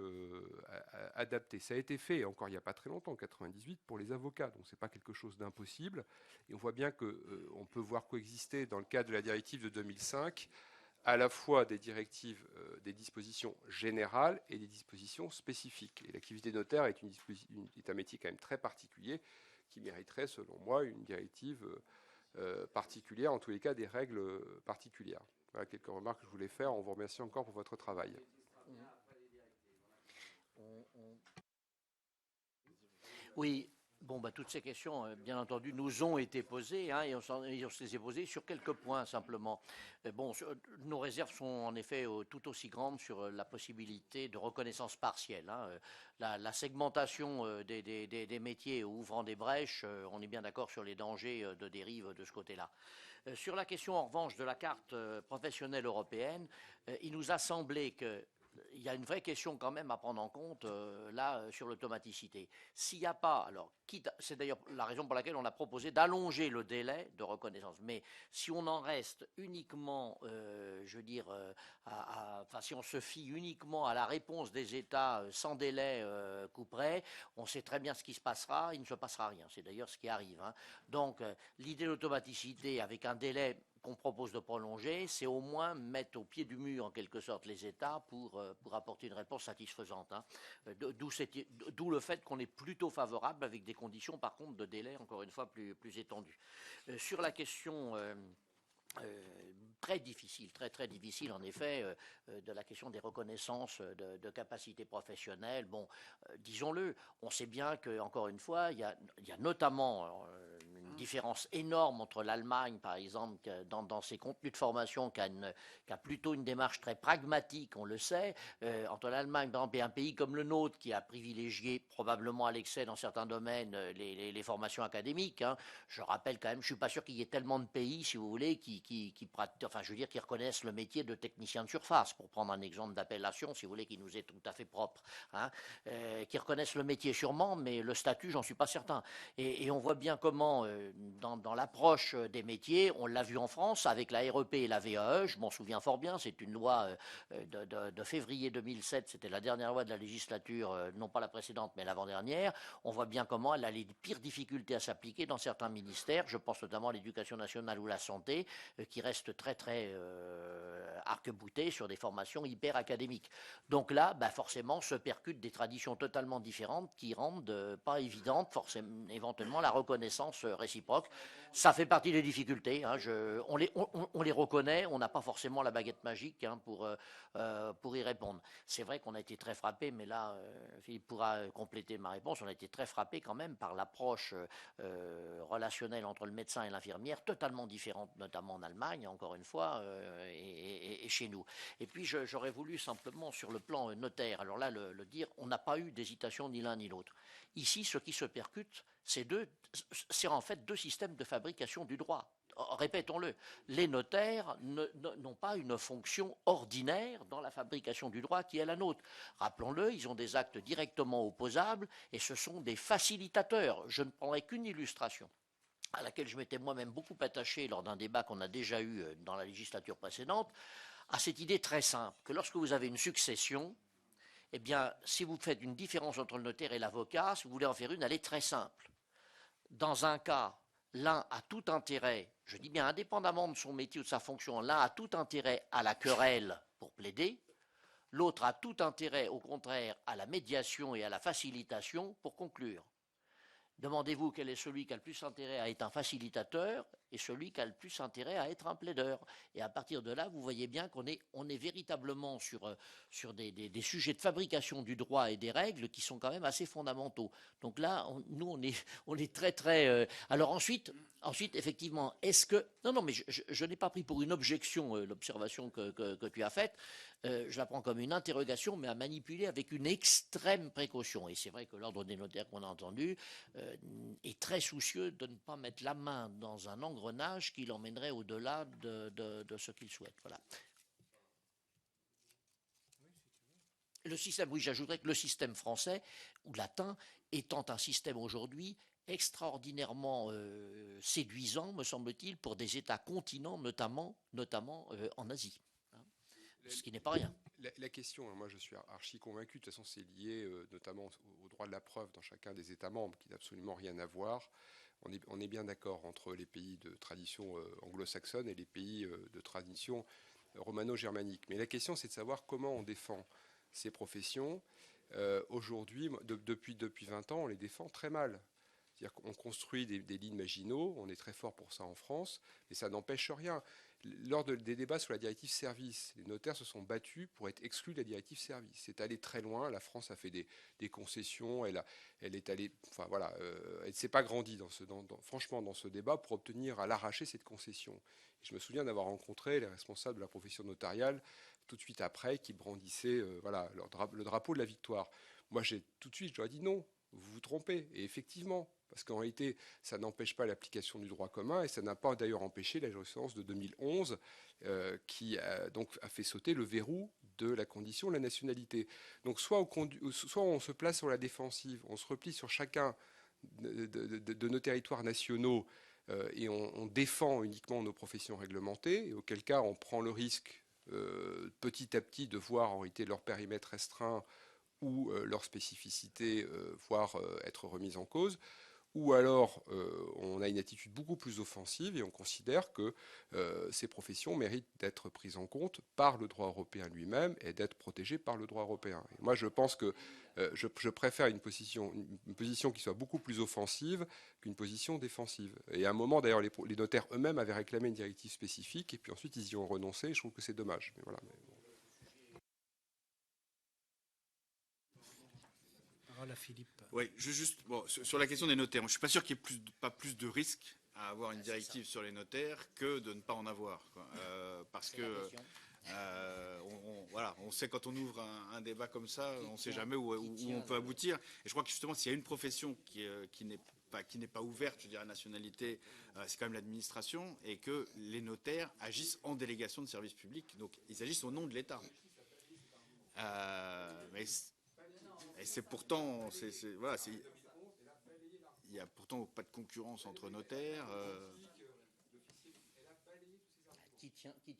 [SPEAKER 5] adapté? Ça a été fait encore il n'y a pas très longtemps, en 98, pour les avocats, donc ce n'est pas quelque chose d'impossible. Et on voit bien qu'on peut voir coexister dans le cadre de la directive de 2005 à la fois des directives, des dispositions générales et des dispositions spécifiques. Et l'activité notaire est un métier quand même très particulier qui mériterait, selon moi, une directive particulière, en tous les cas des règles particulières. Voilà quelques remarques que je voulais faire. On vous remercie encore pour votre travail.
[SPEAKER 3] Oui, bon, toutes ces questions, bien entendu, nous ont été posées, hein, et on se les est posées sur quelques points simplement. Nos réserves sont en effet tout aussi grandes sur la possibilité de reconnaissance partielle, hein. La segmentation des métiers ouvrant des brèches, on est bien d'accord sur les dangers de dérive de ce côté-là. Sur la question, en revanche, de la carte professionnelle européenne, il nous a semblé que il y a une vraie question quand même à prendre en compte sur l'automaticité. S'il n'y a pas, alors c'est d'ailleurs la raison pour laquelle on a proposé d'allonger le délai de reconnaissance. Mais si on en reste uniquement, si on se fie uniquement à la réponse des États sans délai couperet, on sait très bien ce qui se passera. Il ne se passera rien. C'est d'ailleurs ce qui arrive, hein. Donc l'idée d'automaticité avec un délai qu'on propose de prolonger, c'est au moins mettre au pied du mur, en quelque sorte, les États pour apporter une réponse satisfaisante, hein. D'où le fait qu'on est plutôt favorable avec des conditions, par contre, de délai, encore une fois, plus étendues. Sur la question très difficile, très difficile en effet, de la question des reconnaissances de capacités professionnelles. Bon, disons-le, on sait bien que, encore une fois, il y a notamment une différence énorme entre l'Allemagne, par exemple, dans ses contenus de formation, qui a plutôt une démarche très pragmatique, on le sait, entre l'Allemagne, par exemple, et un pays comme le nôtre, qui a privilégié probablement à l'excès dans certains domaines les formations académiques, hein. Je rappelle quand même, je suis pas sûr qu'il y ait tellement de pays, si vous voulez, qui reconnaissent le métier de technicien de surface, pour prendre un exemple d'appellation, si vous voulez, qui nous est tout à fait propre, hein, qui reconnaissent le métier sûrement, mais le statut, j'en suis pas certain. Et on voit bien comment, dans l'approche des métiers, on l'a vu en France avec la REP et la VAE, je m'en souviens fort bien, c'est une loi de février 2007, c'était la dernière loi de la législature, non pas la précédente, mais l'avant-dernière. On voit bien comment elle a les pires difficultés à s'appliquer dans certains ministères, je pense notamment à l'éducation nationale ou la santé, qui reste très arc-bouté sur des formations hyper académiques. Donc là, forcément, se percutent des traditions totalement différentes qui rendent pas évidente, forcément, éventuellement, la reconnaissance réciproque. Ça fait partie des difficultés, hein. On les reconnaît, on n'a pas forcément la baguette magique, hein, pour y répondre. C'est vrai qu'on a été très frappé, mais là, Philippe pourra compléter ma réponse, on a été très frappé quand même par l'approche relationnelle entre le médecin et l'infirmière, totalement différente, notamment en Allemagne, encore une fois, et chez nous. Et puis, j'aurais voulu simplement, sur le plan notaire, alors là, le dire, on n'a pas eu d'hésitation ni l'un ni l'autre. Ici, ce qui se percute, c'est en fait deux systèmes de fabrication du droit. Répétons-le, les notaires n'ont pas une fonction ordinaire dans la fabrication du droit qui est la nôtre. Rappelons-le, ils ont des actes directement opposables et ce sont des facilitateurs. Je ne prendrai qu'une illustration à laquelle je m'étais moi-même beaucoup attaché lors d'un débat qu'on a déjà eu dans la législature précédente, à cette idée très simple que lorsque vous avez une succession, eh bien, si vous faites une différence entre le notaire et l'avocat, si vous voulez en faire une, elle est très simple. Dans un cas, l'un a tout intérêt, je dis bien indépendamment de son métier ou de sa fonction, l'un a tout intérêt à la querelle pour plaider, l'autre a tout intérêt, au contraire, à la médiation et à la facilitation pour conclure. Demandez-vous quel est celui qui a le plus intérêt à être un facilitateur et celui qui a le plus intérêt à être un plaideur. Et à partir de là, vous voyez bien qu'on est véritablement sur des sujets de fabrication du droit et des règles qui sont quand même assez fondamentaux. Donc là, on est très... Alors ensuite, effectivement, est-ce que... Non, mais je n'ai pas pris pour une objection l'observation que tu as faite. Je la prends comme une interrogation, mais à manipuler avec une extrême précaution. Et c'est vrai que l'ordre des notaires qu'on a entendu est très soucieux de ne pas mettre la main dans un engrenage qui l'emmènerait au-delà de ce qu'il souhaite. Voilà. Le système, oui, j'ajouterais que le système français ou latin étant un système aujourd'hui extraordinairement séduisant, me semble-t-il, pour des États continents, notamment en Asie. Ce qui n'est pas rien.
[SPEAKER 5] La question, moi je suis archi convaincu, de toute façon c'est lié notamment au droit de la preuve dans chacun des États membres, qui n'a absolument rien à voir. On est bien d'accord entre les pays de tradition anglo-saxonne et les pays de tradition romano-germanique. Mais la question c'est de savoir comment on défend ces professions. Aujourd'hui, depuis 20 ans, on les défend très mal. C'est-à-dire qu'on construit des lignes Maginot, on est très fort pour ça en France, mais ça n'empêche rien. lors des débats sur la directive service, les notaires se sont battus pour être exclus de la directive service. C'est allé très loin. La France a fait des concessions. Elle est allée, enfin voilà, elle ne s'est pas grandie franchement dans ce débat pour obtenir à l'arraché cette concession. Je me souviens d'avoir rencontré les responsables de la profession notariale tout de suite après qui brandissaient voilà, le drapeau de la victoire. Moi, tout de suite, je leur ai dit non, vous vous trompez. Et effectivement, parce qu'en réalité, ça n'empêche pas l'application du droit commun et ça n'a pas d'ailleurs empêché la jurisprudence de 2011 qui donc a fait sauter le verrou de la condition de la nationalité. Donc soit on se place sur la défensive, on se replie sur chacun de nos territoires nationaux et on défend uniquement nos professions réglementées, et auquel cas on prend le risque petit à petit de voir en réalité leur périmètre restreint ou leur spécificité voire être remise en cause, ou alors on a une attitude beaucoup plus offensive et on considère que ces professions méritent d'être prises en compte par le droit européen lui-même et d'être protégées par le droit européen. Et moi, je pense que je préfère une position qui soit beaucoup plus offensive qu'une position défensive. Et à un moment, d'ailleurs, les notaires eux-mêmes avaient réclamé une directive spécifique et puis ensuite ils y ont renoncé. Et je trouve que c'est dommage. Mais voilà.
[SPEAKER 1] Parole à Philippe.
[SPEAKER 6] Oui, juste sur la question des notaires, je ne suis pas sûr qu'il n'y ait pas plus de risques à avoir une directive sur les notaires que de ne pas en avoir. Parce que on sait quand on ouvre un débat comme ça, on ne sait jamais où on peut aboutir. Et je crois que justement, s'il y a une profession qui n'est pas ouverte, je dirais, à la nationalité, c'est quand même l'administration, et que les notaires agissent en délégation de service public, donc ils agissent au nom de l'État. Et c'est pourtant, il n'y a pourtant pas de concurrence entre notaires.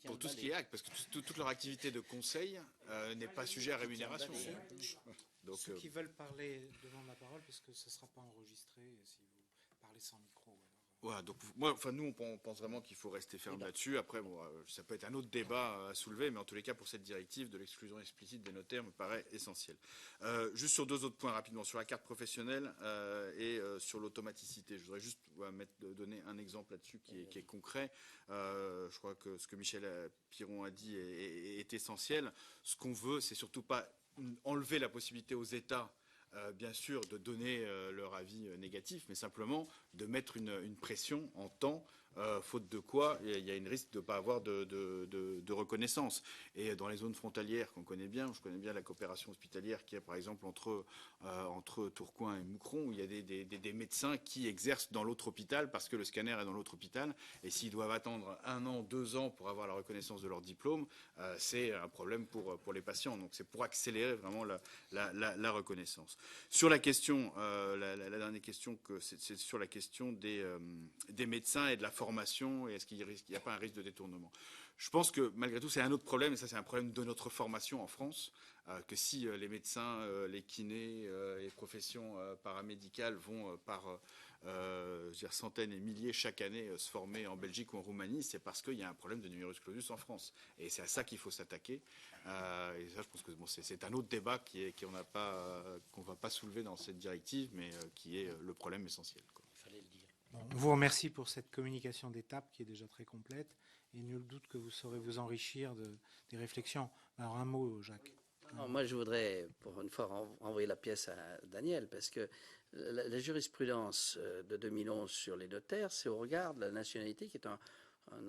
[SPEAKER 6] Pour tout ce qui est acte, parce que toute leur activité de conseil n'est pas sujet à rémunération.
[SPEAKER 1] Donc, ceux qui veulent parler demandent la parole, parce que ce ne sera pas enregistré si vous parlez sans micro.
[SPEAKER 6] Voilà, donc nous, on pense vraiment qu'il faut rester ferme là-dessus. Après, ça peut être un autre débat à soulever, mais en tous les cas, pour cette directive de l'exclusion explicite des notaires me paraît essentiel. Juste sur deux autres points rapidement, sur la carte professionnelle et sur l'automaticité. Je voudrais juste donner un exemple là-dessus qui est concret. Je crois que ce que Michel Piron a dit est essentiel. Ce qu'on veut, c'est surtout pas enlever la possibilité aux États bien sûr de donner leur avis négatif, mais simplement de mettre une pression en temps, faute de quoi il y a une risque de ne pas avoir de reconnaissance. Et dans les zones frontalières qu'on connaît bien, je connais bien la coopération hospitalière qu'il y a par exemple entre Tourcoing et Moucron, où il y a des médecins qui exercent dans l'autre hôpital parce que le scanner est dans l'autre hôpital, et s'ils doivent attendre 1 an, 2 ans pour avoir la reconnaissance de leur diplôme, c'est un problème pour les patients. Donc c'est pour accélérer vraiment la reconnaissance. Sur la question, la dernière question, c'est sur la question des médecins et de la formation, et est-ce qu'il n'y a pas un risque de détournement? Je pense que malgré tout, c'est un autre problème, et ça c'est un problème de notre formation en France, que si les médecins, les kinés, les professions paramédicales vont par centaines et milliers chaque année se former en Belgique ou en Roumanie, c'est parce qu'il y a un problème de numerus clausus en France. Et c'est à ça qu'il faut s'attaquer. Et ça, je pense que c'est un autre débat qu'on ne va pas soulever dans cette directive, mais qui est le problème essentiel.
[SPEAKER 3] Il fallait le dire.
[SPEAKER 1] Bon, on vous remercie pour cette communication d'étape qui est déjà très complète, et nul doute que vous saurez vous enrichir des réflexions. Alors un mot, Jacques.
[SPEAKER 7] Non, moi, je voudrais, pour une fois, renvoyer la pièce à Daniel, parce que la jurisprudence de 2011 sur les notaires, c'est au regard de la nationalité qui est un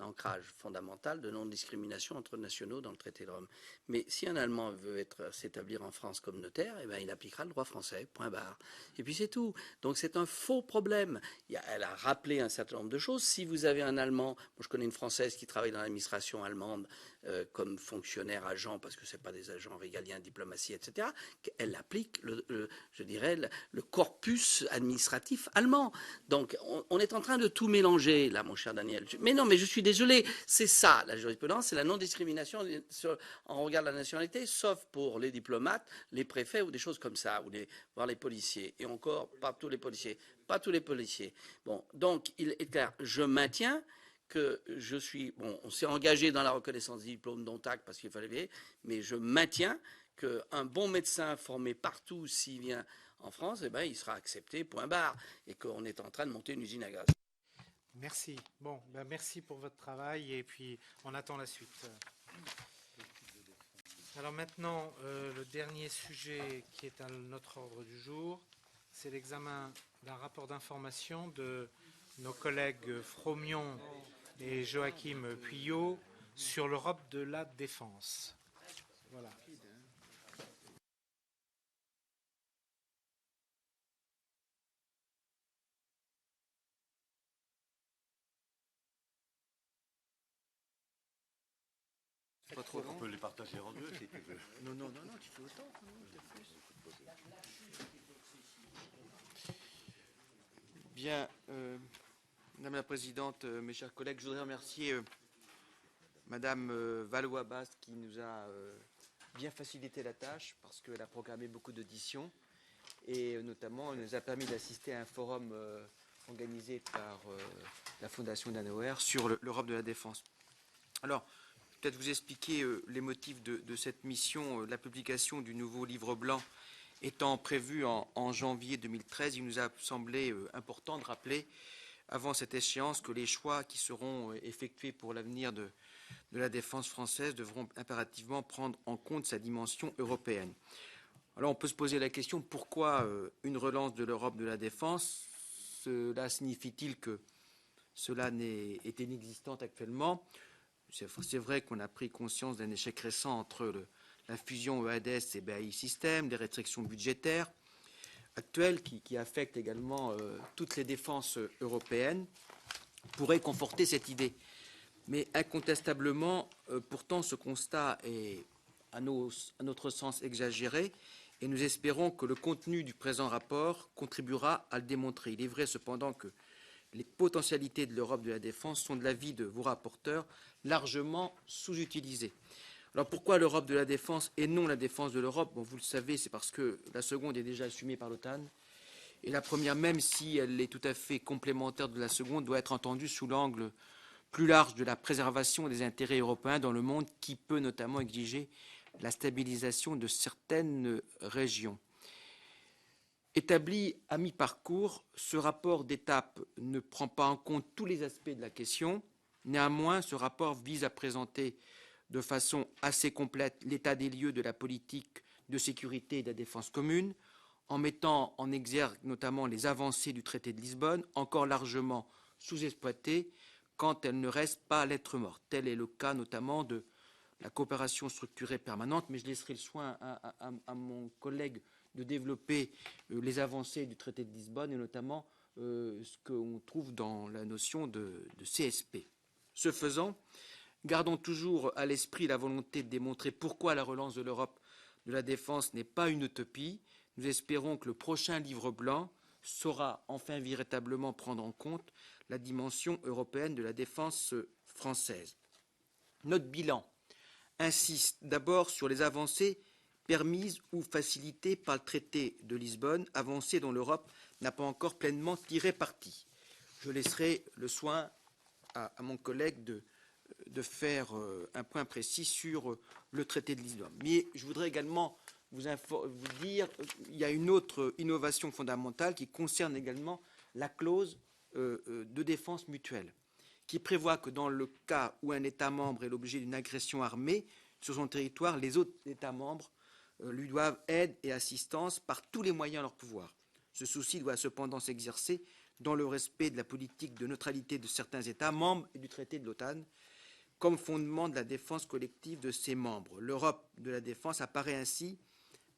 [SPEAKER 7] ancrage fondamental de non-discrimination entre nationaux dans le traité de Rome. Mais si un Allemand veut s'établir en France comme notaire, eh bien, il appliquera le droit français, point barre. Et puis c'est tout. Donc c'est un faux problème. Elle a rappelé un certain nombre de choses. Si vous avez un Allemand, moi je connais une Française qui travaille dans l'administration allemande comme fonctionnaire, agent, parce que ce n'est pas des agents régaliens, diplomatie, etc., elle applique, je dirais, le corpus administratif allemand. Donc on est en train de tout mélanger, là, mon cher Daniel. Mais non, mais je suis désolé, c'est ça la jurisprudence, c'est la non-discrimination en regard de la nationalité, sauf pour les diplomates, les préfets ou des choses comme ça, voire les policiers. Et encore, pas tous les policiers. Pas tous les policiers. Bon, donc, il est clair, je maintiens que je suis... Bon, on s'est engagé dans la reconnaissance des diplômes dont acte parce qu'il fallait payer, mais je maintiens qu'un bon médecin formé partout, s'il vient en France, eh ben, il sera accepté, point barre, et qu'on est en train de monter une usine à gaz.
[SPEAKER 1] Merci. Bon, ben merci pour votre travail et puis on attend la suite. Alors maintenant, le dernier sujet qui est à notre ordre du jour, c'est l'examen d'un rapport d'information de nos collègues Fromion et Joachim Pueyo sur l'Europe de la défense. Voilà.
[SPEAKER 8] Pas trop long.
[SPEAKER 9] On peut les partager en deux si tu veux.
[SPEAKER 8] Non, tu fais autant. Bien, Madame la Présidente, mes chers collègues, je voudrais remercier Madame Valois-Bast qui nous a bien facilité la tâche parce qu'elle a programmé beaucoup d'auditions et notamment elle nous a permis d'assister à un forum organisé par la Fondation d'Hannover sur l'Europe de la défense. Alors, peut-être vous expliquer les motifs de cette mission, la publication du nouveau livre blanc étant prévue en janvier 2013, il nous a semblé important de rappeler avant cette échéance que les choix qui seront effectués pour l'avenir de la défense française devront impérativement prendre en compte sa dimension européenne. Alors on peut se poser la question, pourquoi une relance de l'Europe de la défense? Cela signifie-t-il que cela est inexistant actuellement? C'est vrai qu'on a pris conscience d'un échec récent entre la fusion EADS et BAI System, des restrictions budgétaires actuelles qui affectent également toutes les défenses européennes, pourraient conforter cette idée. Mais incontestablement, pourtant, ce constat est, à notre sens, exagéré et nous espérons que le contenu du présent rapport contribuera à le démontrer. Il est vrai cependant que les potentialités de l'Europe de la défense sont, de l'avis de vos rapporteurs, largement sous-utilisées. Alors pourquoi l'Europe de la défense et non la défense de l'Europe? Bon, vous le savez, c'est parce que la seconde est déjà assumée par l'OTAN. Et la première, même si elle est tout à fait complémentaire de la seconde, doit être entendue sous l'angle plus large de la préservation des intérêts européens dans le monde, qui peut notamment exiger la stabilisation de certaines régions. Établi à mi-parcours, ce rapport d'étape ne prend pas en compte tous les aspects de la question. Néanmoins, ce rapport vise à présenter de façon assez complète l'état des lieux de la politique de sécurité et de la défense commune, en mettant en exergue notamment les avancées du traité de Lisbonne, encore largement sous-exploitées quand elles ne restent pas lettre morte. Tel est le cas notamment de la coopération structurée permanente, mais je laisserai le soin à mon collègue de développer les avancées du traité de Lisbonne et notamment ce qu'on trouve dans la notion de CSP. Ce faisant, gardons toujours à l'esprit la volonté de démontrer pourquoi la relance de l'Europe de la défense n'est pas une utopie. Nous espérons que le prochain livre blanc saura enfin véritablement prendre en compte la dimension européenne de la défense française. Notre bilan insiste d'abord sur les avancées permises ou facilitées par le traité de Lisbonne, avancées dont l'Europe n'a pas encore pleinement tiré parti. Je laisserai le soin à mon collègue de faire un point précis sur le traité de Lisbonne. Mais je voudrais également vous dire qu'il y a une autre innovation fondamentale qui concerne également la clause de défense mutuelle, qui prévoit que dans le cas où un État membre est l'objet d'une agression armée sur son territoire, les autres États membres lui doivent aide et assistance par tous les moyens à leur pouvoir. Ce souci doit cependant s'exercer dans le respect de la politique de neutralité de certains États membres et du traité de l'OTAN, comme fondement de la défense collective de ses membres. L'Europe de la défense apparaît ainsi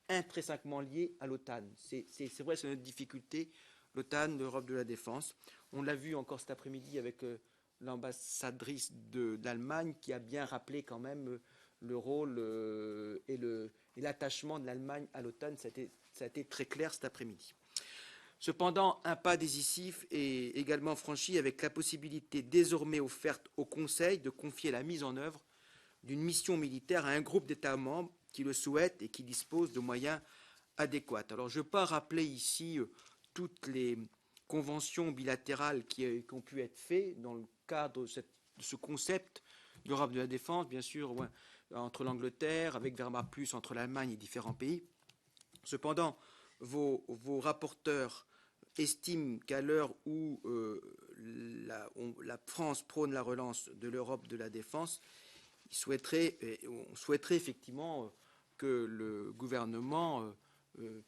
[SPEAKER 8] intrinsèquement liée à l'OTAN. C'est vrai, c'est notre difficulté, l'OTAN, l'Europe de la défense. On l'a vu encore cet après-midi avec l'ambassadrice d'Allemagne qui a bien rappelé quand même le rôle et l'attachement de l'Allemagne à l'OTAN. Ça a été très clair cet après-midi. Cependant, un pas décisif est également franchi avec la possibilité désormais offerte au Conseil de confier la mise en œuvre d'une mission militaire à un groupe d'États membres qui le souhaitent et qui disposent de moyens adéquats. Alors, je ne vais pas rappeler ici toutes les conventions bilatérales qui ont pu être faites dans le cadre de ce concept d'Europe de la défense, bien sûr, entre l'Angleterre, avec Wehrmacht Plus, entre l'Allemagne et différents pays. Cependant, vos rapporteurs estiment qu'à l'heure où la France prône la relance de l'Europe de la défense, on souhaiterait effectivement que le gouvernement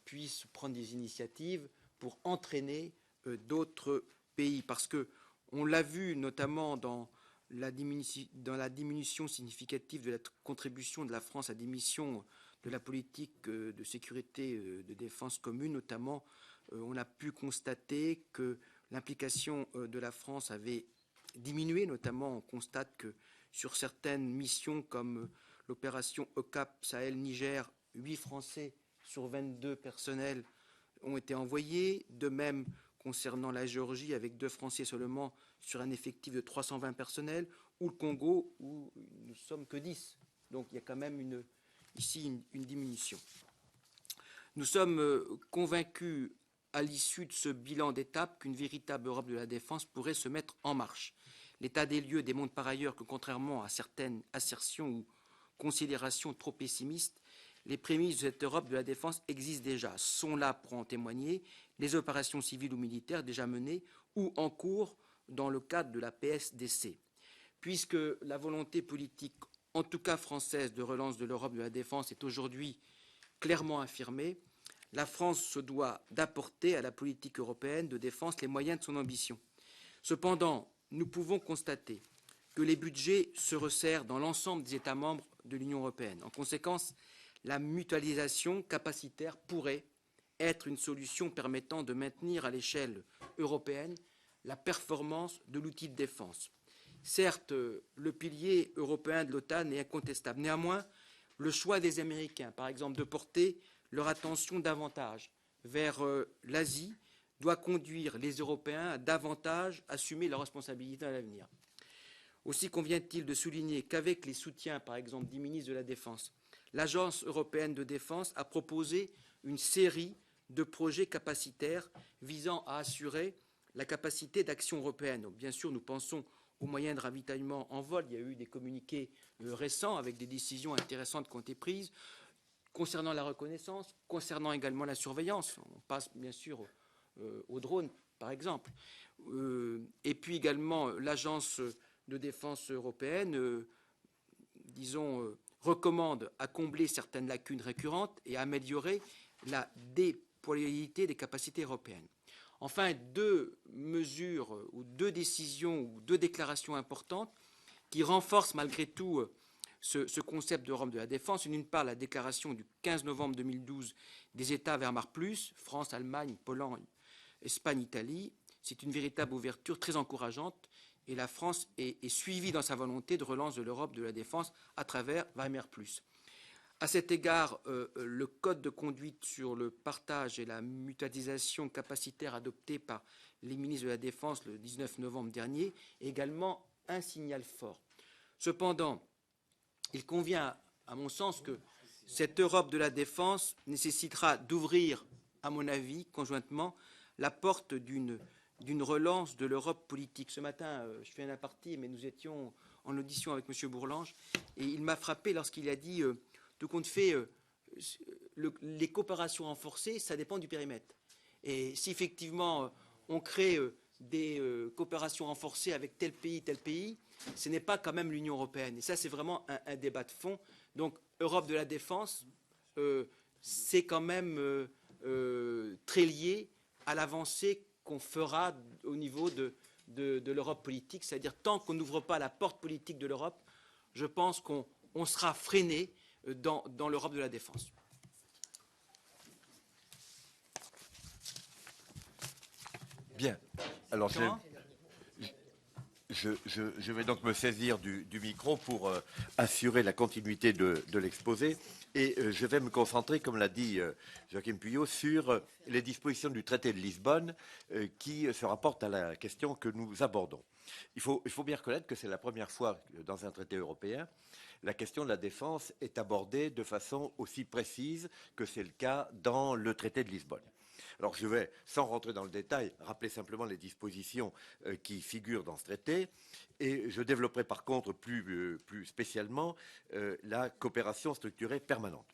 [SPEAKER 8] puisse prendre des initiatives pour entraîner d'autres pays. Parce qu'on l'a vu notamment dans la diminution significative de la contribution de la France à des missions de la politique de sécurité de défense commune, notamment on a pu constater que l'implication de la France avait diminué, notamment on constate que sur certaines missions comme l'opération EUCAP Sahel-Niger, 8 Français sur 22 personnels ont été envoyés, de même concernant la Géorgie avec 2 Français seulement sur un effectif de 320 personnels, ou le Congo où nous ne sommes que 10. Donc il y a quand même ici une diminution. Nous sommes convaincus à l'issue de ce bilan d'étape qu'une véritable Europe de la défense pourrait se mettre en marche. L'état des lieux démontre par ailleurs que contrairement à certaines assertions ou considérations trop pessimistes, les prémices de cette Europe de la défense existent déjà, sont là pour en témoigner les opérations civiles ou militaires déjà menées ou en cours dans le cadre de la PSDC. Puisque la volonté politique, en tout cas française, de relance de l'Europe de la défense est aujourd'hui clairement affirmée, la France se doit d'apporter à la politique européenne de défense les moyens de son ambition. Cependant, nous pouvons constater que les budgets se resserrent dans l'ensemble des États membres de l'Union européenne. En conséquence, la mutualisation capacitaire pourrait être une solution permettant de maintenir à l'échelle européenne la performance de l'outil de défense. Certes, le pilier européen de l'OTAN est incontestable. Néanmoins, le choix des Américains, par exemple, de porter leur attention davantage vers l'Asie, doit conduire les Européens à davantage assumer leurs responsabilités à l'avenir. Aussi convient-il de souligner qu'avec les soutiens, par exemple, du ministre de la Défense, l'Agence européenne de défense a proposé une série de projets capacitaires visant à assurer la capacité d'action européenne. Donc, bien sûr, nous pensons aux moyens de ravitaillement en vol. Il y a eu des communiqués récents avec des décisions intéressantes qui ont été prises concernant la reconnaissance, concernant également la surveillance. On passe bien sûr aux drones, par exemple. Et puis également l'Agence de défense européenne, recommande à combler certaines lacunes récurrentes et à améliorer la déployabilité des capacités européennes. Enfin, 2 mesures ou 2 décisions ou 2 déclarations importantes qui renforcent malgré tout ce concept d'Europe de la défense. D'une part, la déclaration du 15 novembre 2012 des États Wehrmacht+, France, Allemagne, Pologne, Espagne, Italie. C'est une véritable ouverture très encourageante et la France est suivie dans sa volonté de relance de l'Europe de la défense à travers Weimar+. À cet égard, le code de conduite sur le partage et la mutualisation capacitaire adopté par les ministres de la Défense le 19 novembre dernier est également un signal fort. Cependant, il convient, à mon sens, que cette Europe de la défense nécessitera d'ouvrir, à mon avis, conjointement, la porte d'une relance de l'Europe politique. Ce matin, je fais un aparté, mais nous étions en audition avec M. Bourlange, et il m'a frappé lorsqu'il a dit tout compte fait, les coopérations renforcées, ça dépend du périmètre. Et si effectivement on crée des coopérations renforcées avec tel pays, ce n'est pas quand même l'Union européenne. Et ça, c'est vraiment un débat de fond. Donc, Europe de la défense, c'est quand même très lié à l'avancée qu'on fera au niveau de l'Europe politique. C'est-à-dire, tant qu'on n'ouvre pas la porte politique de l'Europe, je pense qu'on sera freiné dans l'Europe de la défense.
[SPEAKER 9] Bien. Alors, je vais donc me saisir du micro pour assurer la continuité de l'exposé. Et je vais me concentrer, comme l'a dit Joachim Pueyo, sur les dispositions du traité de Lisbonne qui se rapportent à la question que nous abordons. Il faut bien reconnaître que c'est la première fois que, dans un traité européen, la question de la défense est abordée de façon aussi précise que c'est le cas dans le traité de Lisbonne. Alors je vais, sans rentrer dans le détail, rappeler simplement les dispositions qui figurent dans ce traité et je développerai par contre plus spécialement la coopération structurée permanente.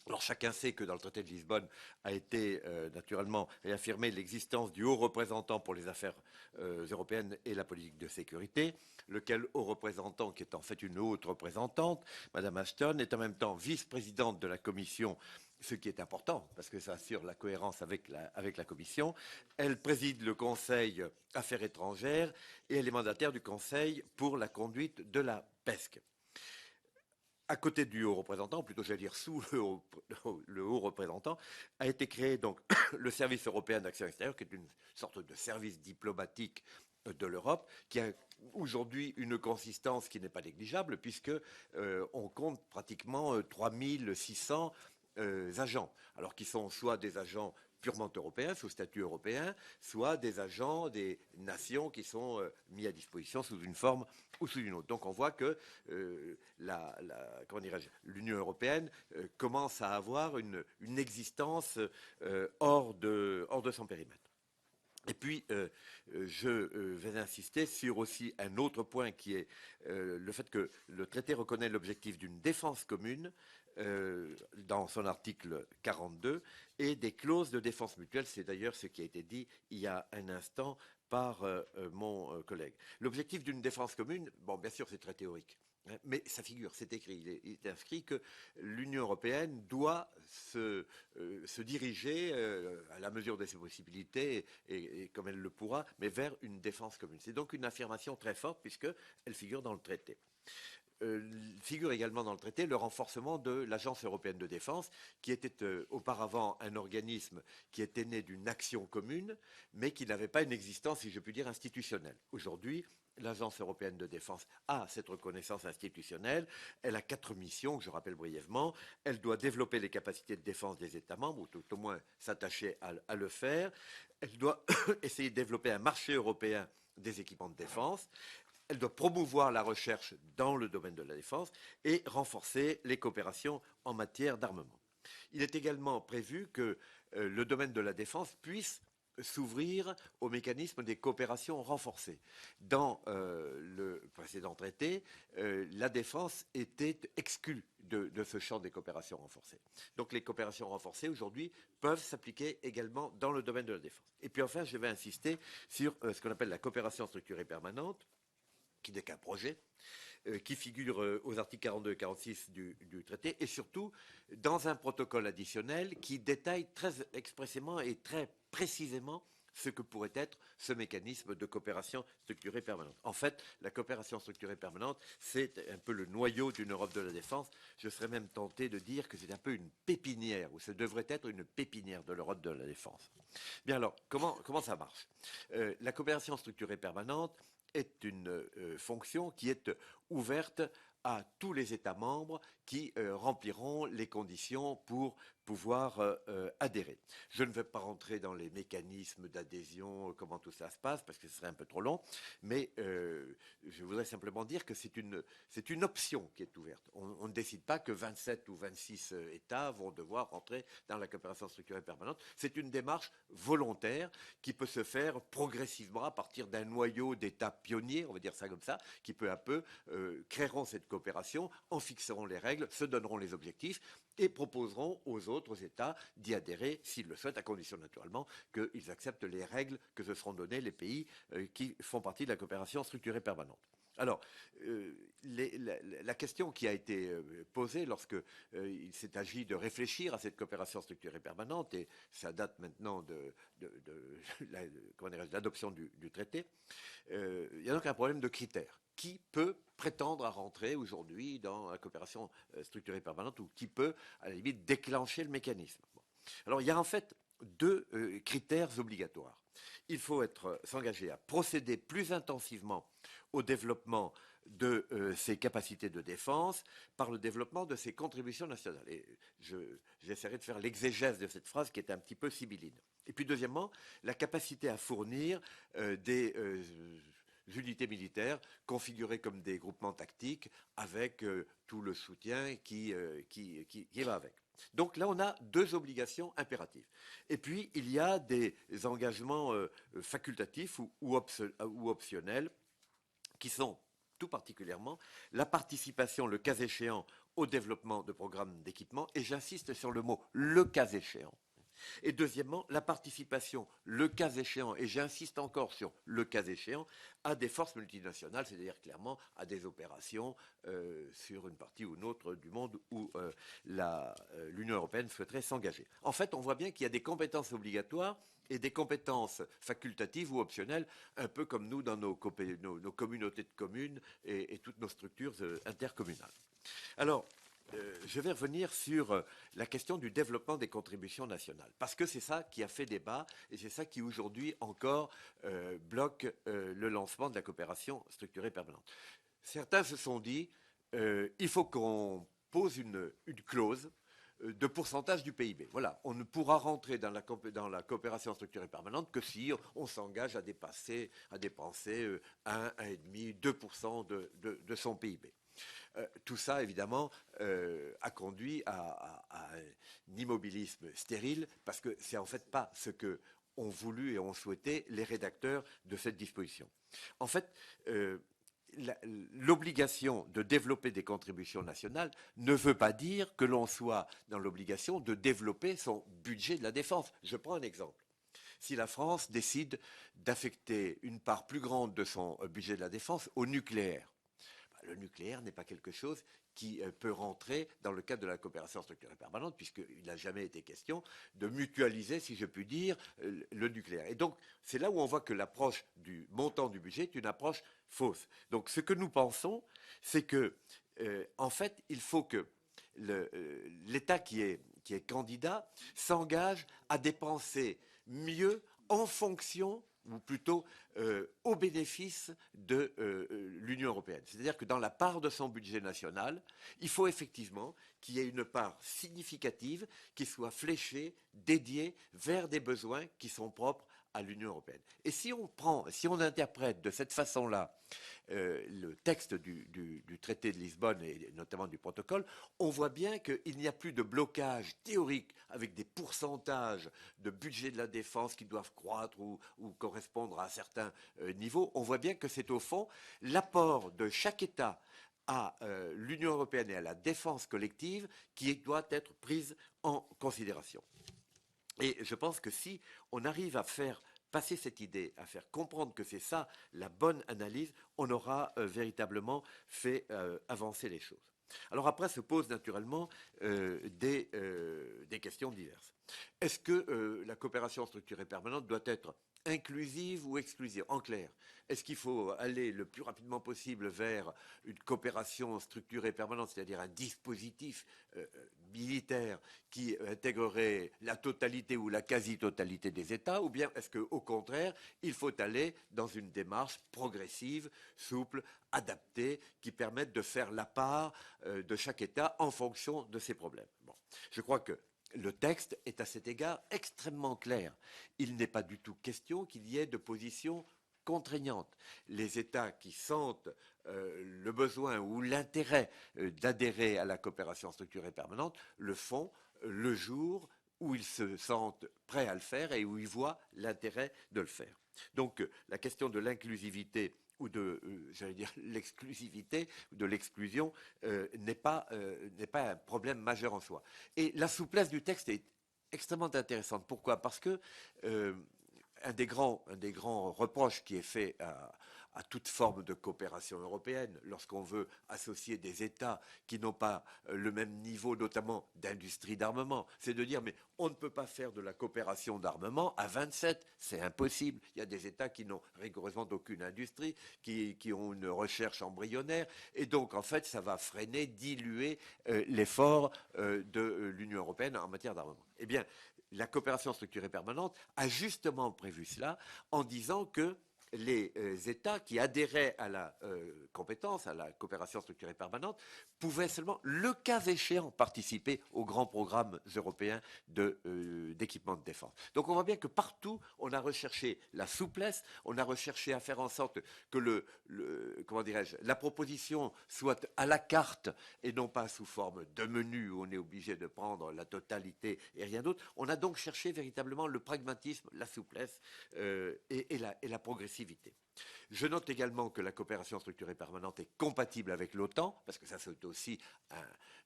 [SPEAKER 9] Alors chacun sait que dans le traité de Lisbonne a été naturellement réaffirmée l'existence du haut représentant pour les affaires européennes et la politique de sécurité, lequel haut représentant, qui est en fait une haute représentante, Madame Ashton, est en même temps vice-présidente de la Commission, ce qui est important parce que ça assure la cohérence avec la Commission. Elle préside le Conseil Affaires étrangères et elle est mandataire du Conseil pour la conduite de la PESC. À côté du haut représentant, plutôt j'allais dire sous le haut représentant, a été créé donc le service européen d'action extérieure, qui est une sorte de service diplomatique de l'Europe, qui a aujourd'hui une consistance qui n'est pas négligeable, puisque on compte pratiquement 3600 agents, alors qui sont soit des agents purement européens, sous statut européen, soit des agents des nations qui sont mis à disposition sous une forme ou sous une autre. Donc on voit que l'Union européenne commence à avoir une existence hors de son périmètre. Et puis, je vais insister sur aussi un autre point qui est le fait que le traité reconnaît l'objectif d'une défense commune dans son article 42 et des clauses de défense mutuelle. C'est d'ailleurs ce qui a été dit il y a un instant par mon collègue. L'objectif d'une défense commune, bon, bien sûr, c'est très théorique. Mais ça figure, c'est écrit. Il est inscrit que l'Union européenne doit se diriger à la mesure de ses possibilités et comme elle le pourra, mais vers une défense commune. C'est donc une affirmation très forte puisqu'elle figure dans le traité. Figure également dans le traité le renforcement de l'Agence européenne de défense, qui était auparavant un organisme qui était né d'une action commune, mais qui n'avait pas une existence, si je puis dire, institutionnelle. Aujourd'hui, l'Agence européenne de défense a cette reconnaissance institutionnelle. Elle a 4 missions, que je rappelle brièvement. Elle doit développer les capacités de défense des États membres, ou tout au moins s'attacher à le faire. Elle doit essayer de développer un marché européen des équipements de défense. Elle doit promouvoir la recherche dans le domaine de la défense et renforcer les coopérations en matière d'armement. Il est également prévu que le domaine de la défense puisse s'ouvrir au mécanisme des coopérations renforcées. Dans le précédent traité, la défense était exclue de ce champ des coopérations renforcées. Donc les coopérations renforcées, aujourd'hui, peuvent s'appliquer également dans le domaine de la défense. Et puis enfin, je vais insister sur ce qu'on appelle la coopération structurée permanente, qui n'est qu'un projet, qui figure aux articles 42 et 46 du traité, et surtout dans un protocole additionnel qui détaille très expressément et très précisément ce que pourrait être ce mécanisme de coopération structurée permanente. En fait, la coopération structurée permanente, c'est un peu le noyau d'une Europe de la défense. Je serais même tenté de dire que c'est un peu une pépinière, ou ça devrait être une pépinière de l'Europe de la défense. Bien alors, comment ça marche ? La coopération structurée permanente est une fonction qui est ouverte à tous les États membres qui rempliront les conditions pour pouvoir adhérer. Je ne vais pas rentrer dans les mécanismes d'adhésion, comment tout ça se passe, parce que ce serait un peu trop long, mais je voudrais simplement dire que c'est une option qui est ouverte. On ne décide pas que 27 ou 26 États vont devoir rentrer dans la coopération structurée permanente. C'est une démarche volontaire qui peut se faire progressivement à partir d'un noyau d'États pionniers, on va dire ça comme ça, qui peu à peu créeront cette coopération, en fixeront les règles, se donneront les objectifs et proposeront aux autres États d'y adhérer s'ils le souhaitent, à condition naturellement qu'ils acceptent les règles que se seront données les pays qui font partie de la coopération structurée permanente. Alors, la question qui a été posée lorsque il s'est agi de réfléchir à cette coopération structurée permanente, et ça date maintenant de l'adoption du traité, il y a donc un problème de critères. Qui peut prétendre à rentrer aujourd'hui dans la coopération structurée permanente ou qui peut, à la limite, déclencher le mécanisme? Bon. Alors, il y a en fait 2 critères obligatoires. Il faut s'engager à procéder plus intensivement au développement de ses capacités de défense par le développement de ses contributions nationales. Et j'essaierai de faire l'exégèse de cette phrase qui est un petit peu sibylline. Et puis, deuxièmement, la capacité à fournir des unités militaires configurées comme des groupements tactiques avec tout le soutien qui va avec. Donc là, on a 2 obligations impératives. Et puis, il y a des engagements facultatifs ou optionnels qui sont tout particulièrement la participation, le cas échéant, au développement de programmes d'équipement, et j'insiste sur le mot « le cas échéant ». Et deuxièmement, la participation, le cas échéant, et j'insiste encore sur le cas échéant, à des forces multinationales, c'est-à-dire clairement à des opérations sur une partie ou une autre du monde où l'Union européenne souhaiterait s'engager. En fait, on voit bien qu'il y a des compétences obligatoires et des compétences facultatives ou optionnelles, un peu comme nous dans nos communautés de communes et toutes nos structures intercommunales. Alors, je vais revenir sur la question du développement des contributions nationales, parce que c'est ça qui a fait débat et c'est ça qui aujourd'hui encore bloque le lancement de la coopération structurée permanente. Certains se sont dit il faut qu'on pose une clause de pourcentage du PIB. Voilà, on ne pourra rentrer dans la coopération structurée permanente que si on s'engage à dépenser 1, 1,5, 2% de son PIB. Tout ça, évidemment, a conduit à un immobilisme stérile, parce que c'est en fait pas ce que ont voulu et ont souhaité les rédacteurs de cette disposition. En fait, l'obligation de développer des contributions nationales ne veut pas dire que l'on soit dans l'obligation de développer son budget de la défense. Je prends un exemple. Si la France décide d'affecter une part plus grande de son budget de la défense au nucléaire, le nucléaire n'est pas quelque chose qui peut rentrer dans le cadre de la coopération structurée permanente, puisqu'il n'a jamais été question de mutualiser, si je puis dire, le nucléaire. Et donc, c'est là où on voit que l'approche du montant du budget est une approche fausse. Donc, ce que nous pensons, c'est que, en fait, il faut que l'État qui est candidat s'engage à dépenser mieux en fonction, ou plutôt au bénéfice de l'Union européenne. C'est-à-dire que dans la part de son budget national, il faut effectivement qu'il y ait une part significative qui soit fléchée, dédiée vers des besoins qui sont propres à l'Union européenne. Et si on interprète de cette façon-là le texte du traité de Lisbonne et notamment du protocole, on voit bien qu'il n'y a plus de blocage théorique avec des pourcentages de budget de la défense qui doivent croître ou correspondre à un certain niveau. On voit bien que c'est au fond l'apport de chaque État à l'Union européenne et à la défense collective qui doit être prise en considération. Et je pense que si on arrive à faire passer cette idée, à faire comprendre que c'est ça la bonne analyse, on aura véritablement fait avancer les choses. Alors après se posent naturellement des questions diverses. Est-ce que la coopération structurée permanente doit être inclusive ou exclusive? En clair, est-ce qu'il faut aller le plus rapidement possible vers une coopération structurée permanente, c'est-à-dire un dispositif militaire qui intégrerait la totalité ou la quasi-totalité des États, ou bien est-ce qu'au contraire, il faut aller dans une démarche progressive, souple, adaptée, qui permette de faire la part de chaque État en fonction de ses problèmes? Bon. Je crois que le texte est à cet égard extrêmement clair. Il n'est pas du tout question qu'il y ait de position contraignante. Les États qui sentent le besoin ou l'intérêt d'adhérer à la coopération structurée permanente le font le jour où ils se sentent prêts à le faire et où ils voient l'intérêt de le faire. Donc la question de l'inclusivité ou de, j'allais dire, l'exclusivité, de l'exclusion, n'est pas un problème majeur en soi. Et la souplesse du texte est extrêmement intéressante. Pourquoi? Parce que un des grands reproches qui est fait à toute forme de coopération européenne, lorsqu'on veut associer des États qui n'ont pas le même niveau, notamment d'industrie d'armement, c'est de dire mais on ne peut pas faire de la coopération d'armement à 27, c'est impossible. Il y a des États qui n'ont rigoureusement aucune industrie, qui ont une recherche embryonnaire, et donc en fait ça va freiner, diluer l'effort de l'Union européenne en matière d'armement. Eh bien, la coopération structurée permanente a justement prévu cela en disant que les États qui adhéraient à la compétence, à la coopération structurée permanente, pouvaient seulement, le cas échéant, participer aux grands programmes européens d'équipement de défense. Donc on voit bien que partout, on a recherché la souplesse, on a recherché à faire en sorte que la proposition soit à la carte et non pas sous forme de menu où on est obligé de prendre la totalité et rien d'autre. On a donc cherché véritablement le pragmatisme, la souplesse et la progressivité. Je note également que la coopération structurée permanente est compatible avec l'OTAN, parce que ça c'est aussi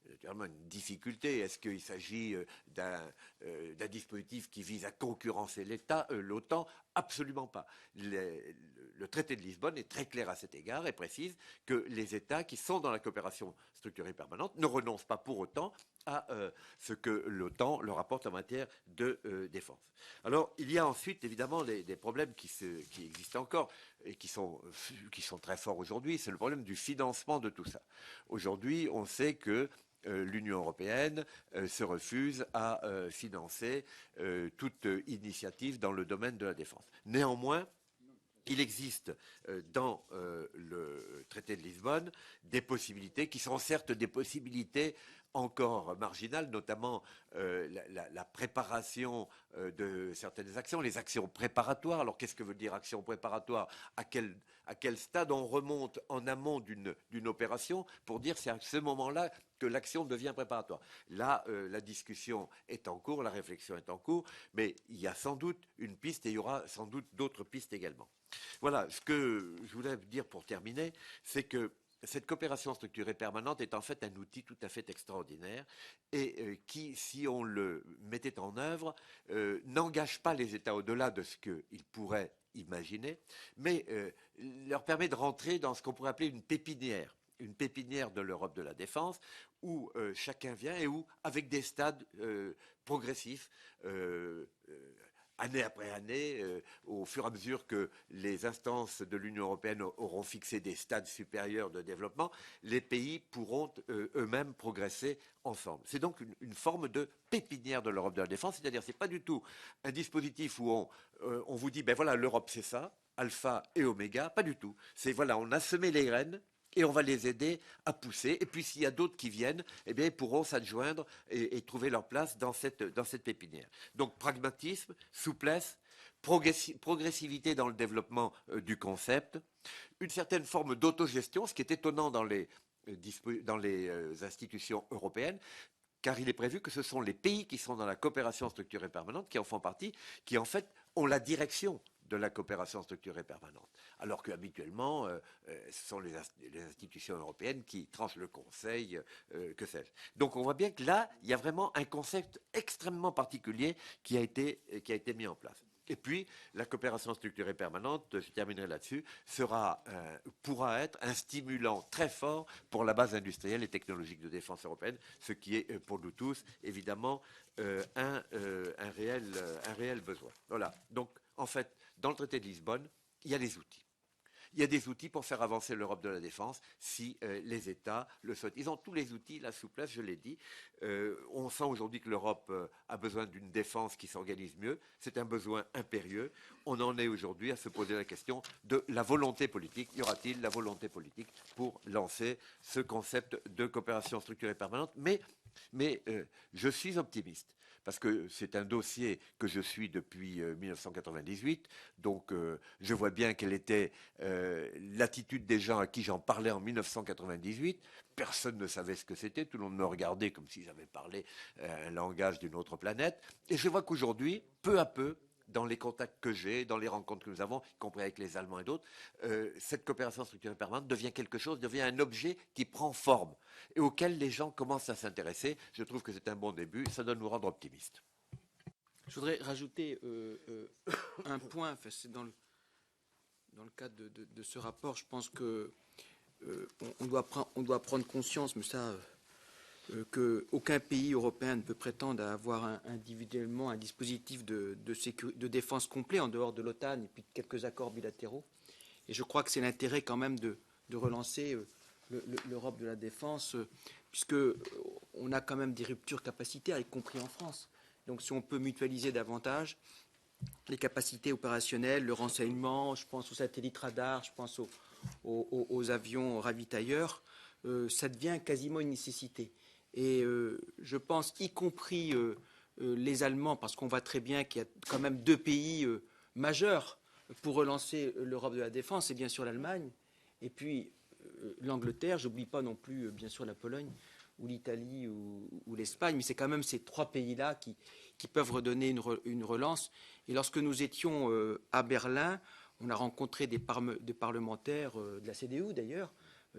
[SPEAKER 9] naturellement une difficulté. Est-ce qu'il s'agit d'un dispositif qui vise à concurrencer l'OTAN? Absolument pas. Le traité de Lisbonne est très clair à cet égard et précise que les États qui sont dans la coopération structurée permanente ne renoncent pas pour autant à ce que l'OTAN leur apporte en matière de défense. Alors, il y a ensuite évidemment des problèmes qui existent encore et qui sont très forts aujourd'hui. C'est le problème du financement de tout ça. Aujourd'hui, on sait que l'Union européenne se refuse à financer toute initiative dans le domaine de la défense. Néanmoins, il existe dans le traité de Lisbonne des possibilités qui sont certes des possibilités encore marginales, notamment la préparation de certaines actions, les actions préparatoires. Alors qu'est-ce que veut dire action préparatoire? À quel stade on remonte en amont d'une opération pour dire c'est à ce moment-là que l'action devient préparatoire? Là, la discussion est en cours, la réflexion est en cours, mais il y a sans doute une piste et il y aura sans doute d'autres pistes également. Voilà, ce que je voulais dire pour terminer, c'est que cette coopération structurée permanente est en fait un outil tout à fait extraordinaire et qui, si on le mettait en œuvre, n'engage pas les États au-delà de ce qu'ils pourraient imaginer, mais leur permet de rentrer dans ce qu'on pourrait appeler une pépinière de l'Europe de la défense, où chacun vient et où, avec des stades progressifs, année après année, au fur et à mesure que les instances de l'Union européenne auront fixé des stades supérieurs de développement, les pays pourront eux-mêmes progresser ensemble. C'est donc une forme de pépinière de l'Europe de la défense, c'est-à-dire c'est pas du tout un dispositif où on vous dit ben voilà l'Europe c'est ça, alpha et oméga, pas du tout. C'est voilà on a semé les graines. Et on va les aider à pousser. Et puis s'il y a d'autres qui viennent, eh bien, ils pourront s'adjoindre et trouver leur place dans cette pépinière. Donc pragmatisme, souplesse, progressivité dans le développement du concept, une certaine forme d'autogestion, ce qui est étonnant dans les institutions européennes, car il est prévu que ce sont les pays qui sont dans la coopération structurée permanente, qui en font partie, qui en fait ont la direction de la coopération structurée permanente. Alors qu'habituellement, ce sont les institutions européennes qui tranchent le Conseil, que sais-je. Donc on voit bien que là, il y a vraiment un concept extrêmement particulier qui a été mis en place. Et puis, la coopération structurée permanente, je terminerai là-dessus, pourra être un stimulant très fort pour la base industrielle et technologique de défense européenne, ce qui est pour nous tous, évidemment, un réel besoin. Voilà. Donc, en fait, dans le traité de Lisbonne, il y a des outils. Il y a des outils pour faire avancer l'Europe de la défense si les États le souhaitent. Ils ont tous les outils, la souplesse, je l'ai dit. On sent aujourd'hui que l'Europe a besoin d'une défense qui s'organise mieux. C'est un besoin impérieux. On en est aujourd'hui à se poser la question de la volonté politique. Y aura-t-il la volonté politique pour lancer ce concept de coopération structurée permanente? Mais je suis optimiste. Parce que c'est un dossier que je suis depuis 1998, donc je vois bien quelle était l'attitude des gens à qui j'en parlais en 1998. Personne ne savait ce que c'était, tout le monde me regardait comme si j'avais parlé un langage d'une autre planète. Et je vois qu'aujourd'hui, peu à peu, dans les contacts que j'ai, dans les rencontres que nous avons, y compris avec les Allemands et d'autres, cette coopération structurée permanente devient quelque chose, devient un objet qui prend forme et auquel les gens commencent à s'intéresser. Je trouve que c'est un bon début, ça doit nous rendre optimistes.
[SPEAKER 8] Je voudrais rajouter un point, enfin, c'est dans le cadre de ce rapport, je pense que on doit prendre conscience, mais ça... qu'aucun pays européen ne peut prétendre à avoir individuellement un dispositif de défense complet en dehors de l'OTAN et puis de quelques accords bilatéraux. Et je crois que c'est l'intérêt quand même de relancer l'Europe de la défense, puisqu'on a quand même des ruptures capacitaires, y compris en France. Donc si on peut mutualiser davantage les capacités opérationnelles, le renseignement, je pense aux satellites radars, je pense aux avions ravitailleurs, ça devient quasiment une nécessité. Et je pense, y compris les Allemands, parce qu'on voit très bien qu'il y a quand même deux pays majeurs pour relancer l'Europe de la défense, c'est bien sûr l'Allemagne, et puis l'Angleterre, j'oublie pas non plus bien sûr la Pologne, ou l'Italie, ou l'Espagne, mais c'est quand même ces trois pays-là qui peuvent redonner une relance. Et lorsque nous étions à Berlin, on a rencontré des parlementaires de la CDU d'ailleurs,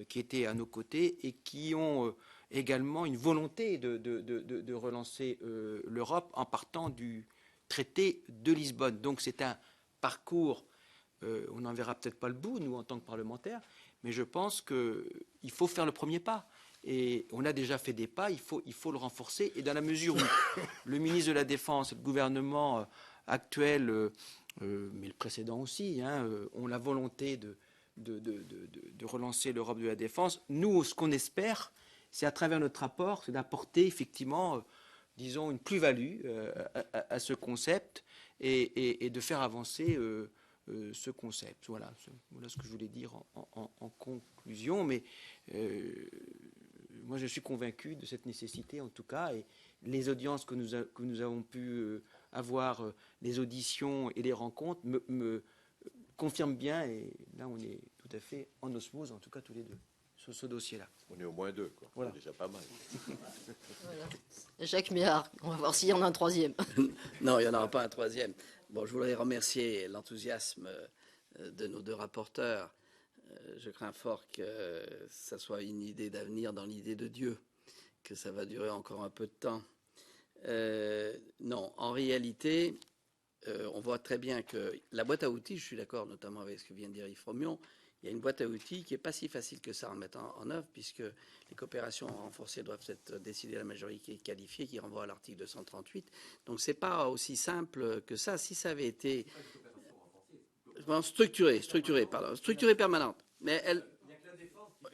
[SPEAKER 8] qui étaient à nos côtés et qui ont également une volonté de relancer l'Europe en partant du traité de Lisbonne. Donc c'est un parcours, on n'en verra peut-être pas le bout, nous, en tant que parlementaires, mais je pense qu'il faut faire le premier pas. Et on a déjà fait des pas, il faut le renforcer. Et dans la mesure où le ministre de la Défense et le gouvernement actuel, mais le précédent aussi, ont la volonté de relancer l'Europe de la défense. Nous, ce qu'on espère, c'est à travers notre rapport, c'est d'apporter effectivement, disons, une plus-value à ce concept et de faire avancer ce concept. Voilà ce que je voulais dire en conclusion. Mais moi, je suis convaincu de cette nécessité, en tout cas, et les audiences que nous avons pu avoir, les auditions et les rencontres me confirme bien, et là on est tout à fait en osmose, en tout cas tous les deux, sur ce dossier-là.
[SPEAKER 9] On est au moins deux, quoi.
[SPEAKER 8] Voilà.
[SPEAKER 9] C'est déjà pas mal.
[SPEAKER 10] Voilà. Jacques Méhard, on va voir s'il y en a un troisième.
[SPEAKER 7] Non, il n'y en aura pas un troisième. Bon, je voudrais remercier l'enthousiasme de nos deux rapporteurs. Je crains fort que ça soit une idée d'avenir dans l'idée de Dieu, que ça va durer encore un peu de temps. Non, en réalité, on voit très bien que la boîte à outils, je suis d'accord notamment avec ce que vient de dire Yves Fromion, il y a une boîte à outils qui n'est pas si facile que ça à mettre en œuvre, puisque les coopérations renforcées doivent être décidées à la majorité qualifiée, qui renvoie à l'article 238. Donc ce n'est pas aussi simple que ça. Si ça avait été structurée permanente, mais elle,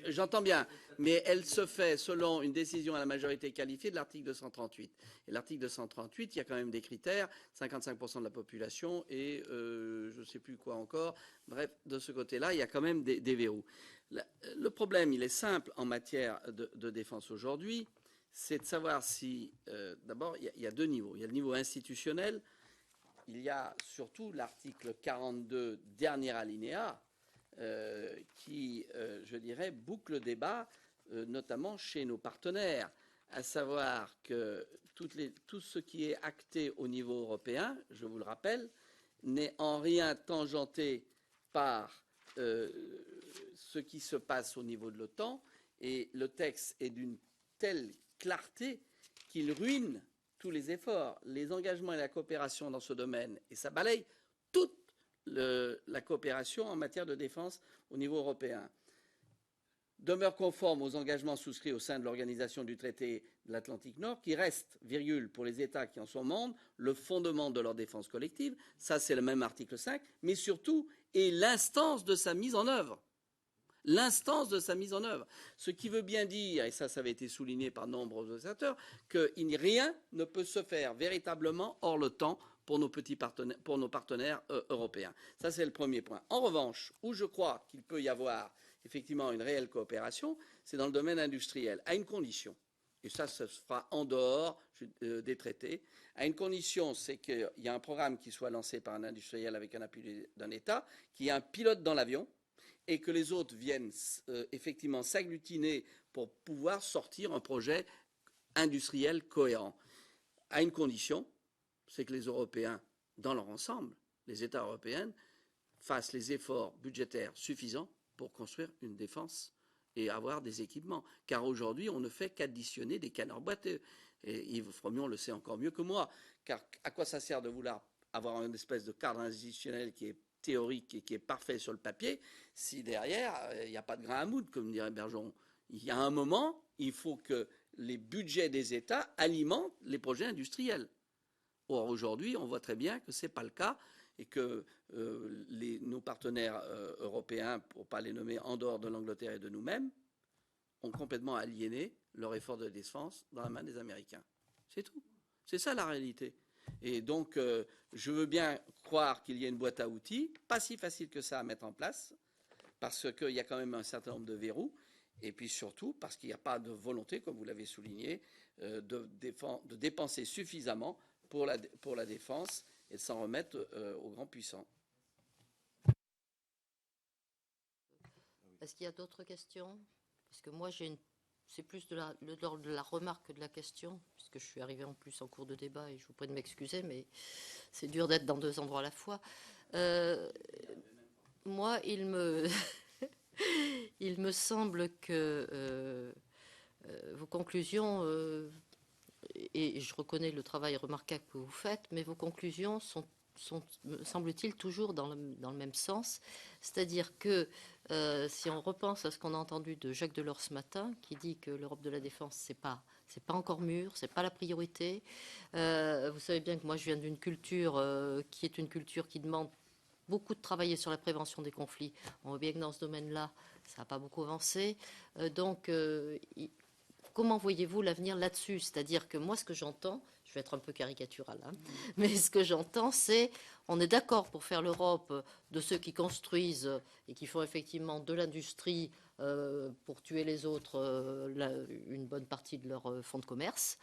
[SPEAKER 7] j'entends bien, mais elle se fait selon une décision à la majorité qualifiée de l'article 238. Et l'article 238, il y a quand même des critères, 55% de la population et je ne sais plus quoi encore. Bref, de ce côté-là, il y a quand même des verrous. Le problème, il est simple en matière de défense aujourd'hui, c'est de savoir si, d'abord, il y a deux niveaux. Il y a le niveau institutionnel, il y a surtout l'article 42, dernier alinéa, qui, je dirais, boucle le débat, notamment chez nos partenaires, à savoir que tout ce qui est acté au niveau européen, je vous le rappelle, n'est en rien tangenté par ce qui se passe au niveau de l'OTAN, et le texte est d'une telle clarté qu'il ruine tous les efforts, les engagements et la coopération dans ce domaine, et ça balaye toute la coopération en matière de défense au niveau européen. Demeure conforme aux engagements souscrits au sein de l'Organisation du traité de l'Atlantique Nord, qui reste, virgule, pour les États qui en sont membres, le fondement de leur défense collective. Ça, c'est le même article 5, mais surtout, et l'instance de sa mise en œuvre. L'instance de sa mise en œuvre. Ce qui veut bien dire, et ça avait été souligné par nombreux observateurs, que rien ne peut se faire véritablement hors le temps pour nos partenaires européens. Ça, c'est le premier point. En revanche, où je crois qu'il peut y avoir effectivement une réelle coopération, c'est dans le domaine industriel, à une condition. Et ça se fera en dehors des traités. À une condition, c'est qu'il y a un programme qui soit lancé par un industriel avec un appui d'un État, qu'il y ait un pilote dans l'avion, et que les autres viennent effectivement s'agglutiner pour pouvoir sortir un projet industriel cohérent. À une condition, c'est que les Européens, dans leur ensemble, les États européens, fassent les efforts budgétaires suffisants pour construire une défense et avoir des équipements. Car aujourd'hui, on ne fait qu'additionner des canards boiteux. Et Yves Fromion le sait encore mieux que moi. Car à quoi ça sert de vouloir avoir une espèce de cadre institutionnel qui est théorique et qui est parfait sur le papier, si derrière, il n'y a pas de grain à moudre, comme dirait Bergeron. Il y a un moment, il faut que les budgets des États alimentent les projets industriels. Or, aujourd'hui, on voit très bien que ce n'est pas le cas et que nos partenaires européens, pour ne pas les nommer en dehors de l'Angleterre et de nous-mêmes, ont complètement aliéné leur effort de défense dans la main des Américains. C'est tout. C'est ça la réalité. Et donc, je veux bien croire qu'il y a une boîte à outils, pas si facile que ça à mettre en place, parce qu'il y a quand même un certain nombre de verrous, et puis surtout parce qu'il n'y a pas de volonté, comme vous l'avez souligné, de dépenser suffisamment pour la défense et de s'en remettre aux grands puissants.
[SPEAKER 10] Est-ce qu'il y a d'autres questions? Parce que moi, c'est plus de l'ordre de la remarque que de la question, puisque je suis arrivée en plus en cours de débat et je vous prie de m'excuser, mais c'est dur d'être dans deux endroits à la fois. Moi, il me semble que vos conclusions, et je reconnais le travail remarquable que vous faites, mais vos conclusions sont me semble-t-il, toujours dans le même sens. C'est-à-dire que si on repense à ce qu'on a entendu de Jacques Delors ce matin, qui dit que l'Europe de la défense, c'est pas encore mûr, c'est pas la priorité. Vous savez bien que moi, je viens d'une culture qui est une culture qui demande beaucoup de travailler sur la prévention des conflits. On voit bien que dans ce domaine-là, ça n'a pas beaucoup avancé. Donc, comment voyez-vous l'avenir là-dessus? C'est-à-dire que moi, ce que j'entends, je vais être un peu caricatural, hein, mais ce que j'entends, c'est on est d'accord pour faire l'Europe de ceux qui construisent et qui font effectivement de l'industrie pour tuer les autres une bonne partie de leur fonds de commerce.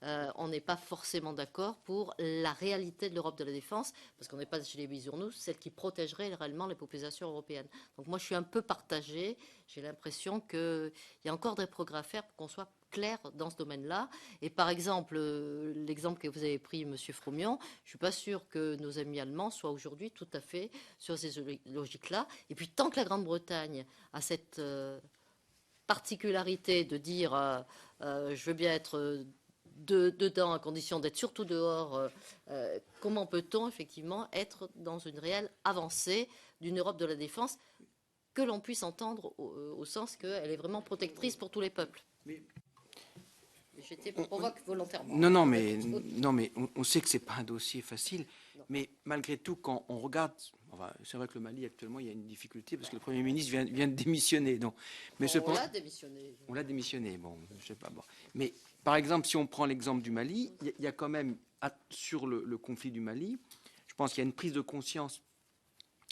[SPEAKER 10] On n'est pas forcément d'accord pour la réalité de l'Europe de la défense, parce qu'on n'est pas chez les bisounours, celle qui protégerait réellement les populations européennes. Donc moi, je suis un peu partagée. J'ai l'impression qu'il y a encore des progrès à faire pour qu'on soit clair dans ce domaine-là. Et par exemple, l'exemple que vous avez pris, M. Fromion, je ne suis pas sûre que nos amis allemands soient aujourd'hui tout à fait sur ces logiques-là. Et puis tant que la Grande-Bretagne a cette particularité de dire je veux bien être dedans à condition d'être surtout dehors, comment peut-on effectivement être dans une réelle avancée d'une Europe de la défense que l'on puisse entendre au sens qu'elle est vraiment protectrice pour tous les peuples? J'étais provoque volontairement.
[SPEAKER 8] Non, mais on sait que c'est pas un dossier facile. Non. Mais malgré tout, quand on regarde, enfin, c'est vrai que le Mali actuellement, il y a une difficulté parce que le Premier ministre vient de démissionner. Donc, mais
[SPEAKER 10] on l'a démissionné.
[SPEAKER 8] On l'a démissionné. Bon, je sais pas. Bon. Mais par exemple, si on prend l'exemple du Mali, il y a quand même sur le conflit du Mali, je pense qu'il y a une prise de conscience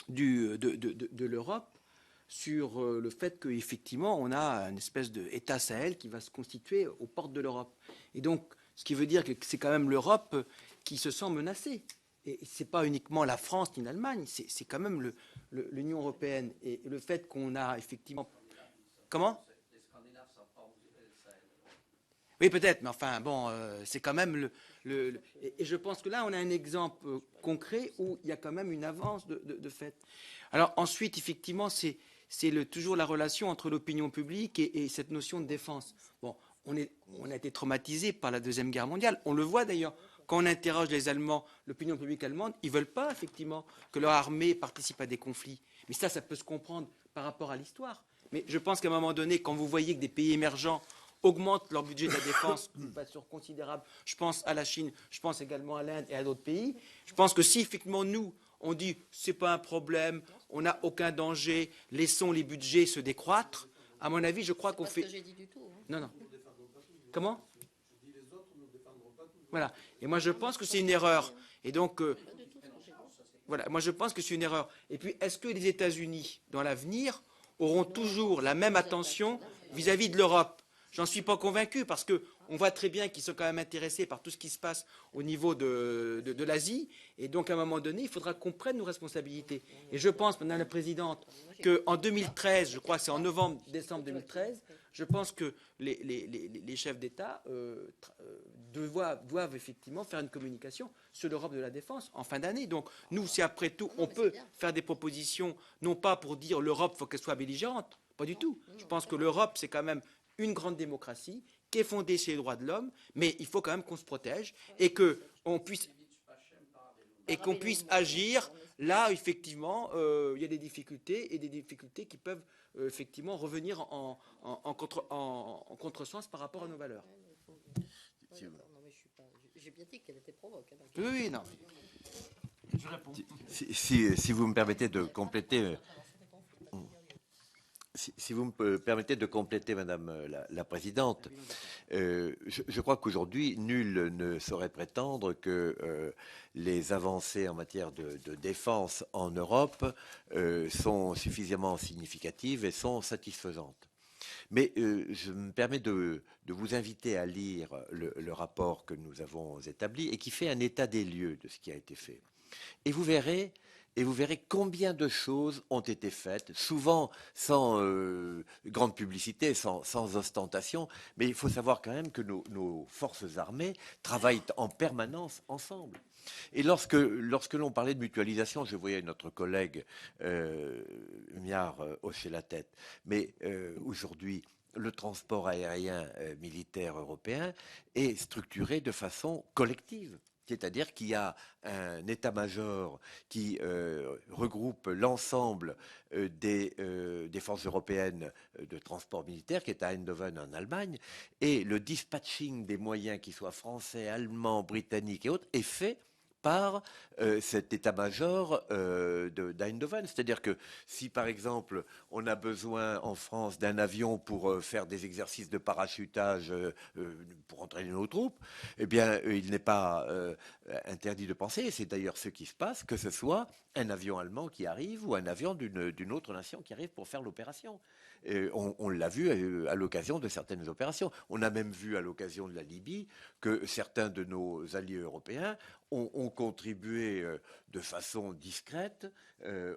[SPEAKER 8] de l'Europe sur le fait qu'effectivement, on a une espèce d'État Sahel qui va se constituer aux portes de l'Europe. Et donc, ce qui veut dire que c'est quand même l'Europe qui se sent menacée. Et ce n'est pas uniquement la France ni l'Allemagne, c'est quand même l'Union européenne. Et le fait qu'on a effectivement... Comment ? Oui, peut-être, mais enfin, bon, c'est quand même et je pense que là, on a un exemple concret où il y a quand même une avance de fait. Alors ensuite, effectivement, c'est toujours la relation entre l'opinion publique et cette notion de défense. Bon, on a été traumatisé par la Deuxième Guerre mondiale. On le voit d'ailleurs quand on interroge les Allemands, l'opinion publique allemande, ils ne veulent pas effectivement que leur armée participe à des conflits. Mais ça peut se comprendre par rapport à l'histoire. Mais je pense qu'à un moment donné, quand vous voyez que des pays émergents augmentent leur budget de la défense d'une façon considérable, je pense à la Chine, je pense également à l'Inde et à d'autres pays, je pense que si effectivement nous, on dit c'est pas un problème, on n'a aucun danger, laissons les budgets se décroître, à mon avis, je crois qu'on fait...
[SPEAKER 10] C'est pas ce que j'ai dit du tout. Hein.
[SPEAKER 8] Non. Comment ? Voilà. Et moi, je pense que c'est une erreur. Et donc, voilà, moi, je pense que c'est une erreur. Et puis, est-ce que les États-Unis, dans l'avenir, auront toujours la même attention vis-à-vis de l'Europe ? J'en suis pas convaincu parce qu'on voit très bien qu'ils sont quand même intéressés par tout ce qui se passe au niveau de l'Asie. Et donc, à un moment donné, il faudra qu'on prenne nos responsabilités. Et je pense, Madame la Présidente, qu'en 2013, je crois que c'est en novembre-décembre 2013, je pense que les chefs d'État doivent effectivement faire une communication sur l'Europe de la défense en fin d'année. Donc, nous, si après tout, on peut faire des propositions, non pas pour dire l'Europe, il faut qu'elle soit belligérante, pas du tout. Je pense que l'Europe, c'est quand même une grande démocratie qui est fondée sur les droits de l'homme, mais il faut quand même qu'on se protège et qu'on puisse agir là, effectivement, il y a des difficultés et des difficultés qui peuvent effectivement revenir en contresens par rapport à nos valeurs.
[SPEAKER 10] J'ai bien dit qu'elle était provoque.
[SPEAKER 8] Oui, non.
[SPEAKER 9] Je réponds. Si vous me permettez de compléter... Si vous me permettez de compléter, Madame la Présidente, je crois qu'aujourd'hui, nul ne saurait prétendre que les avancées en matière de défense en Europe sont suffisamment significatives et sont satisfaisantes. Mais je me permets de vous inviter à lire le rapport que nous avons établi et qui fait un état des lieux de ce qui a été fait. Et vous verrez combien de choses ont été faites, souvent sans grande publicité, sans ostentation, mais il faut savoir quand même que nos forces armées travaillent en permanence ensemble. Et lorsque l'on parlait de mutualisation, je voyais notre collègue Miard hocher la tête. Mais aujourd'hui, le transport aérien militaire européen est structuré de façon collective. C'est-à-dire qu'il y a un état-major qui regroupe l'ensemble des forces européennes de transport militaire, qui est à Eindhoven en Allemagne, et le dispatching des moyens, qu'ils soient français, allemands, britanniques et autres, est fait par cet état-major d'Eindhoven. C'est-à-dire que si, par exemple, on a besoin en France d'un avion pour faire des exercices de parachutage pour entraîner nos troupes, eh bien, il n'est pas interdit de penser, et c'est d'ailleurs ce qui se passe, que ce soit un avion allemand qui arrive ou un avion d'une autre nation qui arrive pour faire l'opération. On l'a vu à l'occasion de certaines opérations. On a même vu à l'occasion de la Libye que certains de nos alliés européens ont contribué de façon discrète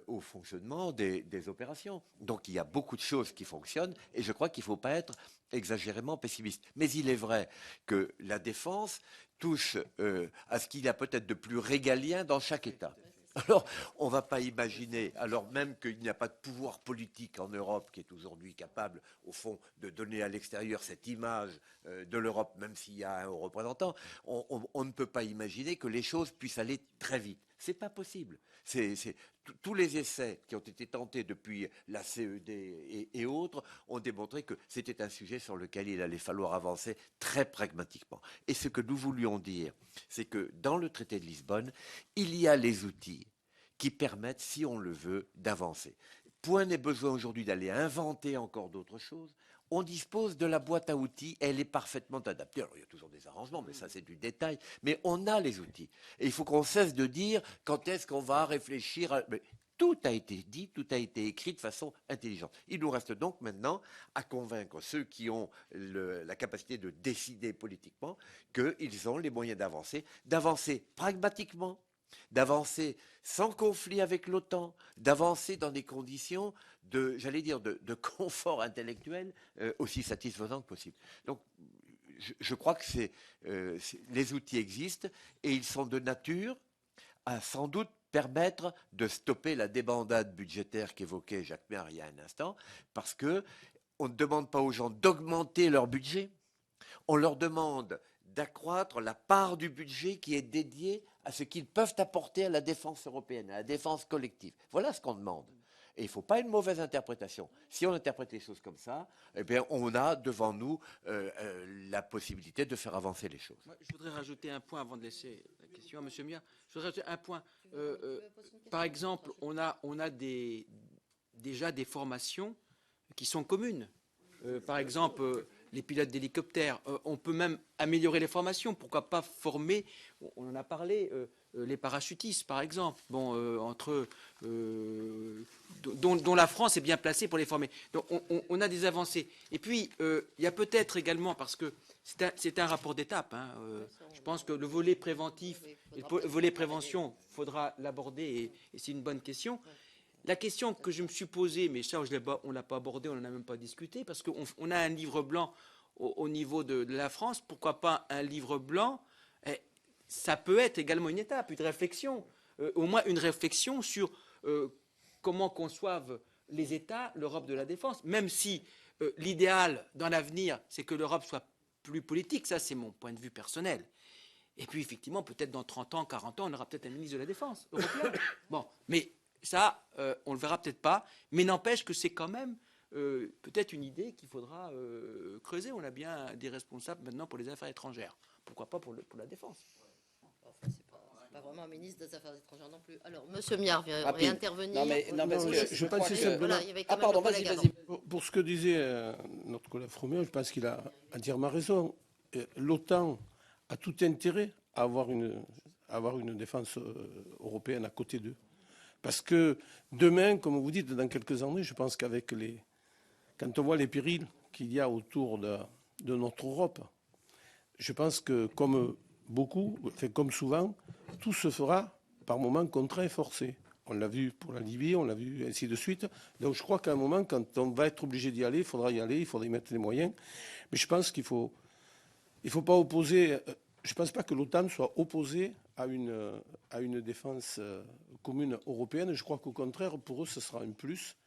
[SPEAKER 9] au fonctionnement des opérations. Donc il y a beaucoup de choses qui fonctionnent et je crois qu'il ne faut pas être exagérément pessimiste. Mais il est vrai que la défense touche à ce qu'il y a peut-être de plus régalien dans chaque État. Alors, on ne va pas imaginer, alors même qu'il n'y a pas de pouvoir politique en Europe qui est aujourd'hui capable, au fond, de donner à l'extérieur cette image de l'Europe, même s'il y a un haut représentant, on ne peut pas imaginer que les choses puissent aller très vite. Ce n'est pas possible. Tous les essais qui ont été tentés depuis la CED et autres ont démontré que c'était un sujet sur lequel il allait falloir avancer très pragmatiquement. Et ce que nous voulions dire, c'est que dans le traité de Lisbonne, il y a les outils qui permettent, si on le veut, d'avancer. Point n'est besoin aujourd'hui d'aller inventer encore d'autres choses. On dispose de la boîte à outils, elle est parfaitement adaptée. Alors, il y a toujours des arrangements, mais ça, c'est du détail. Mais on a les outils. Et il faut qu'on cesse de dire quand est-ce qu'on va réfléchir. Mais tout a été dit, tout a été écrit de façon intelligente. Il nous reste donc maintenant à convaincre ceux qui ont la capacité de décider politiquement qu'ils ont les moyens d'avancer pragmatiquement, d'avancer sans conflit avec l'OTAN, d'avancer dans des conditions de confort intellectuel aussi satisfaisant que possible. Donc, je crois que les outils existent et ils sont de nature à sans doute permettre de stopper la débandade budgétaire qu'évoquait Jacques Mézard il y a un instant, parce qu'on ne demande pas aux gens d'augmenter leur budget, on leur demande d'accroître la part du budget qui est dédiée à ce qu'ils peuvent apporter à la défense européenne, à la défense collective. Voilà ce qu'on demande. Et il ne faut pas une mauvaise interprétation. Si on interprète les choses comme ça, eh bien, on a devant nous la possibilité de faire avancer les choses.
[SPEAKER 8] Moi, je voudrais rajouter un point avant de laisser la question à M. Miard. Je voudrais rajouter un point. Par exemple, on a déjà des formations qui sont communes. Par exemple, les pilotes d'hélicoptères. On peut même améliorer les formations. Pourquoi pas former, on en a parlé, les parachutistes, par exemple, dont la France est bien placée pour les former. Donc on a des avancées. Et puis, il y a peut-être également, parce que c'est un rapport d'étape, je pense que le volet préventif et le volet prévention, il faudra l'aborder, et c'est une bonne question. La question que je me suis posée, mais ça, on ne l'a pas abordé, on n'en a même pas discuté, parce qu'on a un livre blanc au niveau de la France. Pourquoi pas un livre blanc? Ça peut être également une étape, une réflexion, au moins une réflexion sur comment conçoivent les États l'Europe de la défense, même si l'idéal dans l'avenir, c'est que l'Europe soit plus politique. Ça, c'est mon point de vue personnel. Et puis, effectivement, peut-être dans 30 ans, 40 ans, on aura peut-être un ministre de la Défense européen. Bon, mais ça, on ne le verra peut-être pas, mais n'empêche que c'est quand même peut-être une idée qu'il faudra creuser. On a bien des responsables maintenant pour les affaires étrangères. Pourquoi pas pour la défense?
[SPEAKER 10] Enfin, c'est pas vraiment un ministre des Affaires étrangères non plus. Alors, M. Miard vient réintervenir.
[SPEAKER 7] Non, parce que
[SPEAKER 11] je pense que c'est
[SPEAKER 10] voilà, il y avait quand même
[SPEAKER 7] pardon,
[SPEAKER 10] le collègue
[SPEAKER 7] vas-y.
[SPEAKER 11] Pour ce que disait notre collègue Froméo, je pense qu'il a entièrement raison. L'OTAN a tout intérêt à avoir une défense européenne à côté d'eux. Parce que demain, comme vous dites, dans quelques années, je pense quand on voit les périls qu'il y a autour de notre Europe, je pense que comme souvent, tout se fera par moments contraints et forcés. On l'a vu pour la Libye, on l'a vu ainsi de suite. Donc je crois qu'à un moment, quand on va être obligé d'y aller, il faudra y aller, il faudra y mettre les moyens. Mais je pense qu'il faut pas opposer je ne pense pas que l'OTAN soit opposée à une défense commune européenne. Je crois qu'au contraire, pour eux, ce sera un plus,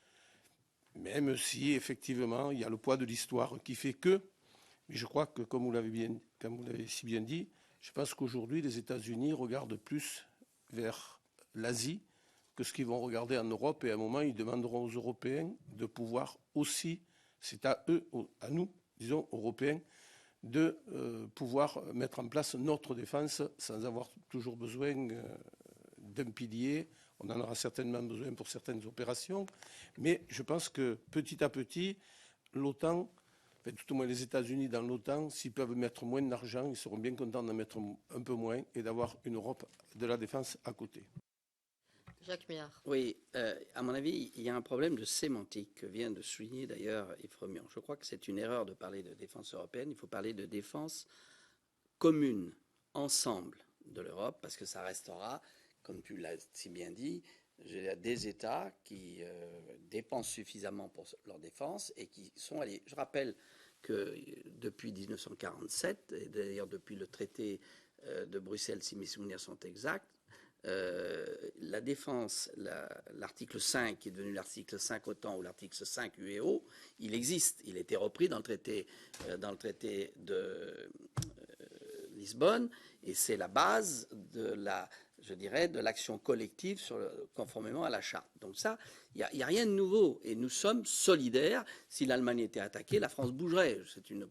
[SPEAKER 11] même si, effectivement, il y a le poids de l'histoire qui fait que. Mais je crois que, comme vous l'avez si bien dit, je pense qu'aujourd'hui, les États-Unis regardent plus vers l'Asie que ce qu'ils vont regarder en Europe. Et à un moment, ils demanderont aux Européens de pouvoir aussi, c'est à eux, à nous, disons, Européens, de pouvoir mettre en place notre défense sans avoir toujours besoin d'un pilier. On en aura certainement besoin pour certaines opérations. Mais je pense que petit à petit, l'OTAN, tout au moins les États-Unis dans l'OTAN, s'ils peuvent mettre moins d'argent, ils seront bien contents d'en mettre un peu moins et d'avoir une Europe de la défense à côté.
[SPEAKER 10] Jacques Méard.
[SPEAKER 7] Oui, à mon avis, il y a un problème de sémantique que vient de souligner d'ailleurs Yves Fremion. Je crois que c'est une erreur de parler de défense européenne. Il faut parler de défense commune, ensemble de l'Europe, parce que ça restera, comme tu l'as si bien dit, des États qui dépensent suffisamment pour leur défense et qui sont allés. Je rappelle que depuis 1947, et d'ailleurs depuis le traité de Bruxelles, si mes souvenirs sont exacts, la défense, l'article 5, qui est devenu l'article 5 OTAN ou l'article 5 UEO, il existe. Il a été repris dans le traité de Lisbonne, et c'est la base de l'action collective conformément à la charte. Donc ça, il n'y a rien de nouveau. Et nous sommes solidaires. Si l'Allemagne était attaquée, la France bougerait. C'est une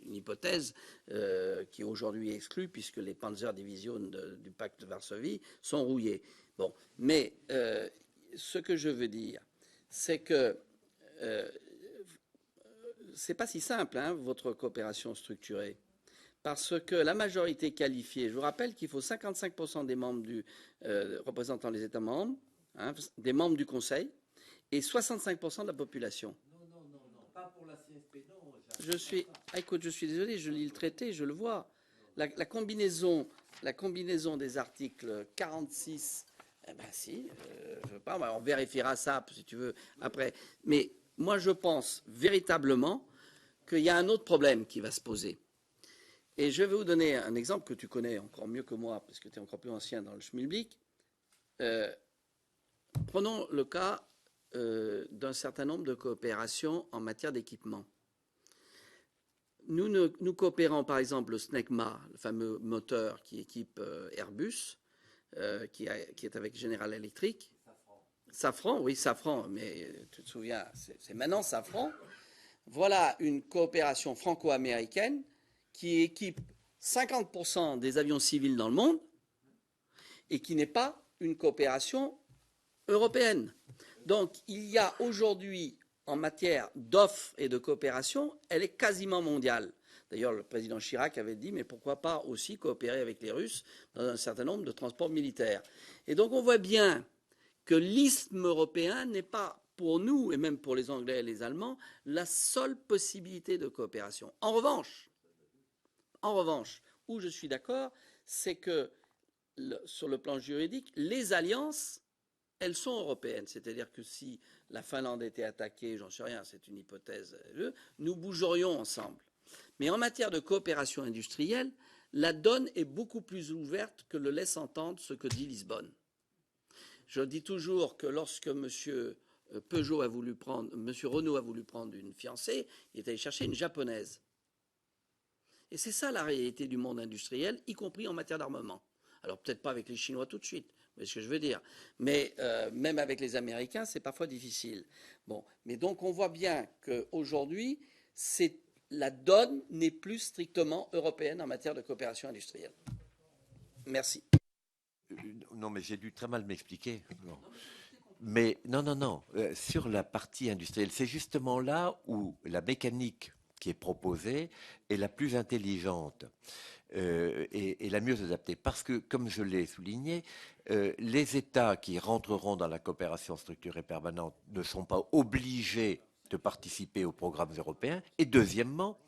[SPEAKER 7] hypothèse qui est aujourd'hui exclue, puisque les Panzer-Division du pacte de Varsovie sont rouillés. Bon, mais ce que je veux dire, c'est que c'est pas si simple, hein, votre coopération structurée. Parce que la majorité qualifiée, je vous rappelle qu'il faut 55% des membres représentant les États membres, hein, des membres du Conseil, et 65% de la population.
[SPEAKER 9] Non, pas pour la CSP, non.
[SPEAKER 7] Écoute, je suis désolé, je lis le traité, je le vois. La combinaison des articles 46, eh ben si, je veux pas, on vérifiera ça si tu veux après. Mais moi, je pense véritablement qu'il y a un autre problème qui va se poser. Et je vais vous donner un exemple que tu connais encore mieux que moi, parce que tu es encore plus ancien dans le schmilblick. Prenons le cas d'un certain nombre de coopérations en matière d'équipement. Nous coopérons par exemple le SNECMA, le fameux moteur qui équipe Airbus, qui est avec General Electric. Safran, oui, Safran, mais tu te souviens, c'est maintenant Safran. Voilà une coopération franco-américaine qui équipe 50% des avions civils dans le monde et qui n'est pas une coopération européenne. Donc il y a aujourd'hui, en matière d'offres et de coopération, elle est quasiment mondiale. D'ailleurs, le président Chirac avait dit, mais pourquoi pas aussi coopérer avec les Russes dans un certain nombre de transports militaires. Et donc on voit bien que l'isthme européen n'est pas, pour nous, et même pour les Anglais et les Allemands, la seule possibilité de coopération. En revanche, où je suis d'accord, c'est que sur le plan juridique, les alliances, elles sont européennes. C'est-à-dire que si la Finlande était attaquée, j'en sais rien, c'est une hypothèse, nous bougerions ensemble. Mais en matière de coopération industrielle, la donne est beaucoup plus ouverte que le laisse entendre ce que dit Lisbonne. Je dis toujours que lorsque M. Renault a voulu prendre une fiancée, il est allé chercher une japonaise. Et c'est ça la réalité du monde industriel, y compris en matière d'armement. Alors peut-être pas avec les Chinois tout de suite, vous voyez ce que je veux dire. Mais même avec les Américains, c'est parfois difficile. Bon, mais donc on voit bien qu'aujourd'hui, la donne n'est plus strictement européenne en matière de coopération industrielle. Merci.
[SPEAKER 9] Non, mais j'ai dû très mal m'expliquer. Mais non. Sur la partie industrielle, c'est justement là où la mécanique qui est proposée est la plus intelligente et la mieux adaptée. Parce que, comme je l'ai souligné, les États qui rentreront dans la coopération structurée permanente ne sont pas obligés de participer aux programmes européens. Et deuxièmement,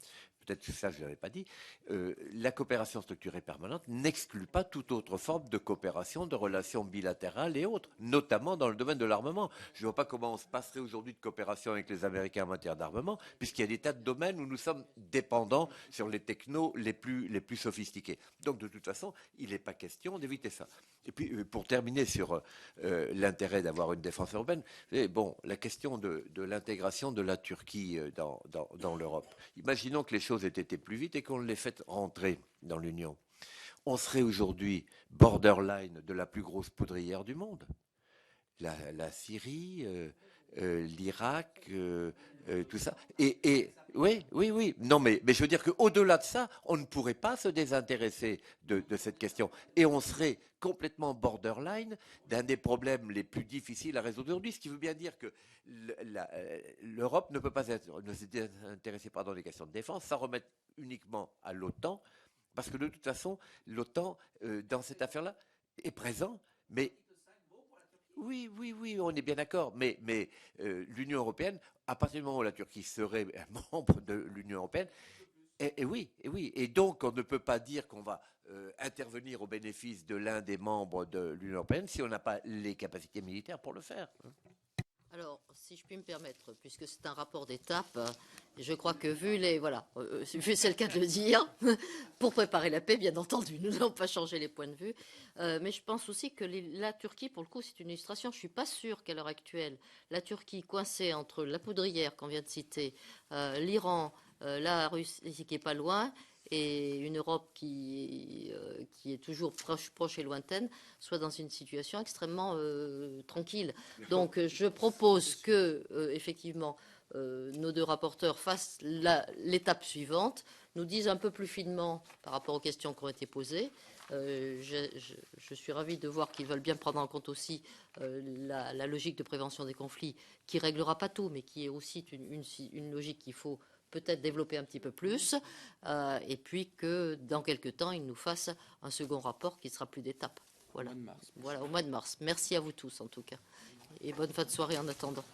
[SPEAKER 9] peut-être que ça je ne l'avais pas dit, la coopération structurée permanente n'exclut pas toute autre forme de coopération, de relations bilatérales et autres, notamment dans le domaine de l'armement. Je ne vois pas comment on se passerait aujourd'hui de coopération avec les Américains en matière d'armement, puisqu'il y a des tas de domaines où nous sommes dépendants sur les technos les plus sophistiqués. Donc de toute façon, il n'est pas question d'éviter ça. Et puis pour terminer sur l'intérêt d'avoir une défense européenne, bon, la question de l'intégration de la Turquie dans l'Europe. Imaginons que les choses aient été plus vite et qu'on les fait rentrer dans l'Union. On serait aujourd'hui borderline de la plus grosse poudrière du monde. La Syrie, l'Irak, tout ça. Et oui. Non, mais je veux dire qu'au-delà de ça, on ne pourrait pas se désintéresser de cette question. Et on serait complètement borderline d'un des problèmes les plus difficiles à résoudre aujourd'hui. Ce qui veut bien dire que l'Europe ne peut pas se désintéresser des questions de défense, ça remettre uniquement à l'OTAN, parce que de toute façon, l'OTAN, dans cette affaire-là, est présent, mais... Oui, on est bien d'accord, mais l'Union européenne, à partir du moment où la Turquie serait membre de l'Union européenne, et oui, et donc on ne peut pas dire qu'on va intervenir au bénéfice de l'un des membres de l'Union européenne si on n'a pas les capacités militaires pour le faire.
[SPEAKER 10] Alors, si je puis me permettre, puisque c'est un rapport d'étape, je crois que vu c'est le cas de le dire, pour préparer la paix, bien entendu, nous n'allons pas changer les points de vue, mais je pense aussi que la Turquie, pour le coup, c'est une illustration. Je ne suis pas sûre qu'à l'heure actuelle, la Turquie coincée entre la poudrière qu'on vient de citer, l'Iran, la Russie qui n'est pas loin, et une Europe qui est toujours proche et lointaine, soit dans une situation extrêmement tranquille. Donc je propose que, effectivement, nos deux rapporteurs fassent l'étape suivante, nous disent un peu plus finement par rapport aux questions qui ont été posées. Je suis ravie de voir qu'ils veulent bien prendre en compte aussi la logique de prévention des conflits, qui ne réglera pas tout, mais qui est aussi une logique qu'il faut peut-être développer un petit peu plus, et puis que dans quelques temps, il nous fasse un second rapport qui sera plus d'étape. Voilà, au mois de mars. Merci à vous tous, en tout cas. Et bonne fin de soirée en attendant.